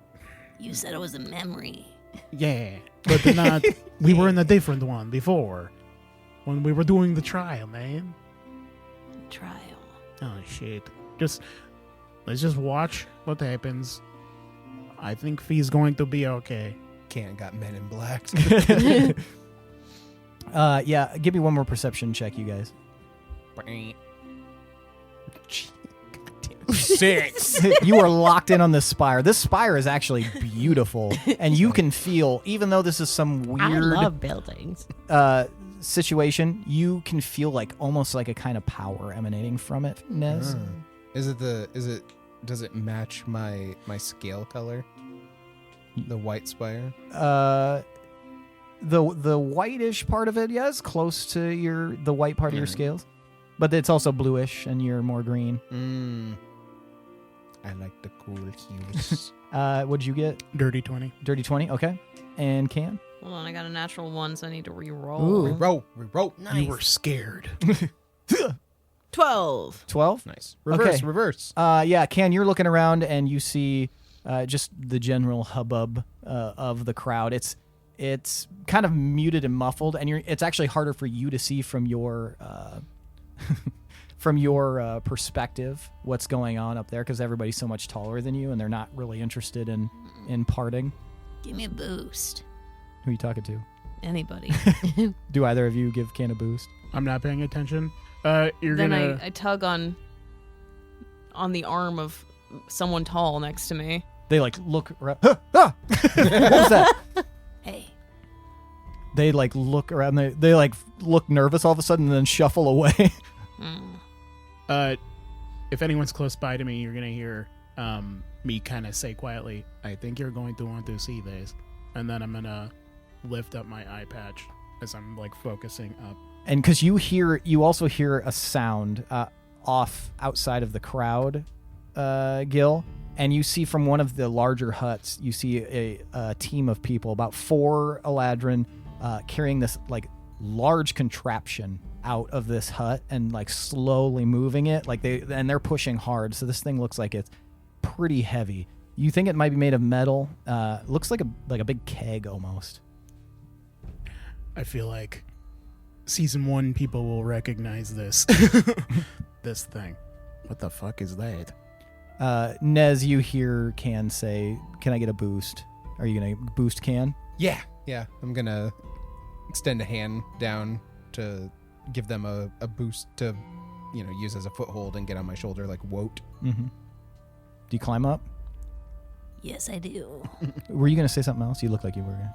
[SPEAKER 6] You said it was a memory.
[SPEAKER 2] Yeah, but not... We were in a different one before. When we were doing the trial, man.
[SPEAKER 6] Trial.
[SPEAKER 2] Oh, shit. Let's just watch what happens. I think Fee's going to be okay.
[SPEAKER 7] Can't got Men in Black.
[SPEAKER 3] Yeah, give me one more perception check, you guys.
[SPEAKER 2] 6.
[SPEAKER 3] You are locked in on this spire. This spire is actually beautiful, and you can feel, even though this is some
[SPEAKER 1] I
[SPEAKER 3] weird
[SPEAKER 1] love buildings.
[SPEAKER 3] situation, you can feel like almost like a kind of power emanating from it, Nez.
[SPEAKER 7] Does it match my scale color? The white spire?
[SPEAKER 3] The whitish part of it, yes, close to the white part of your scales. But it's also bluish and you're more green.
[SPEAKER 7] I like the cool hues.
[SPEAKER 3] What'd you get?
[SPEAKER 2] Dirty 20.
[SPEAKER 3] Dirty 20, okay. And Can?
[SPEAKER 5] Hold on, I got a natural 1, so I need to re-roll.
[SPEAKER 1] Ooh.
[SPEAKER 7] Reroll.
[SPEAKER 1] Nice.
[SPEAKER 2] You were scared.
[SPEAKER 5] 12.
[SPEAKER 3] 12?
[SPEAKER 7] Nice.
[SPEAKER 3] Okay.
[SPEAKER 7] Reverse.
[SPEAKER 3] Yeah, Can, you're looking around and you see just the general hubbub of the crowd. It's kind of muted and muffled, and it's actually harder for you to see from your perspective what's going on up there because everybody's so much taller than you, and they're not really interested in parting.
[SPEAKER 6] Give me a boost.
[SPEAKER 3] Who are you talking to?
[SPEAKER 5] Anybody.
[SPEAKER 3] Do either of you give Can a boost?
[SPEAKER 2] I'm not paying attention. You're
[SPEAKER 5] Then
[SPEAKER 2] gonna...
[SPEAKER 5] I tug on the arm of someone tall next to me.
[SPEAKER 3] They look around. Ah! What was that?
[SPEAKER 6] Hey.
[SPEAKER 3] They look around. They look nervous all of a sudden and then shuffle away.
[SPEAKER 2] If anyone's close by to me, you're gonna hear me kind of say quietly, I think you're going to want to see this. And then I'm gonna lift up my eye patch as I'm focusing up.
[SPEAKER 3] And because you also hear a sound off outside of the crowd, Gil, and you see from one of the larger huts, you see a team of people, about 4 Eladrin, carrying this large contraption out of this hut and slowly moving it. They're pushing hard, so this thing looks like it's pretty heavy. You think it might be made of metal? Looks like a big keg almost.
[SPEAKER 2] I feel like season 1 people will recognize this. This thing. What the fuck is that?
[SPEAKER 3] Nez, you hear Can say, "Can I get a boost?" Are you gonna boost Can?
[SPEAKER 7] Yeah. I'm gonna extend a hand down to give them a boost to, use as a foothold and get on my shoulder like Woat.
[SPEAKER 3] Mm-hmm. Do you climb up?
[SPEAKER 6] Yes, I do.
[SPEAKER 3] Were you gonna say something else? You look like you were.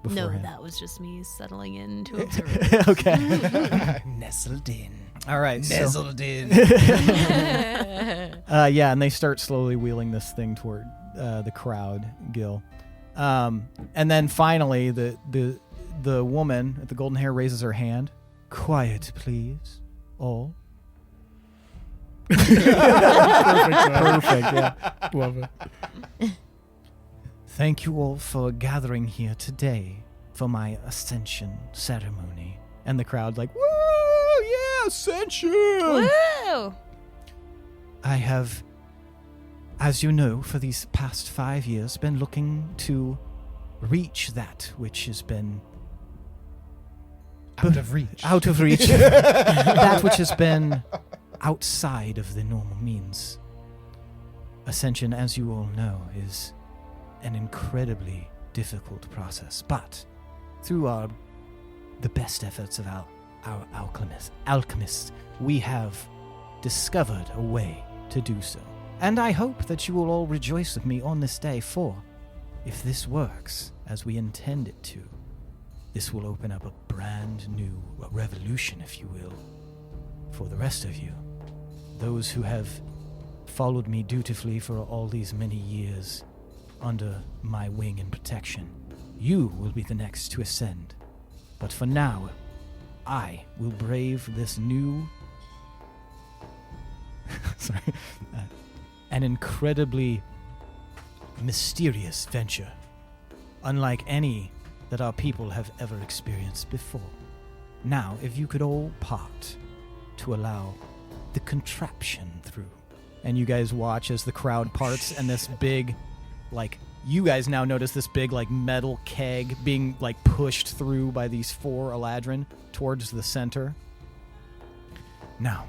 [SPEAKER 5] No,
[SPEAKER 3] Beforehand.
[SPEAKER 5] that was just me settling in to observe.
[SPEAKER 3] Okay.
[SPEAKER 7] Nestled in.
[SPEAKER 3] All right.
[SPEAKER 7] Nestled in.
[SPEAKER 3] Yeah, and they start slowly wheeling this thing toward the crowd, Gil. And then finally, the woman with the golden hair raises her hand. Quiet, please, all.
[SPEAKER 2] Perfect.
[SPEAKER 3] Yeah.
[SPEAKER 2] Love it.
[SPEAKER 3] Thank you all for gathering here today for my ascension ceremony. And the crowd woo, yeah, ascension!
[SPEAKER 5] Woo!
[SPEAKER 3] I have, as you know, for these past 5 years, been looking to reach that which has been
[SPEAKER 7] Out of reach.
[SPEAKER 3] That which has been outside of the normal means. Ascension, as you all know, is an incredibly difficult process, but through the best efforts of our alchemists, we have discovered a way to do so. And I hope that you will all rejoice with me on this day, for if this works as we intend it to, this will open up a brand new revolution, if you will, for the rest of you. Those who have followed me dutifully for all these many years under my wing and protection. You will be the next to ascend. But for now, I will brave this new an incredibly mysterious venture, unlike any that our people have ever experienced before. Now, if you could all part to allow the contraption through. And you guys watch as the crowd parts and this big, you guys now notice this big, metal keg being, pushed through by these 4 Eladrin towards the center. Now,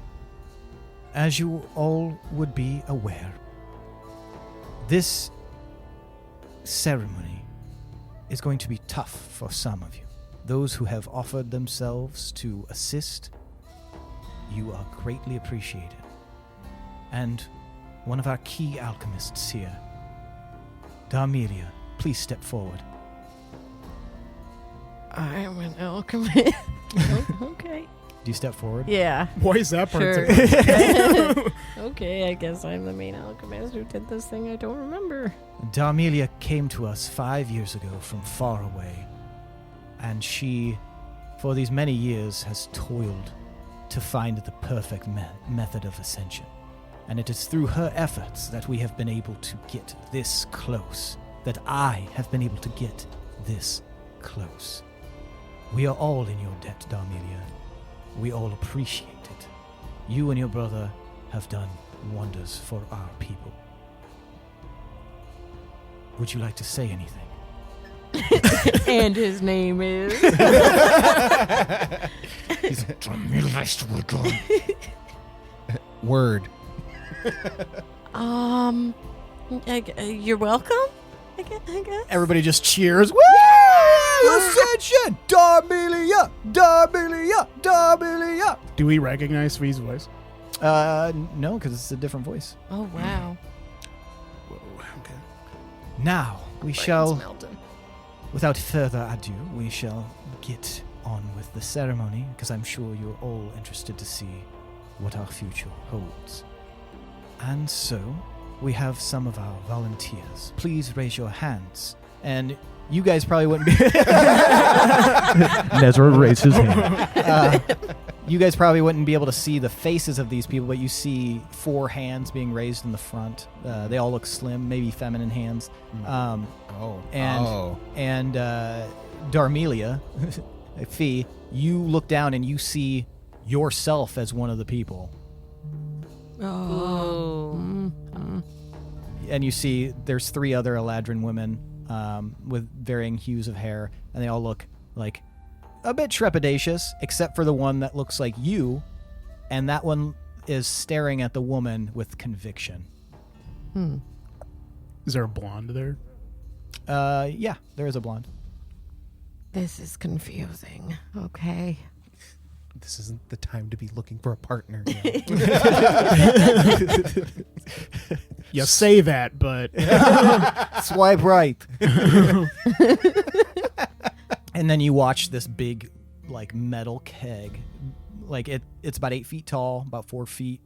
[SPEAKER 3] as you all would be aware, this ceremony is going to be tough for some of you. Those who have offered themselves to assist, you are greatly appreciated. And one of our key alchemists here, Darmelia, please step forward.
[SPEAKER 1] I'm an alchemist. Okay.
[SPEAKER 3] Do you step forward?
[SPEAKER 1] Yeah.
[SPEAKER 2] Why is that part?
[SPEAKER 1] Sure. Okay, I guess I'm the main alchemist who did this thing I don't remember.
[SPEAKER 3] Darmelia came to us 5 years ago from far away, and she, for these many years, has toiled to find the perfect method of ascension. And it is through her efforts that we have been able to get this close, that I have been able to get this close. We are all in your debt, Darmelia. We all appreciate it. You and your brother have done wonders for our people. Would you like to say anything?
[SPEAKER 1] And his name is...
[SPEAKER 7] Word.
[SPEAKER 1] You're welcome, I guess.
[SPEAKER 3] Everybody just cheers. Woo! Ascension! Darmelia! Darmelia! Darmelia!
[SPEAKER 2] Do we recognize V's voice?
[SPEAKER 3] No, because it's a different voice.
[SPEAKER 1] Oh, wow.
[SPEAKER 2] Whoa, okay.
[SPEAKER 3] Now, we shall, without further ado, we shall get on with the ceremony, because I'm sure you're all interested to see what our future holds. And so, we have some of our volunteers. Please raise your hands. And you guys probably wouldn't be...
[SPEAKER 9] Nezrah raised his hand.
[SPEAKER 3] You guys probably wouldn't be able to see the faces of these people, but you see 4 hands being raised in the front. They all look slim, maybe feminine hands. And Darmelia, Fee, you look down and you see yourself as one of the people.
[SPEAKER 1] Oh.
[SPEAKER 3] And you see there's 3 other Eladrin women with varying hues of hair, and they all look like a bit trepidatious, except for the one that looks like you, and that one is staring at the woman with conviction.
[SPEAKER 2] Is there a blonde there?
[SPEAKER 3] Yeah, there is a blonde.
[SPEAKER 1] This is confusing. Okay.
[SPEAKER 7] This isn't the time to be looking for a partner.
[SPEAKER 2] You say that, but
[SPEAKER 3] Swipe right. And then you watch this big, metal keg. It's about 8 feet tall, about 4 feet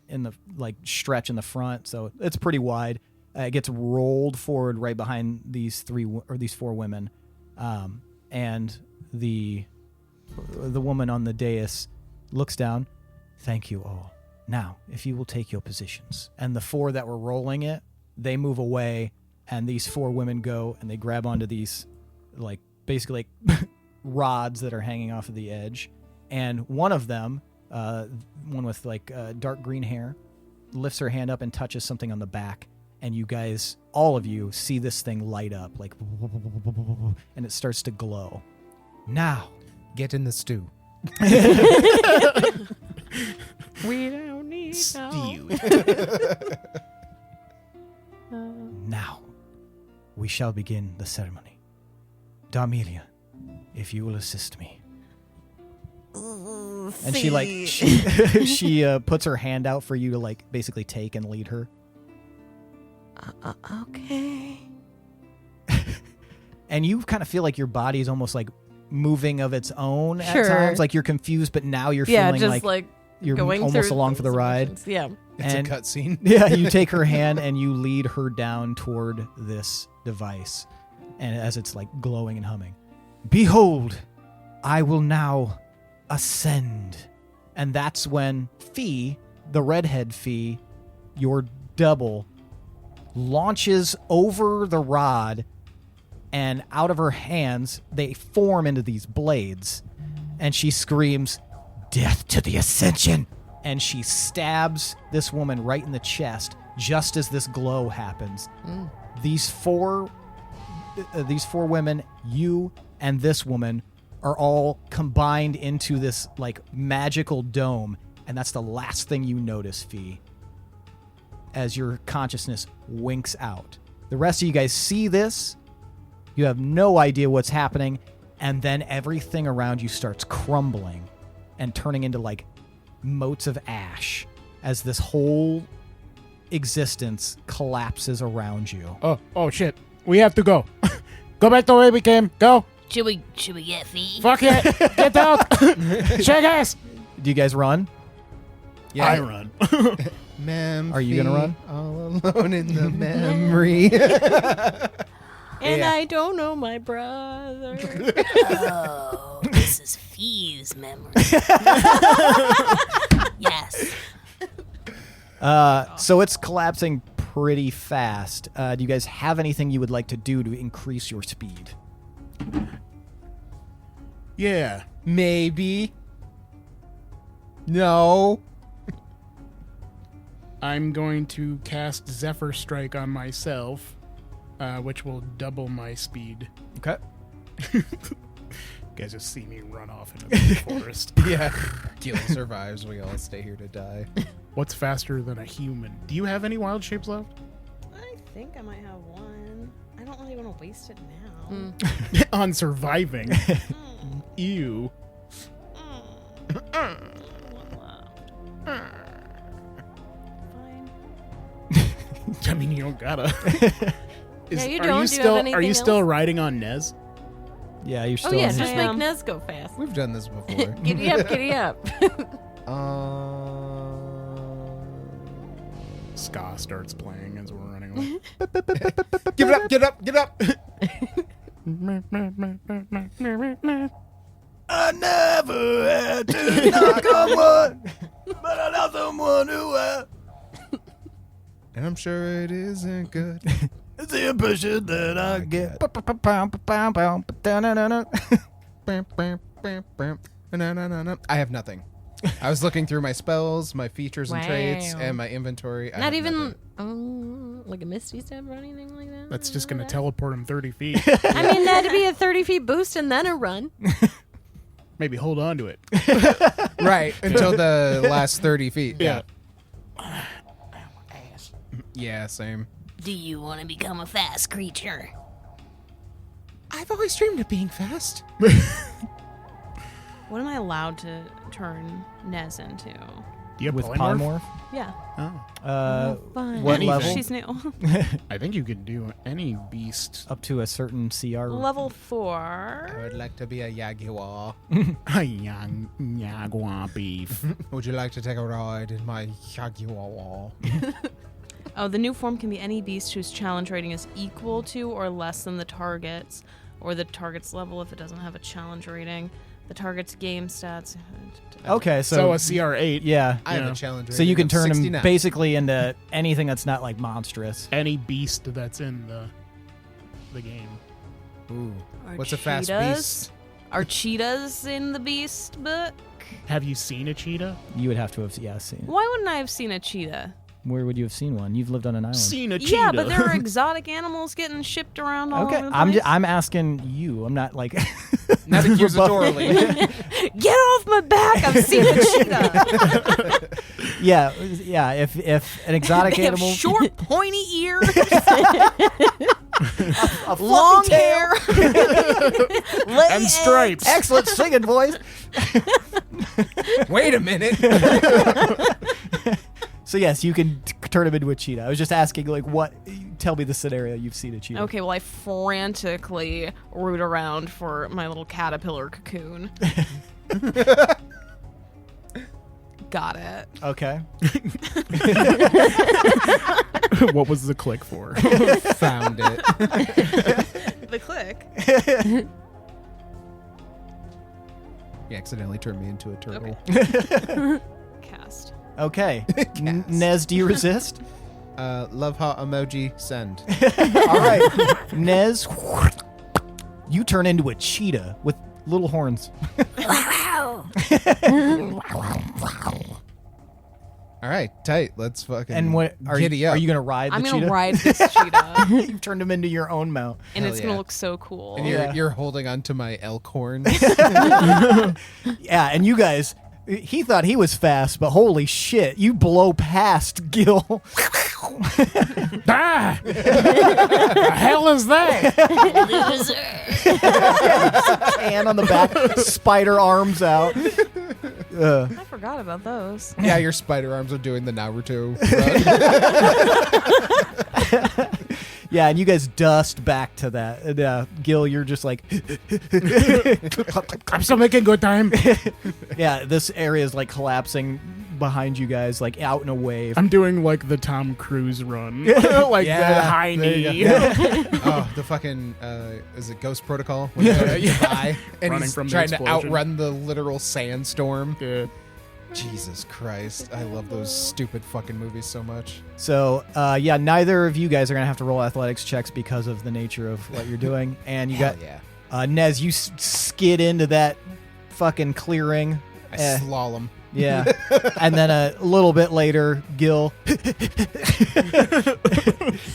[SPEAKER 3] in the stretch in the front, so it's pretty wide. It gets rolled forward right behind these 4 women, and the woman on the dais looks down. Thank you all. Now, if you will take your positions. And the 4 that were rolling it, they move away, and these 4 women go and they grab onto these, basically rods that are hanging off of the edge. And one of them, one with dark green hair, lifts her hand up and touches something on the back. And you guys, all of you, see this thing light up, and it starts to glow. Now,
[SPEAKER 7] Get in the stew.
[SPEAKER 1] We don't need
[SPEAKER 3] now, we shall begin the ceremony. Darmelia, if you will assist me. And she puts her hand out for you to basically take and lead her.
[SPEAKER 1] Okay.
[SPEAKER 3] And you kind of feel like your body is almost moving of its own at
[SPEAKER 1] Sure.
[SPEAKER 3] times. You're confused, but now you're
[SPEAKER 1] Yeah,
[SPEAKER 3] feeling
[SPEAKER 1] just
[SPEAKER 3] you're
[SPEAKER 1] going
[SPEAKER 3] almost
[SPEAKER 1] through
[SPEAKER 3] along for the
[SPEAKER 1] those
[SPEAKER 3] ride.
[SPEAKER 1] emotions. Yeah.
[SPEAKER 7] It's
[SPEAKER 3] And-
[SPEAKER 7] a cutscene.
[SPEAKER 3] Yeah, you take her hand and you lead her down toward this device. And as it's glowing and humming. Behold, I will now ascend. And that's when Fee, the redhead Fee, your double, launches over the rod, and out of her hands, they form into these blades. And she screams, "Death to the Ascension!" And she stabs this woman right in the chest just as this glow happens. These four women, you and this woman, are all combined into this like magical dome, and that's the last thing you notice, Fee, as your consciousness winks out. The rest of you guys see this. You have no idea what's happening, and then everything around you starts crumbling and turning into like motes of ash as this whole existence collapses around you.
[SPEAKER 2] Oh shit. We have to go. Go back the way we came. Go.
[SPEAKER 6] Should we get Fee?
[SPEAKER 2] Fuck it. Get out. Shake ass.
[SPEAKER 3] Do you guys run?
[SPEAKER 7] Yeah.
[SPEAKER 2] I run.
[SPEAKER 7] Mem,
[SPEAKER 3] Are you gonna run?
[SPEAKER 7] All alone in the memory.
[SPEAKER 1] And
[SPEAKER 3] Yeah.
[SPEAKER 1] I don't know my brother.
[SPEAKER 6] Oh, this is Fee's memory. Yes.
[SPEAKER 3] So it's collapsing pretty fast. Do you guys have anything you would like to do to increase your speed?
[SPEAKER 2] Yeah.
[SPEAKER 7] Maybe. No.
[SPEAKER 2] I'm going to cast Zephyr Strike on myself, which will double my speed.
[SPEAKER 3] Okay.
[SPEAKER 2] You guys just see me run off into the forest.
[SPEAKER 7] Yeah. Gil survives. We all stay here to die.
[SPEAKER 2] What's faster than a human? Do you have any wild shapes left?
[SPEAKER 1] I think I might have one. I don't really want to waste it now.
[SPEAKER 2] On surviving. Ew.
[SPEAKER 1] Fine.
[SPEAKER 2] I mean, you don't gotta.
[SPEAKER 1] Yeah, you
[SPEAKER 2] are
[SPEAKER 1] don't.
[SPEAKER 2] you
[SPEAKER 1] Do you have
[SPEAKER 2] still? Are
[SPEAKER 1] anything
[SPEAKER 2] you still
[SPEAKER 1] else?
[SPEAKER 2] riding on Nez?
[SPEAKER 3] Yeah, you're
[SPEAKER 1] Oh
[SPEAKER 3] still
[SPEAKER 1] yeah,
[SPEAKER 3] on
[SPEAKER 1] just
[SPEAKER 3] his
[SPEAKER 1] make Nez go fast.
[SPEAKER 7] We've done this before.
[SPEAKER 1] Giddy up, giddy up.
[SPEAKER 2] Ska starts playing as we're running away.
[SPEAKER 7] Give it up, get up, get up.
[SPEAKER 3] I never had to knock on wood, but I know someone who
[SPEAKER 7] And I'm sure it isn't good.
[SPEAKER 3] it's the impression that I get.
[SPEAKER 7] I have nothing. I was looking through my spells, my features and traits,
[SPEAKER 1] Wow.
[SPEAKER 7] and my inventory. I
[SPEAKER 1] Not
[SPEAKER 7] have
[SPEAKER 1] even
[SPEAKER 7] nothing.
[SPEAKER 1] like a Misty Step or anything like that.
[SPEAKER 2] That's just gonna teleport him 30 feet.
[SPEAKER 1] I mean, that'd be a 30 feet boost and then a run.
[SPEAKER 2] Maybe hold on to it.
[SPEAKER 7] Right, until the last 30 feet.
[SPEAKER 2] Yeah.
[SPEAKER 7] Yeah, same.
[SPEAKER 6] Do you want to become a fast creature?
[SPEAKER 4] I've always dreamed of being fast.
[SPEAKER 5] What am I allowed to turn Nez into?
[SPEAKER 2] Do you have
[SPEAKER 3] With
[SPEAKER 2] polymorph?
[SPEAKER 3] polymorph?
[SPEAKER 5] Yeah.
[SPEAKER 2] Oh.
[SPEAKER 5] Fun.
[SPEAKER 3] What
[SPEAKER 2] Anything.
[SPEAKER 3] level?
[SPEAKER 5] She's new.
[SPEAKER 2] I think you can do any beast.
[SPEAKER 3] Up to a certain CR.
[SPEAKER 5] Level
[SPEAKER 7] I
[SPEAKER 5] 4.
[SPEAKER 7] would like to be a Jaguar.
[SPEAKER 2] Young Jaguar beef.
[SPEAKER 7] Would you like to take a ride in my Jaguar?
[SPEAKER 5] Oh, the new form can be any beast whose challenge rating is equal to or less than the target's, or the target's level if it doesn't have a challenge rating. The target's game stats.
[SPEAKER 3] Okay,
[SPEAKER 2] So
[SPEAKER 3] so,
[SPEAKER 2] a CR8.
[SPEAKER 3] yeah.
[SPEAKER 7] I have
[SPEAKER 2] Yeah.
[SPEAKER 7] a challenge rating
[SPEAKER 3] So you can
[SPEAKER 7] of
[SPEAKER 3] turn
[SPEAKER 7] 69.
[SPEAKER 3] him basically into anything that's not like monstrous.
[SPEAKER 2] Any beast that's in the game.
[SPEAKER 7] Ooh.
[SPEAKER 5] Are
[SPEAKER 7] What's a fast
[SPEAKER 5] cheetahs?
[SPEAKER 7] beast?
[SPEAKER 5] Are cheetahs in the beast book?
[SPEAKER 2] Have you seen a cheetah?
[SPEAKER 3] You would have to have, yeah, seen.
[SPEAKER 5] Why wouldn't I have seen a cheetah?
[SPEAKER 3] Where would you have seen one? You've lived on an island.
[SPEAKER 2] Seen a cheetah.
[SPEAKER 5] Yeah, but there are exotic animals getting shipped around all
[SPEAKER 3] Okay,
[SPEAKER 5] over the
[SPEAKER 3] I'm
[SPEAKER 5] place.
[SPEAKER 3] I'm asking you. I'm not like
[SPEAKER 7] Not accusatorily.
[SPEAKER 5] Get off my back! I've seen a cheetah.
[SPEAKER 3] yeah. If an exotic
[SPEAKER 5] They have
[SPEAKER 3] animal,
[SPEAKER 5] short, pointy ears,
[SPEAKER 3] a
[SPEAKER 5] long
[SPEAKER 3] fluffy tail,
[SPEAKER 5] hair,
[SPEAKER 2] And stripes.
[SPEAKER 3] excellent singing voice.
[SPEAKER 7] Wait a minute.
[SPEAKER 3] So yes, you can turn him into a cheetah. I was just asking, like, what? Tell me the scenario you've seen a cheetah.
[SPEAKER 5] Okay, well, I frantically root around for my little caterpillar cocoon. Got it.
[SPEAKER 3] Okay.
[SPEAKER 2] What was the click for?
[SPEAKER 7] Found it.
[SPEAKER 5] The click.
[SPEAKER 7] Yeah, accidentally turn me into a turtle.
[SPEAKER 5] Cast.
[SPEAKER 3] Okay. Nez, do you resist?
[SPEAKER 7] Love heart emoji, send.
[SPEAKER 3] All right. Nez, you turn into a cheetah with little horns.
[SPEAKER 7] All right, tight. Let's fucking
[SPEAKER 3] And what are
[SPEAKER 7] giddy
[SPEAKER 3] you?
[SPEAKER 7] up.
[SPEAKER 3] Are you gonna ride the
[SPEAKER 5] I'm
[SPEAKER 3] cheetah?
[SPEAKER 5] gonna ride this cheetah,
[SPEAKER 3] You've turned him into your own mount.
[SPEAKER 5] and
[SPEAKER 7] Hell
[SPEAKER 5] it's gonna
[SPEAKER 7] yeah.
[SPEAKER 5] look so cool.
[SPEAKER 7] And
[SPEAKER 3] Yeah.
[SPEAKER 7] you're holding onto my elk horn.
[SPEAKER 3] Yeah, and you guys, he thought he was fast, but holy shit, you blow past Gil.
[SPEAKER 2] Ah! The hell is that?
[SPEAKER 3] Hand on the back, spider arms out.
[SPEAKER 5] I forgot about those.
[SPEAKER 7] Yeah, your spider arms are doing the Naruto run.
[SPEAKER 3] Yeah, and you guys dust back to that. And, Gil, you're just like,
[SPEAKER 2] I'm still making good time.
[SPEAKER 3] yeah, this area is like collapsing behind you guys, like out in a wave.
[SPEAKER 2] I'm doing like the Tom Cruise run. Like
[SPEAKER 3] Yeah,
[SPEAKER 2] the high
[SPEAKER 3] there you
[SPEAKER 2] knee.
[SPEAKER 7] Oh, the fucking is it Ghost Protocol? When you go to Dubai and
[SPEAKER 2] Running
[SPEAKER 7] he's
[SPEAKER 2] from the
[SPEAKER 7] trying to
[SPEAKER 2] explosion.
[SPEAKER 7] outrun the literal sandstorm.
[SPEAKER 2] Yeah.
[SPEAKER 7] Jesus Christ, I love those stupid fucking movies so much.
[SPEAKER 3] So, yeah, neither of you guys are going to have to roll athletics checks because of the nature of what you're doing. And you got,
[SPEAKER 7] yeah.
[SPEAKER 3] Nez, you skid into that fucking clearing.
[SPEAKER 7] I slalom.
[SPEAKER 3] Yeah. And then a little bit later, Gil,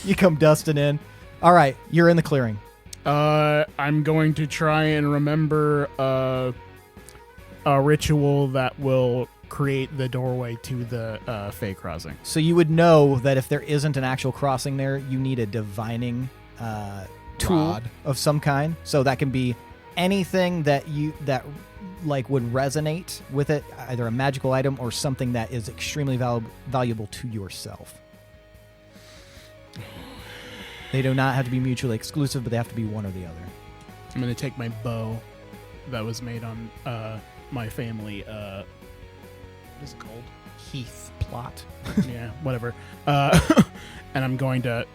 [SPEAKER 3] you come dusting in. All right, you're in the clearing.
[SPEAKER 2] I'm going to try and remember a ritual that will create the doorway to the Fey crossing.
[SPEAKER 3] So you would know that if there isn't an actual crossing there, you need a divining tool
[SPEAKER 7] Rod.
[SPEAKER 3] of some kind. So that can be anything that like would resonate with it, either a magical item or something that is extremely valuable to yourself. They do not have to be mutually exclusive, but they have to be one or the other.
[SPEAKER 2] I'm going to take my bow that was made on my family. What is it called?
[SPEAKER 3] Heath plot.
[SPEAKER 2] Yeah, whatever. And I'm going to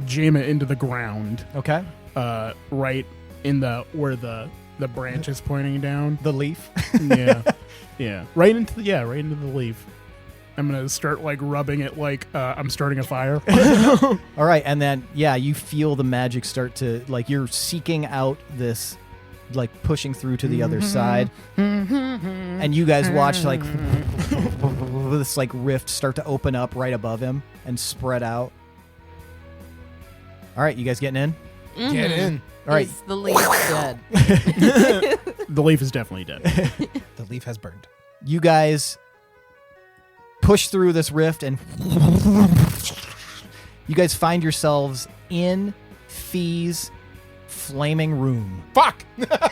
[SPEAKER 2] jam it into the ground.
[SPEAKER 3] Okay.
[SPEAKER 2] Right in where the branch is pointing down.
[SPEAKER 3] The leaf.
[SPEAKER 2] Yeah, yeah. Right into the leaf. I'm gonna start like rubbing it like I'm starting a fire.
[SPEAKER 3] All right, and then you feel the magic start to like you're seeking out this, like pushing through to the other side, and you guys watch like this like rift start to open up right above him and spread out. All right, you guys getting in?
[SPEAKER 7] Get in.
[SPEAKER 3] All right,
[SPEAKER 1] Is the leaf dead?
[SPEAKER 2] The leaf is definitely dead.
[SPEAKER 7] The leaf has burned.
[SPEAKER 3] you guys push through this rift and you guys find yourselves in Fee's flaming room.
[SPEAKER 7] Fuck!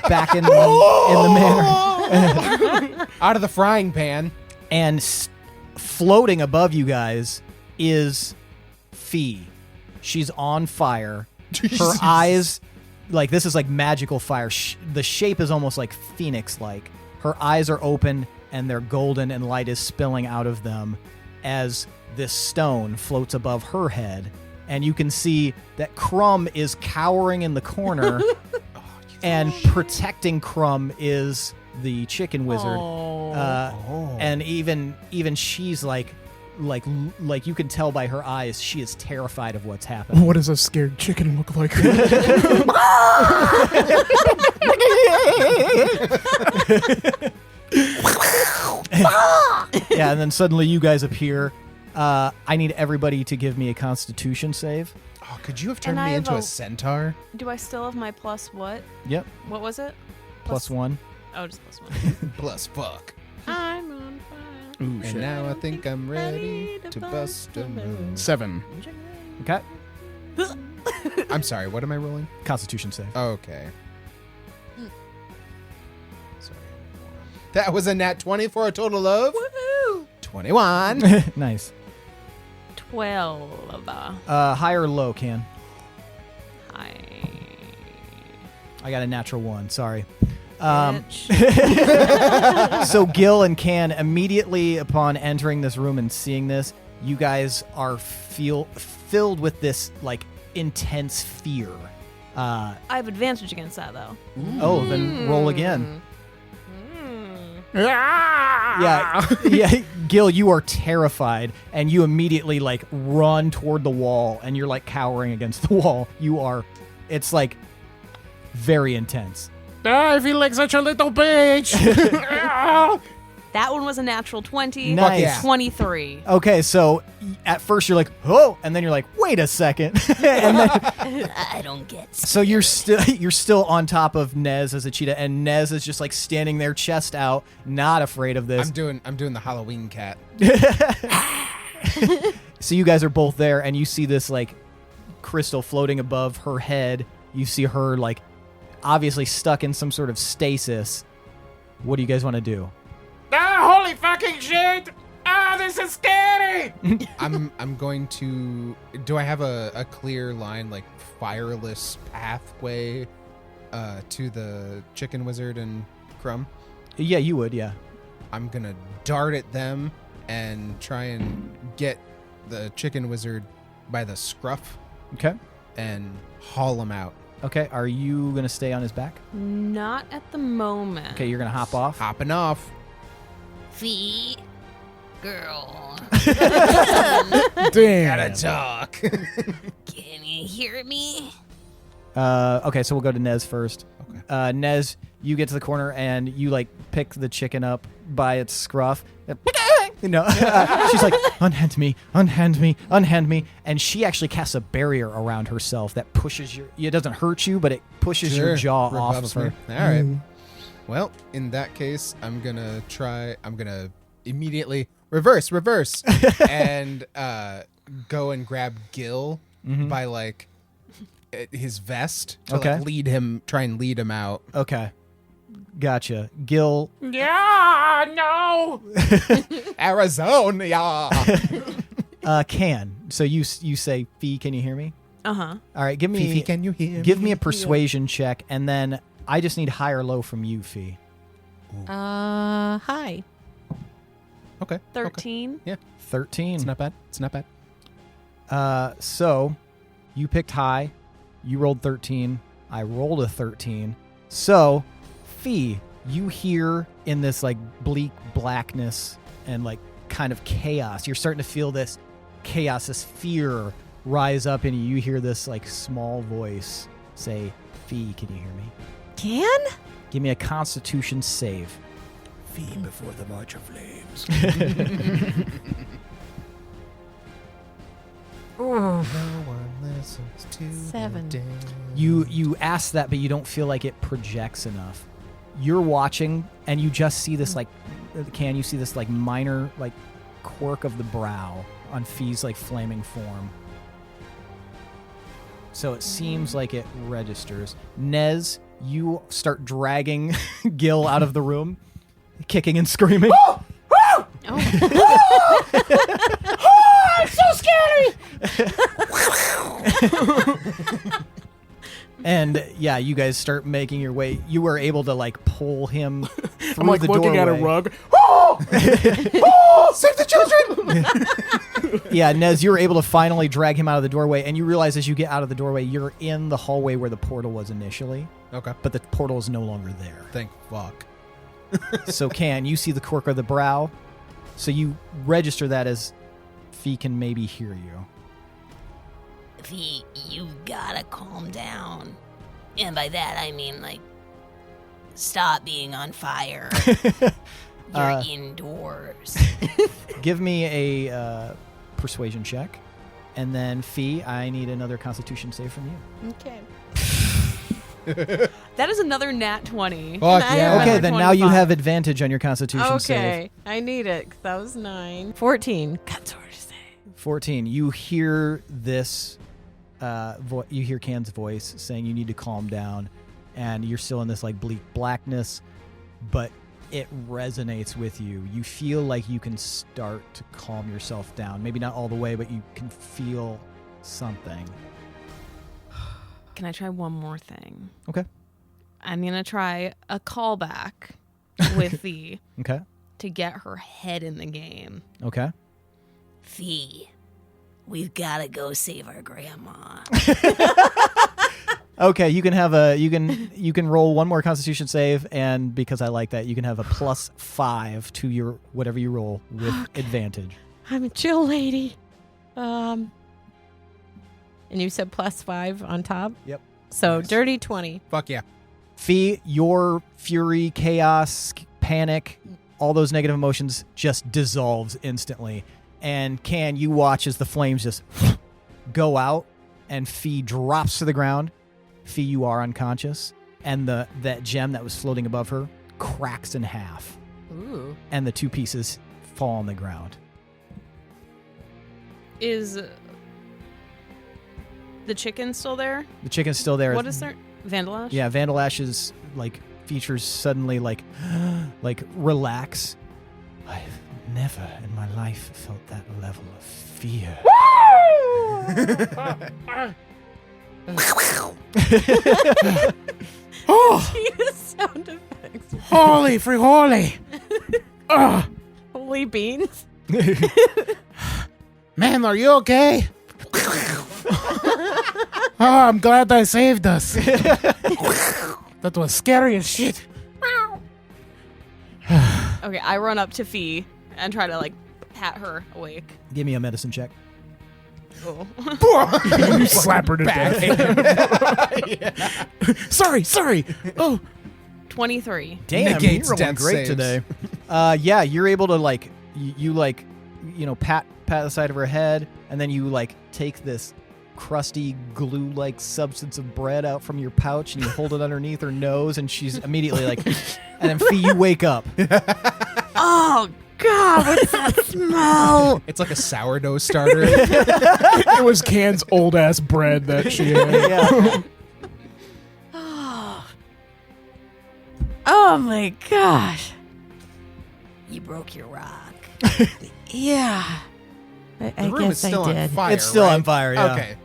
[SPEAKER 3] Back in the manor.
[SPEAKER 7] Out of the frying pan.
[SPEAKER 3] And floating above you guys is Fee. She's on fire. Her eyes, like this is like magical fire. The shape is almost like phoenix-like. Her eyes are open and they're golden and light is spilling out of them as this stone floats above her head. And you can see that Crumb is cowering in the corner and protecting Crumb is the chicken wizard. And even she's like you can tell by her eyes, she is terrified of what's happening.
[SPEAKER 2] What does a scared chicken look like?
[SPEAKER 3] Yeah, and then suddenly you guys appear. I need everybody to give me a Constitution save.
[SPEAKER 7] Oh, could you have turned
[SPEAKER 5] And I
[SPEAKER 7] me
[SPEAKER 5] have
[SPEAKER 7] into a
[SPEAKER 5] a-
[SPEAKER 7] centaur?
[SPEAKER 5] Do I still have my plus what?
[SPEAKER 3] Yep,
[SPEAKER 5] What was it?
[SPEAKER 3] +1.
[SPEAKER 5] Oh, just plus one.
[SPEAKER 7] Plus fuck.
[SPEAKER 5] I'm on fire.
[SPEAKER 2] Ooh,
[SPEAKER 7] And
[SPEAKER 2] shit.
[SPEAKER 7] now I think I'm ready to bust a move.
[SPEAKER 2] 7.
[SPEAKER 3] Okay,
[SPEAKER 7] I'm sorry, what am I rolling?
[SPEAKER 3] Constitution save.
[SPEAKER 7] Okay. Sorry. That was a nat 20 for a total of 21.
[SPEAKER 3] Nice.
[SPEAKER 5] 12.
[SPEAKER 3] High or low, Can?
[SPEAKER 5] Hi.
[SPEAKER 3] I got a natural 1. Sorry.
[SPEAKER 5] Bitch.
[SPEAKER 3] So Gil and Can, immediately upon entering this room and seeing this, you guys are filled with this like intense fear.
[SPEAKER 5] I have advantage against that though.
[SPEAKER 3] Oh, then roll again. Yeah, Gil, you are terrified, and you immediately like run toward the wall, and you're like cowering against the wall. It's like very intense.
[SPEAKER 2] I feel like such a little bitch.
[SPEAKER 5] That one was a natural 20.
[SPEAKER 3] Nice.
[SPEAKER 7] Yeah.
[SPEAKER 5] 23.
[SPEAKER 3] Okay, so at first you're like, oh, and then you're like, wait a second, and then
[SPEAKER 6] I don't get
[SPEAKER 3] so you're still on top of Nez as a cheetah, and Nez is just like standing there, chest out, not afraid of this.
[SPEAKER 7] I'm doing the Halloween cat.
[SPEAKER 3] So you guys are both there, and you see this like crystal floating above her head. You see her like obviously stuck in some sort of stasis. What do you guys want to do?
[SPEAKER 2] Holy fucking shit! This is scary!
[SPEAKER 7] I'm going to. Do I have a clear line, like fireless pathway to the chicken wizard and Crumb?
[SPEAKER 3] Yeah, you would. Yeah.
[SPEAKER 7] I'm gonna dart at them and try and get the chicken wizard by the scruff
[SPEAKER 3] Okay.
[SPEAKER 7] and haul him out.
[SPEAKER 3] Okay. Are you gonna stay on his back?
[SPEAKER 5] Not at the moment.
[SPEAKER 3] Okay, you're gonna hop off.
[SPEAKER 7] Hopping off.
[SPEAKER 6] Fee, girl.
[SPEAKER 2] Damn.
[SPEAKER 7] Gotta talk.
[SPEAKER 6] Can you hear me?
[SPEAKER 3] Okay, so we'll go to Nez first.
[SPEAKER 7] Okay.
[SPEAKER 3] Nez, you get to the corner and you like pick the chicken up by its scruff. She's like, unhand me, and she actually casts a barrier around herself that pushes it doesn't hurt you, but it pushes your jaw off of
[SPEAKER 7] Rebuffs
[SPEAKER 3] her.
[SPEAKER 7] me. All right. Well, in that case, I'm gonna immediately reverse, and go and grab Gil by like his vest to
[SPEAKER 3] Okay.
[SPEAKER 7] like try and lead him out.
[SPEAKER 3] Okay, gotcha. Gil,
[SPEAKER 2] Yeah, no.
[SPEAKER 7] Arizona, yeah.
[SPEAKER 3] can. So you say, Fee, can you hear me?
[SPEAKER 5] Uh-huh.
[SPEAKER 3] All right, give me
[SPEAKER 7] Fifi, can you hear
[SPEAKER 3] give me a persuasion check, and then I just need high or low from you, Fee.
[SPEAKER 1] Hi.
[SPEAKER 7] Okay.
[SPEAKER 5] 13.
[SPEAKER 7] Yeah,
[SPEAKER 3] 13.
[SPEAKER 7] it's not bad. It's not bad.
[SPEAKER 3] So you picked high. You rolled 13. I rolled a 13. So, Fee, you hear in this like bleak blackness and like kind of chaos. You're starting to feel this chaos, this fear rise up in you. You hear this like small voice say, Fee, can you hear me?
[SPEAKER 1] Can?
[SPEAKER 3] Give me a Constitution save.
[SPEAKER 8] Fee before the March of Flames.
[SPEAKER 7] No one listens to
[SPEAKER 1] 7.
[SPEAKER 3] You ask that, but you don't feel like it projects enough. You're watching, and you just see this like, you see this like minor like quirk of the brow on Fee's like flaming form. So it seems like it registers. Nez, you start dragging Gil out of the room, kicking and screaming.
[SPEAKER 1] I'm so scary.
[SPEAKER 3] And yeah, you guys start making your way. You were able to like pull him through
[SPEAKER 2] I'm like
[SPEAKER 3] the
[SPEAKER 2] looking
[SPEAKER 3] doorway.
[SPEAKER 2] at a rug. Oh! Oh! Save the children!
[SPEAKER 3] Yeah, Nez, you were able to finally drag him out of the doorway, and you realize as you get out of the doorway, you're in the hallway where the portal was initially,
[SPEAKER 7] Okay.
[SPEAKER 3] but the portal is no longer there.
[SPEAKER 7] Thank fuck.
[SPEAKER 3] So, you see the quirk of the brow? So you register that as Fee can maybe hear you.
[SPEAKER 6] Fee, you gotta calm down. And by that, I mean, like, stop being on fire. You're indoors.
[SPEAKER 3] Give me a persuasion check. And then, Fee, I need another Constitution save from you.
[SPEAKER 1] Okay.
[SPEAKER 5] That is another nat 20.
[SPEAKER 7] Fuck
[SPEAKER 1] I
[SPEAKER 7] yeah.
[SPEAKER 1] have
[SPEAKER 3] Okay,
[SPEAKER 1] another
[SPEAKER 3] then now you
[SPEAKER 1] 25.
[SPEAKER 3] have advantage on your Constitution save.
[SPEAKER 1] Okay. I need it. 'Cause that was 9. 14. Consort save.
[SPEAKER 3] 14. You hear this, you hear Can's voice saying you need to calm down, and you're still in this like bleak blackness, but it resonates with you. You feel like you can start to calm yourself down. Maybe not all the way, but you can feel something.
[SPEAKER 5] Can I try one more thing?
[SPEAKER 3] Okay.
[SPEAKER 5] I'm going to try a callback with Fee
[SPEAKER 3] Okay.
[SPEAKER 5] to get her head in the game.
[SPEAKER 3] Okay.
[SPEAKER 6] Fee, we've gotta go save our grandma.
[SPEAKER 3] Okay, you can have you can roll one more Constitution save, and because I like that, you can have a +5 to your whatever you roll with advantage.
[SPEAKER 1] I'm a chill lady. And you said +5 on top?
[SPEAKER 3] Yep.
[SPEAKER 1] So
[SPEAKER 7] Nice.
[SPEAKER 1] dirty 20.
[SPEAKER 7] Fuck yeah.
[SPEAKER 3] Fee, your fury, chaos, panic, all those negative emotions just dissolves instantly. And Can, you watch as the flames just go out, and Fee drops to the ground. Fee, you are unconscious, and that gem that was floating above her cracks in half,
[SPEAKER 1] Ooh.
[SPEAKER 3] and the 2 pieces fall on the ground.
[SPEAKER 5] Is the chicken still there?
[SPEAKER 3] The chicken's still there.
[SPEAKER 5] What is there? Vandalash?
[SPEAKER 3] Yeah, Vandalash's features suddenly relax. I've never in my life felt that level of fear.
[SPEAKER 2] Oh,
[SPEAKER 5] Use sound effects.
[SPEAKER 2] holy free holy.
[SPEAKER 5] Holy beans.
[SPEAKER 2] Man, are you okay? Oh, I'm glad I saved us. That was scary as shit.
[SPEAKER 5] Okay, I run up to Fee and try to pat her awake.
[SPEAKER 3] Give me a medicine check.
[SPEAKER 5] Oh.
[SPEAKER 2] You slap her to death. Sorry. Oh,
[SPEAKER 5] 23.
[SPEAKER 3] Damn,
[SPEAKER 7] Negates
[SPEAKER 3] you're rolling
[SPEAKER 7] death
[SPEAKER 3] great
[SPEAKER 7] saves.
[SPEAKER 3] today. Yeah, you're able to pat the side of her head, and then you take this crusty glue-like substance of bread out from your pouch, and you hold it underneath her nose, and she's immediately and then Fee, you wake up.
[SPEAKER 1] Oh, God, what's that smell?
[SPEAKER 7] It's like a sourdough starter.
[SPEAKER 2] it was Can's old ass bread that she had.
[SPEAKER 3] Yeah.
[SPEAKER 1] Oh, my gosh.
[SPEAKER 6] You broke your rock.
[SPEAKER 1] Yeah. I
[SPEAKER 7] The room is
[SPEAKER 1] guess
[SPEAKER 7] still
[SPEAKER 1] I
[SPEAKER 7] on
[SPEAKER 1] did.
[SPEAKER 7] fire.
[SPEAKER 3] It's still
[SPEAKER 7] right?
[SPEAKER 3] on fire, yeah.
[SPEAKER 7] Okay.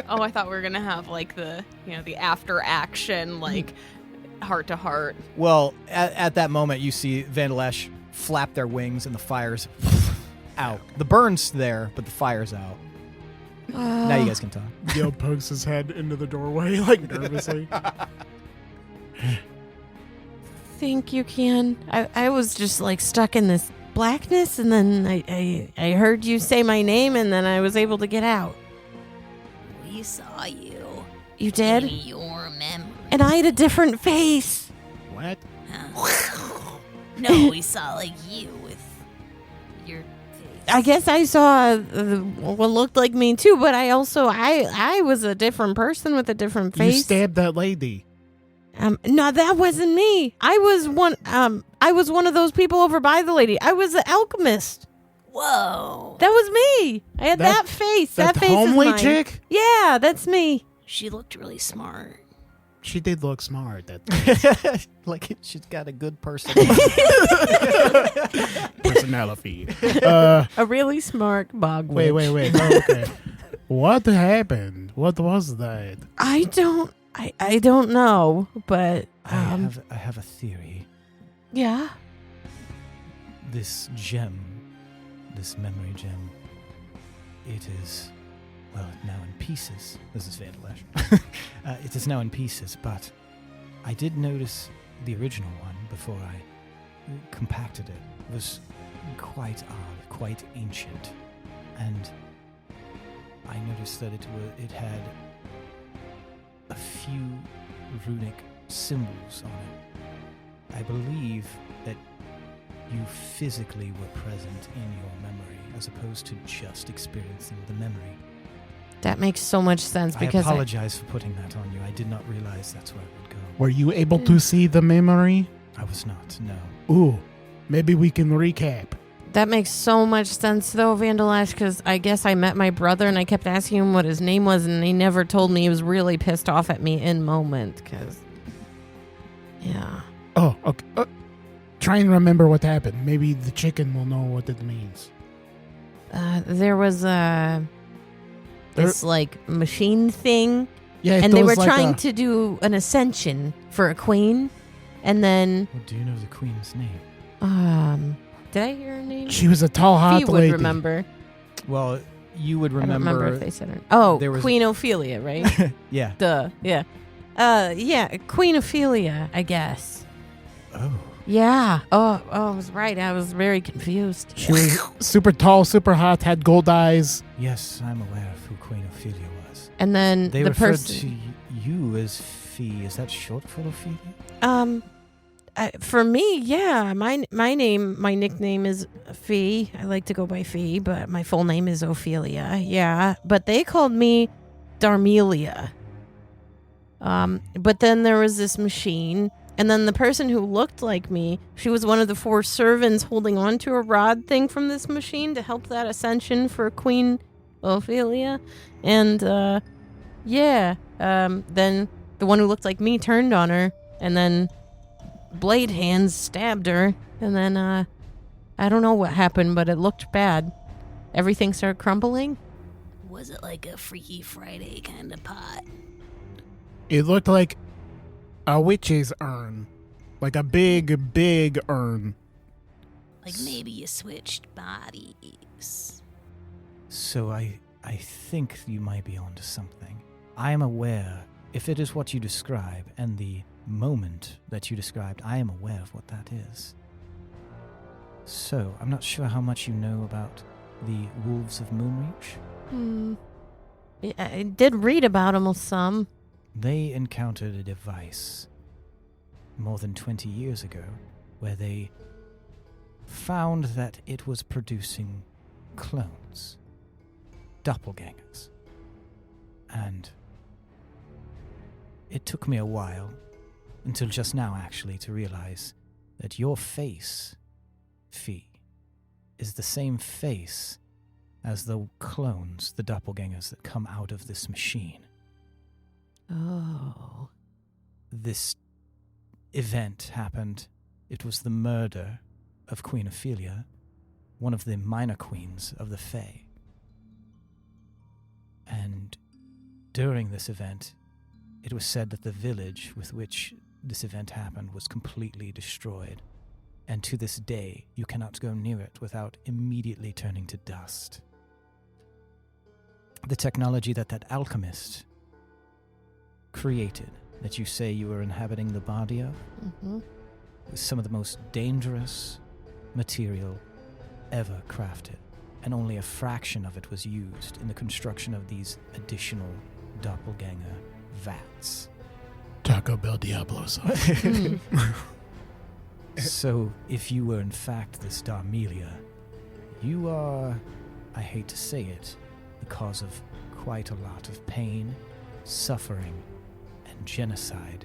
[SPEAKER 5] Oh, I thought we were gonna have the after action heart to heart.
[SPEAKER 3] Well, at that moment, you see Vandalash flap their wings, and the fire's out. The burn's there, but the fire's out. Now you guys can talk.
[SPEAKER 2] Gil pokes his head into the doorway, nervously.
[SPEAKER 1] Thank you, Can. I was just stuck in this blackness, and then I heard you say my name, and then I was able to get out.
[SPEAKER 6] We saw you.
[SPEAKER 1] You did?
[SPEAKER 6] In your memory.
[SPEAKER 1] And I had a different face.
[SPEAKER 2] What?
[SPEAKER 6] No, we saw you with your face.
[SPEAKER 1] I guess I saw what looked like me too, but I also I was a different person with a different face.
[SPEAKER 2] You stabbed that lady.
[SPEAKER 1] No, that wasn't me. I was one of those people over by the lady. I was the alchemist.
[SPEAKER 6] Whoa.
[SPEAKER 1] That was me. I had that face. That face
[SPEAKER 2] homely
[SPEAKER 1] is mine.
[SPEAKER 2] chick?
[SPEAKER 1] Yeah, that's me.
[SPEAKER 6] She looked really smart.
[SPEAKER 2] She did look smart.
[SPEAKER 3] She's got a good
[SPEAKER 2] Personality.
[SPEAKER 1] A really smart bog witch.
[SPEAKER 2] Wait. Oh, okay. What happened? What was that?
[SPEAKER 1] I don't know, but
[SPEAKER 3] I have a theory.
[SPEAKER 1] yeah.
[SPEAKER 8] This gem, this memory gem, it is, well, now in pieces. This is Vandalash. It is now in pieces, but I did notice the original one before I compacted it. It was quite odd, quite ancient. And I noticed that it had a few runic symbols on it. I believe that you physically were present in your memory as opposed to just experiencing the memory.
[SPEAKER 1] That makes so much sense
[SPEAKER 8] I
[SPEAKER 1] because
[SPEAKER 8] apologize for putting that on you. I did not realize that's where it would go.
[SPEAKER 2] Were you able to see the memory?
[SPEAKER 8] I was not, no.
[SPEAKER 2] Ooh, maybe we can recap.
[SPEAKER 1] that makes so much sense though, Vandalash, because I guess I met my brother and I kept asking him what his name was and he never told me. He was really pissed off at me in moment because, yeah.
[SPEAKER 2] Oh, okay. Try and remember what happened. Maybe the chicken will know what it means.
[SPEAKER 1] There was this machine thing,
[SPEAKER 2] Yeah,
[SPEAKER 1] and they were trying to do an ascension for a queen, and then
[SPEAKER 8] Well, do you know the queen's name?
[SPEAKER 1] did I hear her name?
[SPEAKER 2] She was a tall, hot
[SPEAKER 1] He would
[SPEAKER 2] lady.
[SPEAKER 1] remember.
[SPEAKER 3] Well, you would
[SPEAKER 1] I don't remember
[SPEAKER 3] remember.
[SPEAKER 1] if they said it. Oh,
[SPEAKER 3] there was-
[SPEAKER 1] Queen Ophelia, right?
[SPEAKER 3] Yeah.
[SPEAKER 1] Duh. Yeah. Yeah, Queen Ophelia, I guess.
[SPEAKER 8] Oh,
[SPEAKER 1] Yeah. Oh, I was right. I was very confused.
[SPEAKER 2] She was super tall, super hot, had gold eyes.
[SPEAKER 8] yes, I'm aware of who Queen Ophelia was.
[SPEAKER 1] And then
[SPEAKER 8] They
[SPEAKER 1] the
[SPEAKER 8] referred
[SPEAKER 1] person.
[SPEAKER 8] to you as Fee. Is that short for Ophelia?
[SPEAKER 1] For me, yeah. My nickname is Fee. I like to go by Fee, but my full name is Ophelia. Yeah, but they called me Darmelia. But then there was this machine, and then the person who looked like me, she was one of the 4 servants holding on to a rod thing from this machine to help that ascension for Queen Ophelia. And then the one who looked like me turned on her, and then blade hands stabbed her, and then I don't know what happened, but it looked bad. Everything started crumbling.
[SPEAKER 6] Was it like a Freaky Friday kind of pot?
[SPEAKER 2] It looked like a witch's urn. Like a big, big urn.
[SPEAKER 6] Like maybe you switched bodies.
[SPEAKER 8] So I think you might be onto something. I am aware, if it is what you describe, and the moment that you described, I am aware of what that is. So, I'm not sure how much you know about the Wolves of Moonreach.
[SPEAKER 1] Yeah, I did read about them some.
[SPEAKER 8] They encountered a device more than 20 years ago where they found that it was producing clones, doppelgangers. And it took me a while, until just now actually, to realize that your face, Fee, is the same face as the clones, the doppelgangers that come out of this machine.
[SPEAKER 1] Oh.
[SPEAKER 8] This event happened. It was the murder of Queen Ophelia, one of the minor queens of the Fae. And during this event, it was said that the village with which this event happened was completely destroyed. And to this day, you cannot go near it without immediately turning to dust. The technology that alchemist created, that you say you were inhabiting the body of, was some of the most dangerous material ever crafted, and only a fraction of it was used in the construction of these additional doppelganger vats.
[SPEAKER 2] Taco Bell Diablo sauce.
[SPEAKER 8] So, if you were in fact this Darmelia, you are, I hate to say it, the cause of quite a lot of pain, suffering, and genocide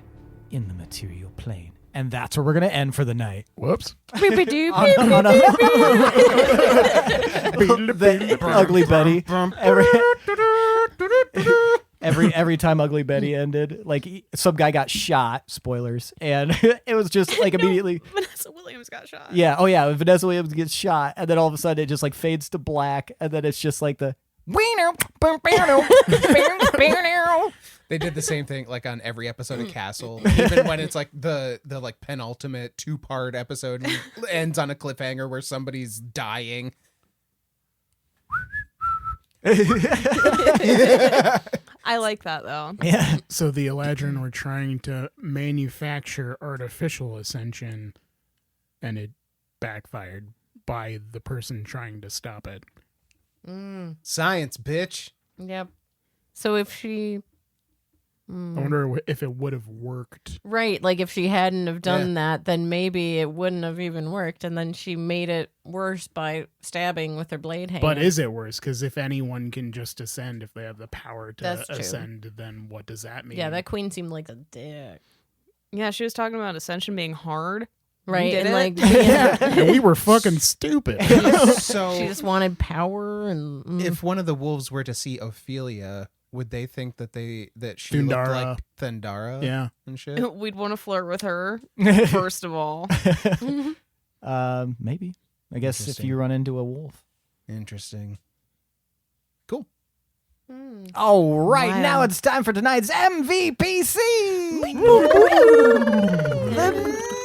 [SPEAKER 8] in the material plane. And that's where we're going to end for the night.
[SPEAKER 2] Whoops.
[SPEAKER 3] The Ugly Betty. Every time Ugly Betty ended, like some guy got shot. Spoilers, and it was just like immediately.
[SPEAKER 5] Vanessa Williams got shot.
[SPEAKER 3] Yeah. Oh yeah. Vanessa Williams gets shot, and then all of a sudden it just like fades to black, and then it's just like the wiener.
[SPEAKER 7] They did the same thing like on every episode of Castle, even when it's like the like penultimate 2-part episode and ends on a cliffhanger where somebody's dying.
[SPEAKER 5] I like that though.
[SPEAKER 3] Yeah.
[SPEAKER 2] So the Eladrin were trying to manufacture artificial ascension, and it backfired by the person trying to stop it.
[SPEAKER 7] Science, bitch.
[SPEAKER 1] Yep. So if she...
[SPEAKER 2] I wonder if it would have worked.
[SPEAKER 1] Right, like if she hadn't have done that, then maybe it wouldn't have even worked, and then she made it worse by stabbing with her blade hand.
[SPEAKER 2] But is it worse? Because if anyone can just ascend, if they have the power to
[SPEAKER 1] That's true.
[SPEAKER 2] ascend, then what does that mean?
[SPEAKER 1] Yeah, that queen seemed like a dick.
[SPEAKER 5] Yeah, she was talking about Ascension being hard.
[SPEAKER 1] Right,
[SPEAKER 5] did
[SPEAKER 1] and
[SPEAKER 5] it?
[SPEAKER 1] like yeah.
[SPEAKER 2] And we were fucking stupid.
[SPEAKER 7] So
[SPEAKER 1] She just wanted power and...
[SPEAKER 7] if one of the wolves were to see Ophelia, would they think that she
[SPEAKER 2] Thundara.
[SPEAKER 7] looked like Thundara
[SPEAKER 2] Yeah.
[SPEAKER 7] and shit?
[SPEAKER 5] We'd want to flirt with her, first of all.
[SPEAKER 3] Maybe. I guess if
[SPEAKER 7] Interesting.
[SPEAKER 3] you run into a wolf.
[SPEAKER 7] Interesting. Cool.
[SPEAKER 3] All right,
[SPEAKER 1] Wow.
[SPEAKER 3] now it's time for tonight's MVPC.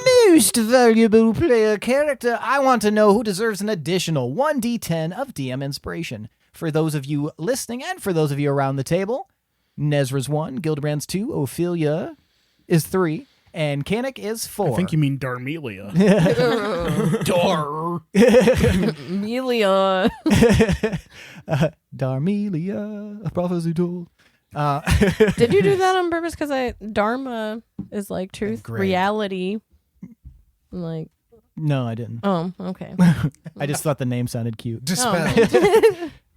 [SPEAKER 3] The most valuable player character. I want to know who deserves an additional 1d10 of DM inspiration. for those of you listening and for those of you around the table. Nezrah's 1, Gildebrand's 2, Ophelia is 3, and Kanak is 4.
[SPEAKER 2] I think you mean Darmelia.
[SPEAKER 3] Dar.
[SPEAKER 1] Amelia.
[SPEAKER 3] Darmelia, a prophecy told.
[SPEAKER 1] Did you do that on purpose? Because Dharma is like truth,
[SPEAKER 7] Great.
[SPEAKER 1] reality. Like,
[SPEAKER 3] No, I didn't.
[SPEAKER 1] oh, okay.
[SPEAKER 3] I just thought the name sounded cute.
[SPEAKER 7] Dispelled.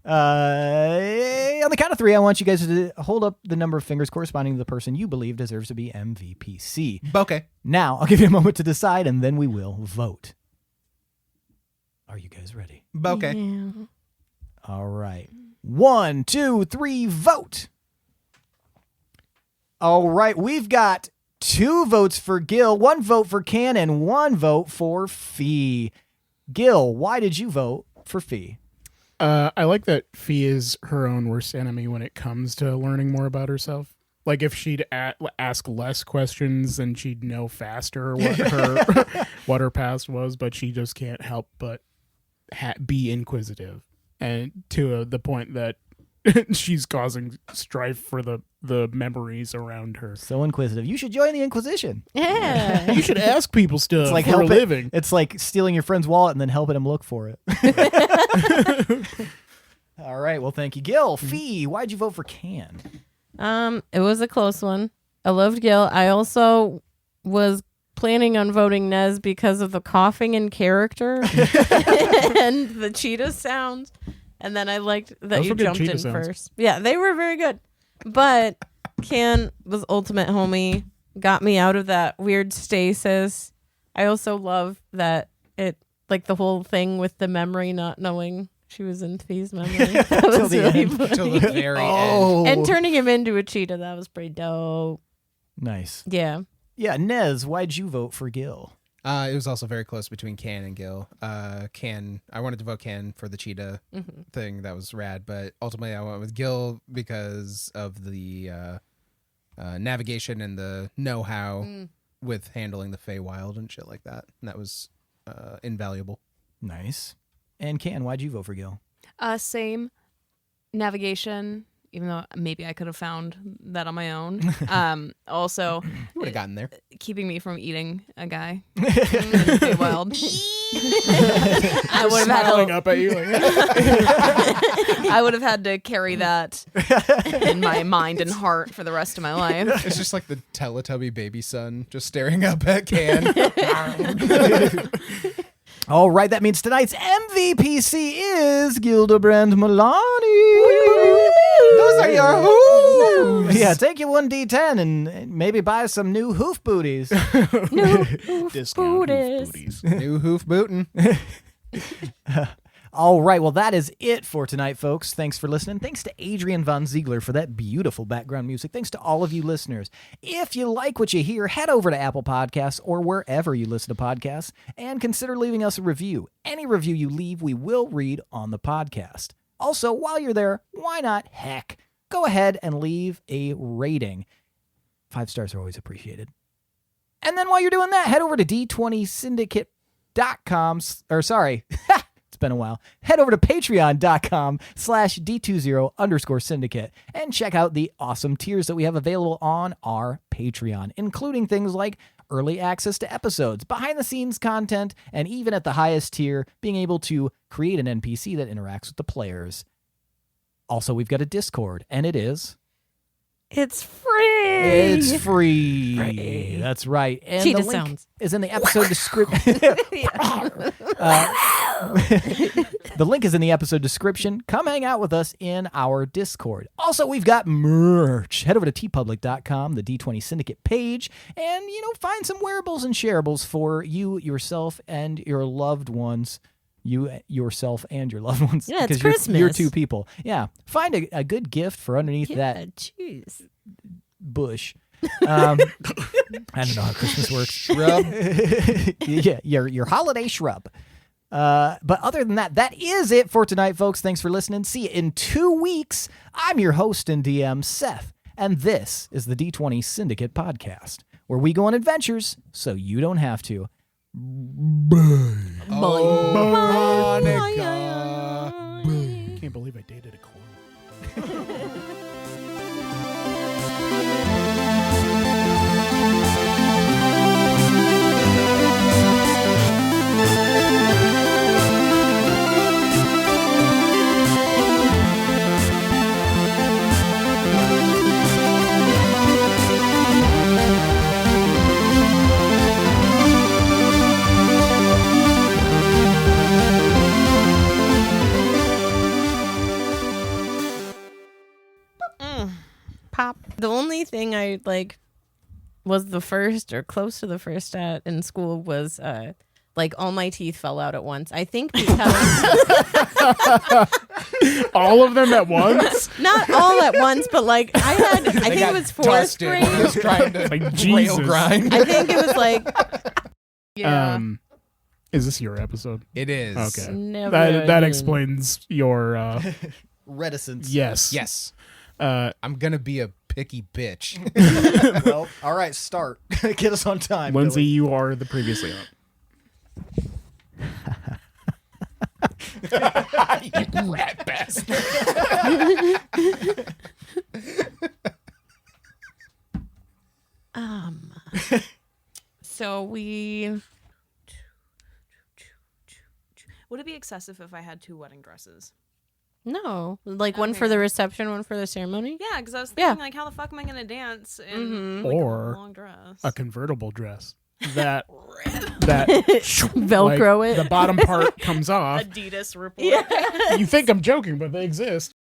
[SPEAKER 3] On the count of 3, I want you guys to hold up the number of fingers corresponding to the person you believe deserves to be MVPC.
[SPEAKER 7] Okay.
[SPEAKER 3] Now, I'll give you a moment to decide, and then we will vote. Are you guys ready?
[SPEAKER 7] Okay.
[SPEAKER 1] Yeah.
[SPEAKER 3] All right. 1, 2, 3, vote. All right, we've got 2 votes for Gil, 1 vote for Can, and 1 vote for Fee. Gil, why did you vote for Fee?
[SPEAKER 2] I like that Fee is her own worst enemy when it comes to learning more about herself. Like if she'd ask less questions, then she'd know faster what her past was. But she just can't help but be inquisitive, and to the point that she's causing strife for the memories around her.
[SPEAKER 3] So inquisitive. You should join the Inquisition.
[SPEAKER 1] Yeah.
[SPEAKER 2] You should ask people stuff
[SPEAKER 3] It's like
[SPEAKER 2] for a living.
[SPEAKER 3] It's like stealing your friend's wallet and then helping him look for it. All right. Well, thank you, Gil. Fee, why'd you vote for Can?
[SPEAKER 1] It was a close one. I loved Gil. I also was planning on voting Nez because of the coughing in character and the cheetah sounds. And then I liked that
[SPEAKER 2] Those
[SPEAKER 1] you
[SPEAKER 2] were good
[SPEAKER 1] jumped in
[SPEAKER 2] cheetah sounds.
[SPEAKER 1] first. Yeah, they were very good. But Can was ultimate homie, got me out of that weird stasis. I also love that it, like the whole thing with the memory not knowing she was in Fee's memory. That was
[SPEAKER 3] the
[SPEAKER 1] really
[SPEAKER 3] end.
[SPEAKER 1] funny.
[SPEAKER 7] Till the very end.
[SPEAKER 1] And turning him into a cheetah, that was pretty dope.
[SPEAKER 3] Nice.
[SPEAKER 1] Yeah.
[SPEAKER 3] Yeah, Nez, why'd you vote for Gil?
[SPEAKER 7] It was also very close between Can and Gil. I wanted to vote Can for the cheetah thing. That was rad. But ultimately, I went with Gil because of the navigation and the know-how with handling the Feywild and shit like that. And that was invaluable.
[SPEAKER 3] Nice. And Can, why'd you vote for Gil?
[SPEAKER 5] Same navigation, even though maybe I could have found that on my own. Also,
[SPEAKER 7] You would have gotten there.
[SPEAKER 5] keeping me from eating a guy. Wild. I would have
[SPEAKER 2] Smiling
[SPEAKER 5] had to,
[SPEAKER 2] up at you. Like,
[SPEAKER 5] I would have had to carry that in my mind and heart for the rest of my life.
[SPEAKER 7] It's just like the Teletubby baby son just staring up at Can.
[SPEAKER 3] All right, that means tonight's MVPC is Gildebrand Molani.
[SPEAKER 7] Those are your hooves.
[SPEAKER 3] Yeah, take your 1d10 and maybe buy some new hoof booties.
[SPEAKER 2] discount
[SPEAKER 1] booties.
[SPEAKER 2] booties.
[SPEAKER 7] New hoof bootin'.
[SPEAKER 3] All right, well, that is it for tonight, folks. Thanks for listening. Thanks to Adrian Von Ziegler for that beautiful background music. Thanks to all of you listeners. If you like what you hear, head over to Apple Podcasts or wherever you listen to podcasts and consider leaving us a review. Any review you leave, we will read on the podcast. Also, while you're there, why not, heck, go ahead and leave a rating. 5 stars are always appreciated. And then while you're doing that, head over to D20Syndicate.com, or sorry, it's been a while. Head over to patreon.com/D20_syndicate and check out the awesome tiers that we have available on our Patreon, including things like early access to episodes, behind the scenes content, and even at the highest tier, being able to create an NPC that interacts with the players. Also, we've got a Discord, and it is...
[SPEAKER 1] It's free.
[SPEAKER 3] It's free.
[SPEAKER 1] Free.
[SPEAKER 3] That's right. And
[SPEAKER 1] Cheetah
[SPEAKER 3] the link
[SPEAKER 1] sounds.
[SPEAKER 3] is in the episode description. The link is in the episode description. Come hang out with us in our Discord. Also, we've got merch. Head over to tpublic.com, the D20 Syndicate page, and, find some wearables and shareables for you, yourself, and your loved ones. You, yourself, and your loved ones.
[SPEAKER 1] Yeah, it's
[SPEAKER 3] because
[SPEAKER 1] Christmas.
[SPEAKER 3] You're 2 people. Yeah. Find a good gift for underneath that
[SPEAKER 1] Jeez.
[SPEAKER 3] bush. I don't know how Christmas works.
[SPEAKER 7] Shrub.
[SPEAKER 3] Yeah, your holiday shrub. But other than that, that is it for tonight, folks. Thanks for listening. See you in 2 weeks. I'm your host and DM, Seth, and this is the D20 Syndicate podcast, where we go on adventures so you don't have to.
[SPEAKER 7] Oh, Monica.
[SPEAKER 2] can't believe I dated a corn.
[SPEAKER 1] Pop. The only thing I like was the first or close to the first at in school was like all my teeth fell out at once. I think because
[SPEAKER 2] All of them at once?
[SPEAKER 1] not all at once, but like I think it was fourth
[SPEAKER 7] Dusted.
[SPEAKER 1] grade.
[SPEAKER 7] Just trying to
[SPEAKER 2] Like
[SPEAKER 7] rail
[SPEAKER 2] Jesus.
[SPEAKER 7] grind.
[SPEAKER 1] I think it was like yeah.
[SPEAKER 2] Is this your episode?
[SPEAKER 7] It is.
[SPEAKER 2] Okay.
[SPEAKER 1] Never
[SPEAKER 2] That
[SPEAKER 1] again.
[SPEAKER 2] explains your
[SPEAKER 3] Reticence.
[SPEAKER 2] yes.
[SPEAKER 7] Yes. I'm gonna be a picky bitch.
[SPEAKER 3] Well, all right, start. Get us on time.
[SPEAKER 2] Lindsey,
[SPEAKER 3] Billy.
[SPEAKER 2] you are the previously up.
[SPEAKER 7] You rat bastard.
[SPEAKER 1] So we
[SPEAKER 5] Would it be excessive if I had 2 wedding dresses?
[SPEAKER 1] no, like one
[SPEAKER 5] Okay.
[SPEAKER 1] for the reception, one for the ceremony.
[SPEAKER 5] Yeah, because I was
[SPEAKER 1] Yeah.
[SPEAKER 5] thinking, like, how the fuck am I going to dance in like,
[SPEAKER 2] Or
[SPEAKER 5] a long dress?
[SPEAKER 2] A convertible dress. That
[SPEAKER 1] Velcro
[SPEAKER 2] like,
[SPEAKER 1] it.
[SPEAKER 2] the bottom part comes off.
[SPEAKER 5] Adidas report.
[SPEAKER 1] Yeah.
[SPEAKER 2] You think I'm joking, but they exist.